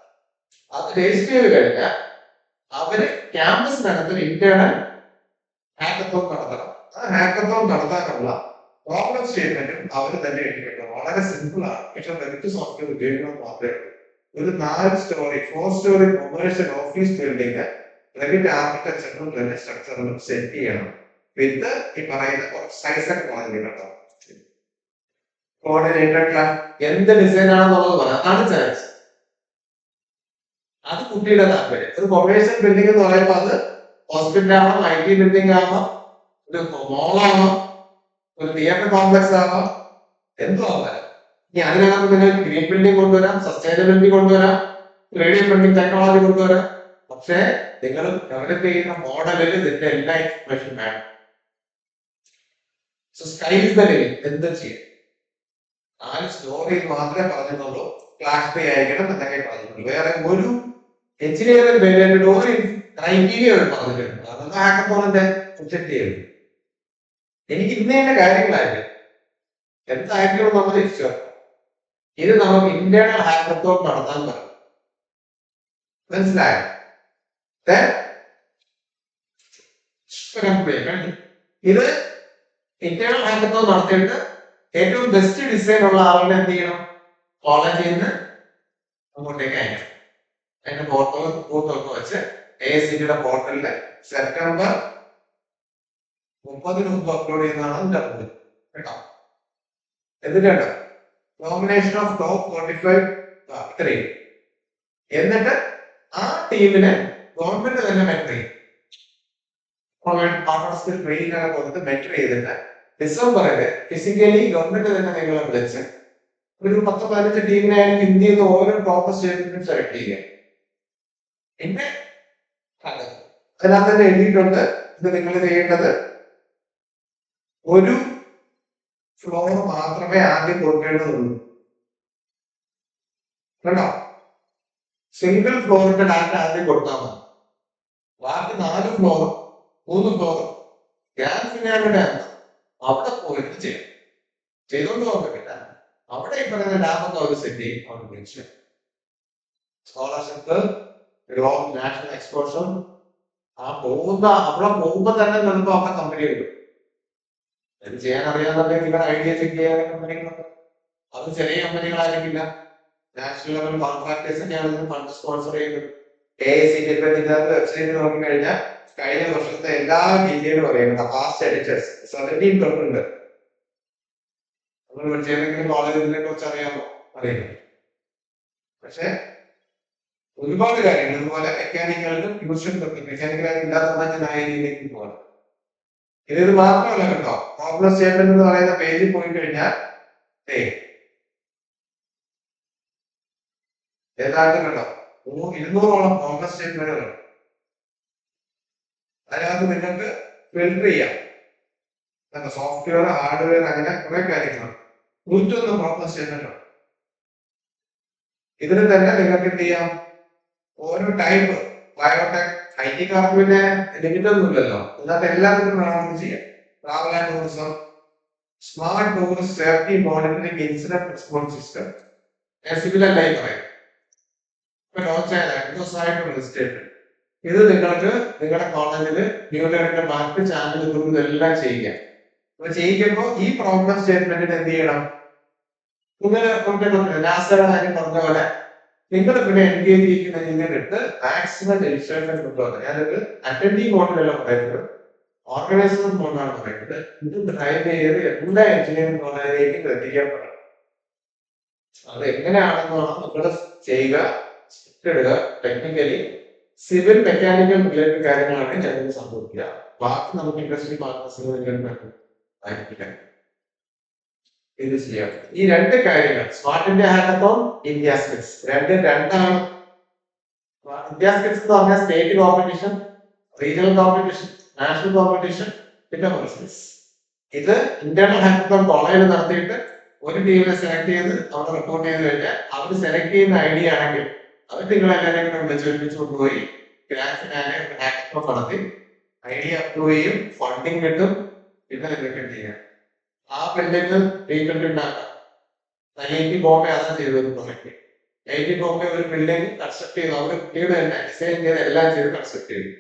അത് രജിസ്റ്റർ ചെയ്ത് കഴിഞ്ഞാൽ അവര് ക്യാമ്പസിനകത്ത് ഇന്റേണൽ ഹാക്കത്തോൺ നടത്തണം. ആ ഹാക്കത്തോൺ നടത്താനുള്ള പ്രോബ്ലം സ്റ്റേറ്റ്മെന്റും അവർ തന്നെ എഴുതിക്കണം. വളരെ സിമ്പിൾ ആണ്. പക്ഷെ നെറ്റ് സോഫ്റ്റ്വെയർ ഉപയോഗിക്കണം മാത്രമേ ഉള്ളൂ. ഒരു 4 storey 4 storey commercial office building Revit ആർക്കിടെക്ചറിലും തന്നെ സ്ട്രക്ചറിലും സെറ്റ് ചെയ്യണം. വിത്ത് ഈ പറയുന്ന സൈസൊക്കെ പറഞ്ഞു കേട്ടോ. കോർഡിനേറ്റർ ക്ലാസ് എന്ത് ഡിസൈൻ ആണെന്നുള്ളത് പറയാം. അതാണ് ചാൻസ്. അത് കുട്ടിയുടെ താല്പര്യം. ഒരു കൊമേഴ്ഷ്യൽ ബിൽഡിംഗ് എന്ന് പറയുമ്പോൾ അത് ഹോസ്പിറ്റൽ ആവാം, IT ബിൽഡിംഗ് ആവാം, ഒരു മോളാവാം, ഒരു തിയേറ്റർ കോംപ്ലക്സ് ആവാം, എന്തോ ആവാം. ഇനി അതിനകത്ത് നിങ്ങൾ ഗ്രീൻ ബിൽഡിംഗ് കൊണ്ടുവരാം, സസ്റ്റൈനബിലിറ്റി കൊണ്ടുവരാം, 3D പ്രിന്റിംഗ് ടെക്നോളജി കൊണ്ടുവരാം. പക്ഷേ നിങ്ങൾ ഡെവലപ്പ് ചെയ്യുന്ന മോഡലിൽ ഇതിന്റെ എല്ലാ ഇൻഫർമേഷൻ വേണം. So sky is the limit. എന്ത് ചെയ്യും? 4 സ്റ്റോറിയിൽ മാത്രമേ പറഞ്ഞിട്ടുള്ളൂ. ക്ലാസ് പേ ആയിരിക്കണം എന്നൊക്കെ പറഞ്ഞിട്ടുള്ളൂ. വേറെ ഒരു എഞ്ചിനീയറിംഗ് വേരിയന്റ് ഒരു ക്രൈറ്റീരിയ പറഞ്ഞിട്ടുണ്ട്. അതൊന്നും ഹാക്കത്തോണിന്റെ സബ്ജക്ട് ചെയ്തു. എനിക്ക് ഇന്നേന്റെ കാര്യങ്ങളായിട്ട് എന്തായിരിക്കും നമ്മൾ തിരിച്ചു വെക്കണം. ഇത് നമുക്ക് ഇന്റേണൽ ഹാക്കത്തോൺ നടത്താൻ പറ്റും. മനസ്സിലായോ? ഇത് ഇന്റേണൽ ഹാക്കത്തോൺ നടത്തിയിട്ട് ഏറ്റവും ബെസ്റ്റ് ഡിസൈൻ ഉള്ള ആളുകളെ എന്ത് ചെയ്യണം? കോളേജിൽ നിന്ന് അങ്ങോട്ടേക്ക് അയക്കണം. അതിന്റെ ഫോട്ടോ വെച്ച് AICTയുടെ പോർട്ടലില് സെപ്റ്റംബർ 30 മുമ്പ് അപ്ലോഡ് ചെയ്യുന്നതാണ് എന്റെ അറിവ് കേട്ടോ. എന്നിട്ടുണ്ട് നോമിനേഷൻ ഓഫ് ടോപ്പ് 45 എന്നിട്ട് ആ ടീമിന് ഗവൺമെന്റ് തന്നെ മെന്റർ ചെയ്യും. ട്രെയിനിങ് ഒക്കെ കൊടുത്ത് മെന്റർ ചെയ്തിട്ട് ഡിസംബറില് ഫിസിക്കലി ഗവൺമെന്റ് തന്നെ നിങ്ങളെ വിളിച്ച് ഒരു 10-15 ടീമിനായാലും ഇന്ത്യയിൽ നിന്ന് ഓരോ ടോപ്പ് സ്റ്റേറ്റിനും സെലക്ട് ചെയ്യുക. പിന്നെ അതിനകത്ത് തന്നെ എഴുതിയിട്ടുണ്ട് ഇത് നിങ്ങൾ ചെയ്യേണ്ടത് ഒരു ഫ്ലോർ മാത്രമേ ആദ്യം കൊടുക്കേണ്ടതുള്ളൂ കേട്ടോ. സിംഗിൾ ഫ്ലോറിന്റെ ഡാറ്റ ആദ്യം കൊടുത്താൽ മതി. ബാക്കി 4 ഫ്ലോറും 3 ഫ്ലോറും ഗ്രാൻഡ് ഫിനാലയുടെ അവിടെ പോയിട്ട് ചെയ്യണം. ചെയ്തോണ്ട് പോകാൻ പറ്റില്ല. അവിടെ ഈ പറയുന്ന ഡാമൊക്കെ അവർ സെറ്റ് ചെയ്യും. അവർ വിളിച്ച് സ്കോളർഷിപ്പ്, നാഷണൽ എക്സ്പോഷർ അവിടെ പോകുമ്പോ തന്നെ നമുക്ക് അവിടെ കമ്പനി വരും. ഇത് ചെയ്യാൻ അറിയാന്നുണ്ടെങ്കിൽ ഇവിടെ ഐഡിയ ചെക്ക് ചെയ്യാൻ കമ്പനികളുണ്ട്. അത് ചെറിയ കമ്പനികളായിരിക്കില്ല. നാഷണൽ ലെവൽ കോൺട്രാക്ടേഴ്സ് ഒക്കെയാണ് ഫണ്ട് സ്പോൺസർ ചെയ്യുന്നത്. AICT വെബ്സൈറ്റ് നോക്കിക്കഴിഞ്ഞാൽ കഴിഞ്ഞ വർഷത്തെ എല്ലാ ഡീറ്റെയിലും അറിയുന്നത് പാസ്റ്റ് എഡിറ്റേഴ്സ് 17 തൊട്ടുണ്ട്. നമ്മൾ പഠിച്ചേതെങ്കിലും കോളേജിനെ കുറിച്ച് അറിയാമോ? അറിയില്ല. പക്ഷെ ഒരുപാട് കാര്യങ്ങൾ ഇതുപോലെ മെക്കാനിക്കലിനും ട്യൂഷൻ മെക്കാനിക്കലായി ഇല്ലാത്തതിലേക്ക് പോകണം. ഇത് മാത്രമല്ല കേട്ടോ. പ്രോബ്ലം സ്റ്റേറ്റ്മെന്റ് എന്ന് പറയുന്ന പേജിൽ പോയി കഴിഞ്ഞാൽ ഏതാണ്ട് കേട്ടോ 200ഓളം പ്രോബ്ലം സ്റ്റേറ്റ്മെന്റുകളുണ്ട്. അതിനകത്ത് നിങ്ങൾക്ക് ഫിൽട്ടർ ചെയ്യാം. സോഫ്റ്റ്വെയർ, ഹാർഡ്വെയർ, അങ്ങനെ കുറെ കാര്യങ്ങളുണ്ട്. 101 പ്രോബ്ലം സ്റ്റേറ്റ്മെന്റ് ഉണ്ട്. ഇതിന് തന്നെ നിങ്ങൾക്ക് എന്ത് ചെയ്യാം? ഓരോ ടൈപ്പ് ബയോടെക് IT-കാർക്ക് പിന്നെ ലിമിറ്റ് ഒന്നുമില്ലല്ലോ. ഇതിനകത്ത് എല്ലാത്തിനും വേണമെന്ന് ചെയ്യാം. Travel and tourism, smart tourist safety monitoring incident response system, സിവിലല്ലായി പറയും. ഇപ്പൊ ലോഞ്ച് ആയ 2 ദിവസമായിട്ടുള്ള സ്റ്റേറ്റ്മെന്റ്. ഇത് നിങ്ങൾക്ക് നിങ്ങളുടെ കോളേജിൽ ന്യൂലറിന്റെ മാർക്ക് ചാനൽ ഗ്രൂപ്പ് എല്ലാം ചെയ്യാം. അപ്പൊ ചെയ്യിക്കുമ്പോൾ ഈ പ്രോബ്ലം സ്റ്റേറ്റ്മെന്റിന് എന്ത് ചെയ്യണം? നിങ്ങൾ നാസയുടെ കാര്യം പറഞ്ഞ പോലെ നിങ്ങൾ പിന്നെ എൻഗേജ് ചെയ്യുന്നതിട്ട് മാക്സിമം രജിസ്ട്രേഷൻ കൊണ്ടുവന്നത്. ഞാനത് അറ്റൻഡിങ് മോഡിലല്ല പറയുന്നത്, ഓർഗനൈസർ മോഡാണ് പറയുന്നത്. ഇത് ഡ്രൈവ് ചെയ്ത് എല്ലാ എഞ്ചിനീയറിംഗ് കോളേജിലേക്കും എത്തിക്കാൻ പറയണം. അത് എങ്ങനെയാണെന്നാണ് നമ്മൾ ചെയ്യുക, ഇടുക. ടെക്നിക്കലി സിവിൽ മെക്കാനിക്കൽ റിലേറ്റഡ് കാര്യങ്ങളാണ് ഞങ്ങൾക്ക് സംഭവിക്കുക. ബാക്കി നമുക്ക് ഇൻഡസ്ട്രി പാർട്ട്നേഴ്സിന് ആയിരിക്കില്ല ഇത് ചെയ്യാം. ഈ രണ്ട് കാര്യങ്ങൾ smart India hackathon, India skills രണ്ടാണ്. ഇന്ത്യ സ്കിൽസ് എന്ന് പറഞ്ഞാൽ state competition, regional competition, national competition, പിന്നെ സ്കിൽസ്. ഇത് ഇന്റേണൽ ഹാക്കത്തോൺ കോളേജിൽ നടത്തിയിട്ട് ഒരു ടീമിനെ സെലക്ട് ചെയ്ത് അവിടെ റിപ്പോർട്ട് ചെയ്ത് കഴിഞ്ഞാൽ അവർ സെലക്ട് ചെയ്യുന്ന ഐഡിയ ആണെങ്കിൽ അവർ നിങ്ങളെല്ലാവരെയും വിളിച്ച് കൊണ്ടുപോയി ഹാക്കത്തോൺ നടത്തി ഐഡിയ അപ്രൂവ് ചെയ്യും, ഫണ്ടിങ് കിട്ടും, പിന്നെ നിങ്ങൾക്ക് ചെയ്യാം. ആ ബിൽഡിംഗ് റീബിൽഡ് ഉണ്ടാക്കാം. IIT ബോംബെ അതാണ് ചെയ്തത്. പ്രൊജക്ട് IIT ബോംബെ ഒരു ബിൽഡിംഗ് കൺസ്ട്രക്ട് ചെയ്തു. അവർ കുട്ടിയുടെ തന്നെ ഡിസൈൻ ചെയ്ത് എല്ലാം ചെയ്ത് കൺസ്ട്രക്ട് ചെയ്തു.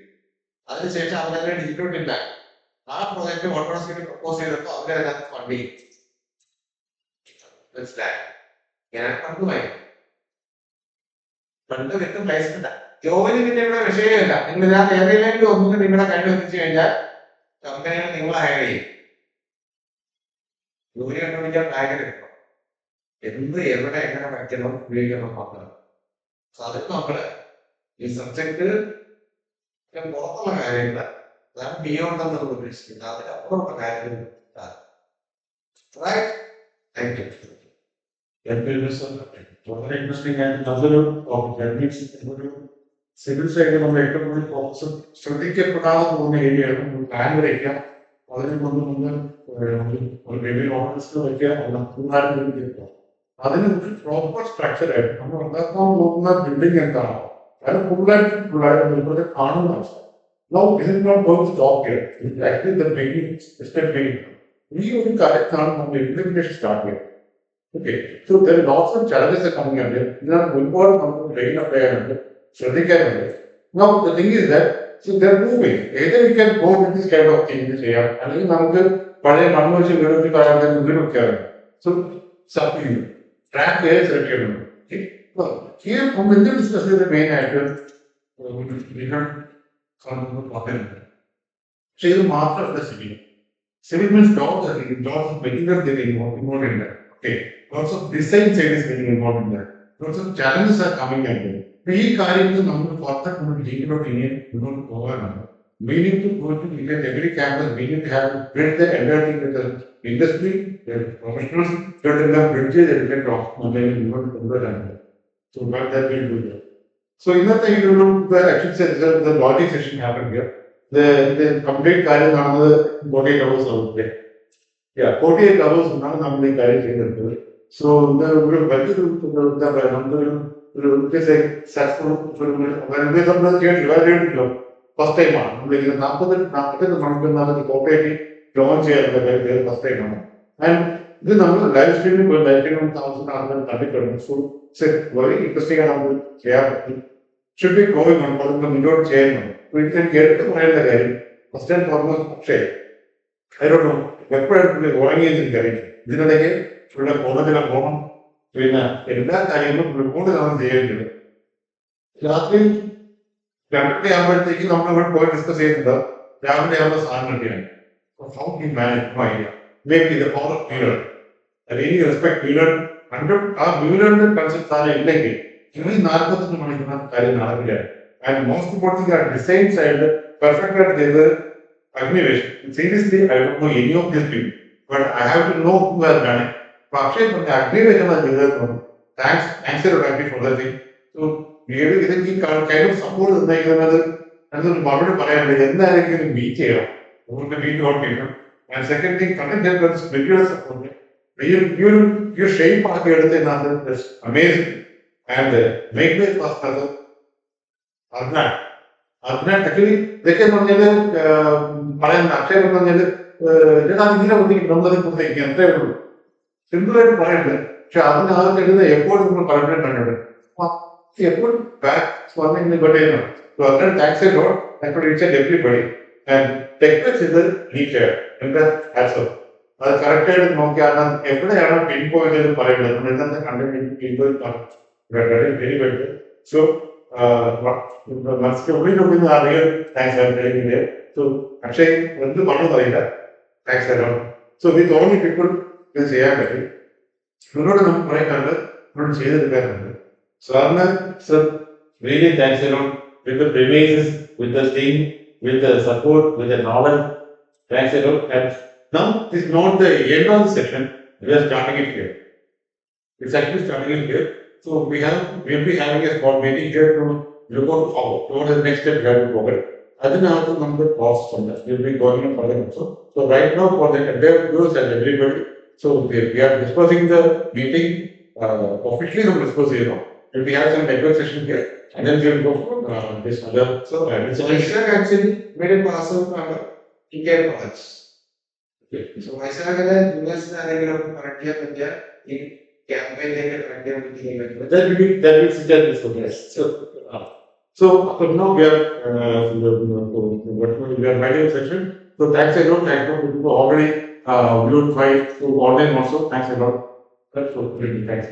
അതിനുശേഷം അവരതിനെ ഡിജിറ്റൽ ഉണ്ടാക്കി. ആ പ്രോജക്റ്റ് ഓട്ടോണോസ്ക്ക് പ്രപ്പോസ് ചെയ്തപ്പോൾ അവരതിനകത്ത് ഫണ്ട് ചെയ്യും. മനസ്സിലായോ? ഞാൻ ഫണ്ടുമായി ഫണ്ട് കിട്ടും, പ്ലേസ്മെന്റ്. ജോബിന് പിന്നെ ഇവിടെ വിഷയമില്ല. നിങ്ങൾ ഇതിനകത്ത് ഏതെങ്കിലും ഒന്നും നിങ്ങളുടെ കയ്യിൽ എത്തിച്ചു കഴിഞ്ഞാൽ കമ്പനികൾ നിങ്ങളെ ഹയർ ചെയ്യും. ജോലി കണ്ടുപിടിക്കാൻ ഭയങ്കര കിട്ടും. എന്ത് എവിടെ എങ്ങനെ പഠിക്കണം ഉപയോഗിക്കണം മാത്രം. അതിന് നമ്മള് ഈ സബ്ജക്ട് പുറത്തുള്ള കാര്യങ്ങൾ അതാണ് ബിയോണ്ട് എന്ന് നമ്മൾ ഉദ്ദേശിക്കുന്നത്. അതിനപ്പുറമുള്ള കാര്യങ്ങൾ വളരെ ഇൻട്രസ്റ്റിംഗ് ആയിട്ട് നല്ലൊരു സിവിൽ സൈഡിൽ നമ്മൾ ഏറ്റവും കൂടുതൽ ഫോക്കസ് ശ്രദ്ധിക്കപ്പെടാതെ പോകുന്ന ഏരിയയാണ് പ്ലാൻ വരയ്ക്കാം. അതിനെ കൊണ്ട് ഓഫീസിൽ വയ്ക്കുക, അതിന് ഒരു പ്രോപ്പർ സ്ട്രക്ചർ ആയിട്ട് നമ്മൾ ഉണ്ടാക്കാൻ പോകുന്ന ബിൽഡിംഗ് എന്താണോ അത് ഫുള്ളായിട്ട് കാണുന്ന അവസ്ഥ. Now, this is not going to stop here. It's actually the beginning, step beginning. We only correct on the implementation start here. Okay, so there are lots of challenges that are coming up here. These are important on the brain of player. So they can. Now, the thing is that, so they're moving. Either we can go with this kind of thing this year, and then we can manual so, something. Track is required. Okay, well, here, from the discuss the main item, we have. So the master of the civil. Civil means lots of material getting involved in that. Okay. Lots of design side is getting involved in that. Lots of challenges are coming at them. We carry the number for that legal opinion, we don't go on. We need to go to every campus, we need to have build the entire thing with the industry, the professionals, that in the bridges, they get off, and then you want to do that. So what that will do that. So in that time, you look the actually says the logic session happened here. The complete carrying another 48 hours out there. Yeah, 48 hours now the carrying. So the budget to the successful when they evaluated first time on like the cooperative launch first time on. And the number live streaming was 1,000 so it's very interesting and should be going on for the middle chain. We can get it to the guy. First and foremost, I don't know. Weapon going is in carrying. Then again, should have gone to the home. When in that time, we go to the area. Lastly, I am taking on our point discuss it. The family of the son again. So, how he managed my idea. Maybe the power of Miller. I really respect Miller. Under our Miller concepts are illegal. Even and most important thing at the same side, perfect at the admiration. Seriously, I don't know any of these people, but I have to know who has done it. Akshay, from the admiration, thanks for that thing. So, we have to kind of support the another meet here. And second thing, connect them with spiritual support. Your shape part is amazing. And make way fast Arnat actually they can on the Maran Akshay on the simple point. Shadana is the airport of the airport back swarming the container. So after tax a lot, I could reach everybody. And Texas is the teacher in the hassle. Corrected Nokia, every other pinpoint is the parade, and then the content people very well. So, once you read the real thanks for telling me there. So, actually, when the bottom of thanks a lot. So, with only people will say, I do not know ഇവിടെ ചെയ്തെടുക്കാറുണ്ട്. സാറിന് sir really thanks a lot with the premises, with the theme, with the support, with the novel. Thanks a lot. And now this is not the end of the session. We are starting it here. It's actually starting it here. So we'll be having a small meeting here to look out forward. What is the next step we have to progress. അതിനകത്ത് നമുക്ക് process ഉണ്ട്. We'll be going on further also. So right now for the entire viewers and everybody, so we are discussing the meeting officially. We discuss We'll be having some network session here, and then we'll go for this other. So Vaisak actually made a pass of care parts. So Vaisak US correct in campaign that will sit at this progress. So now we are writing a session. So thanks a lot. Thanks for people already viewed by online also. Thanks a lot. That's all. Thanks.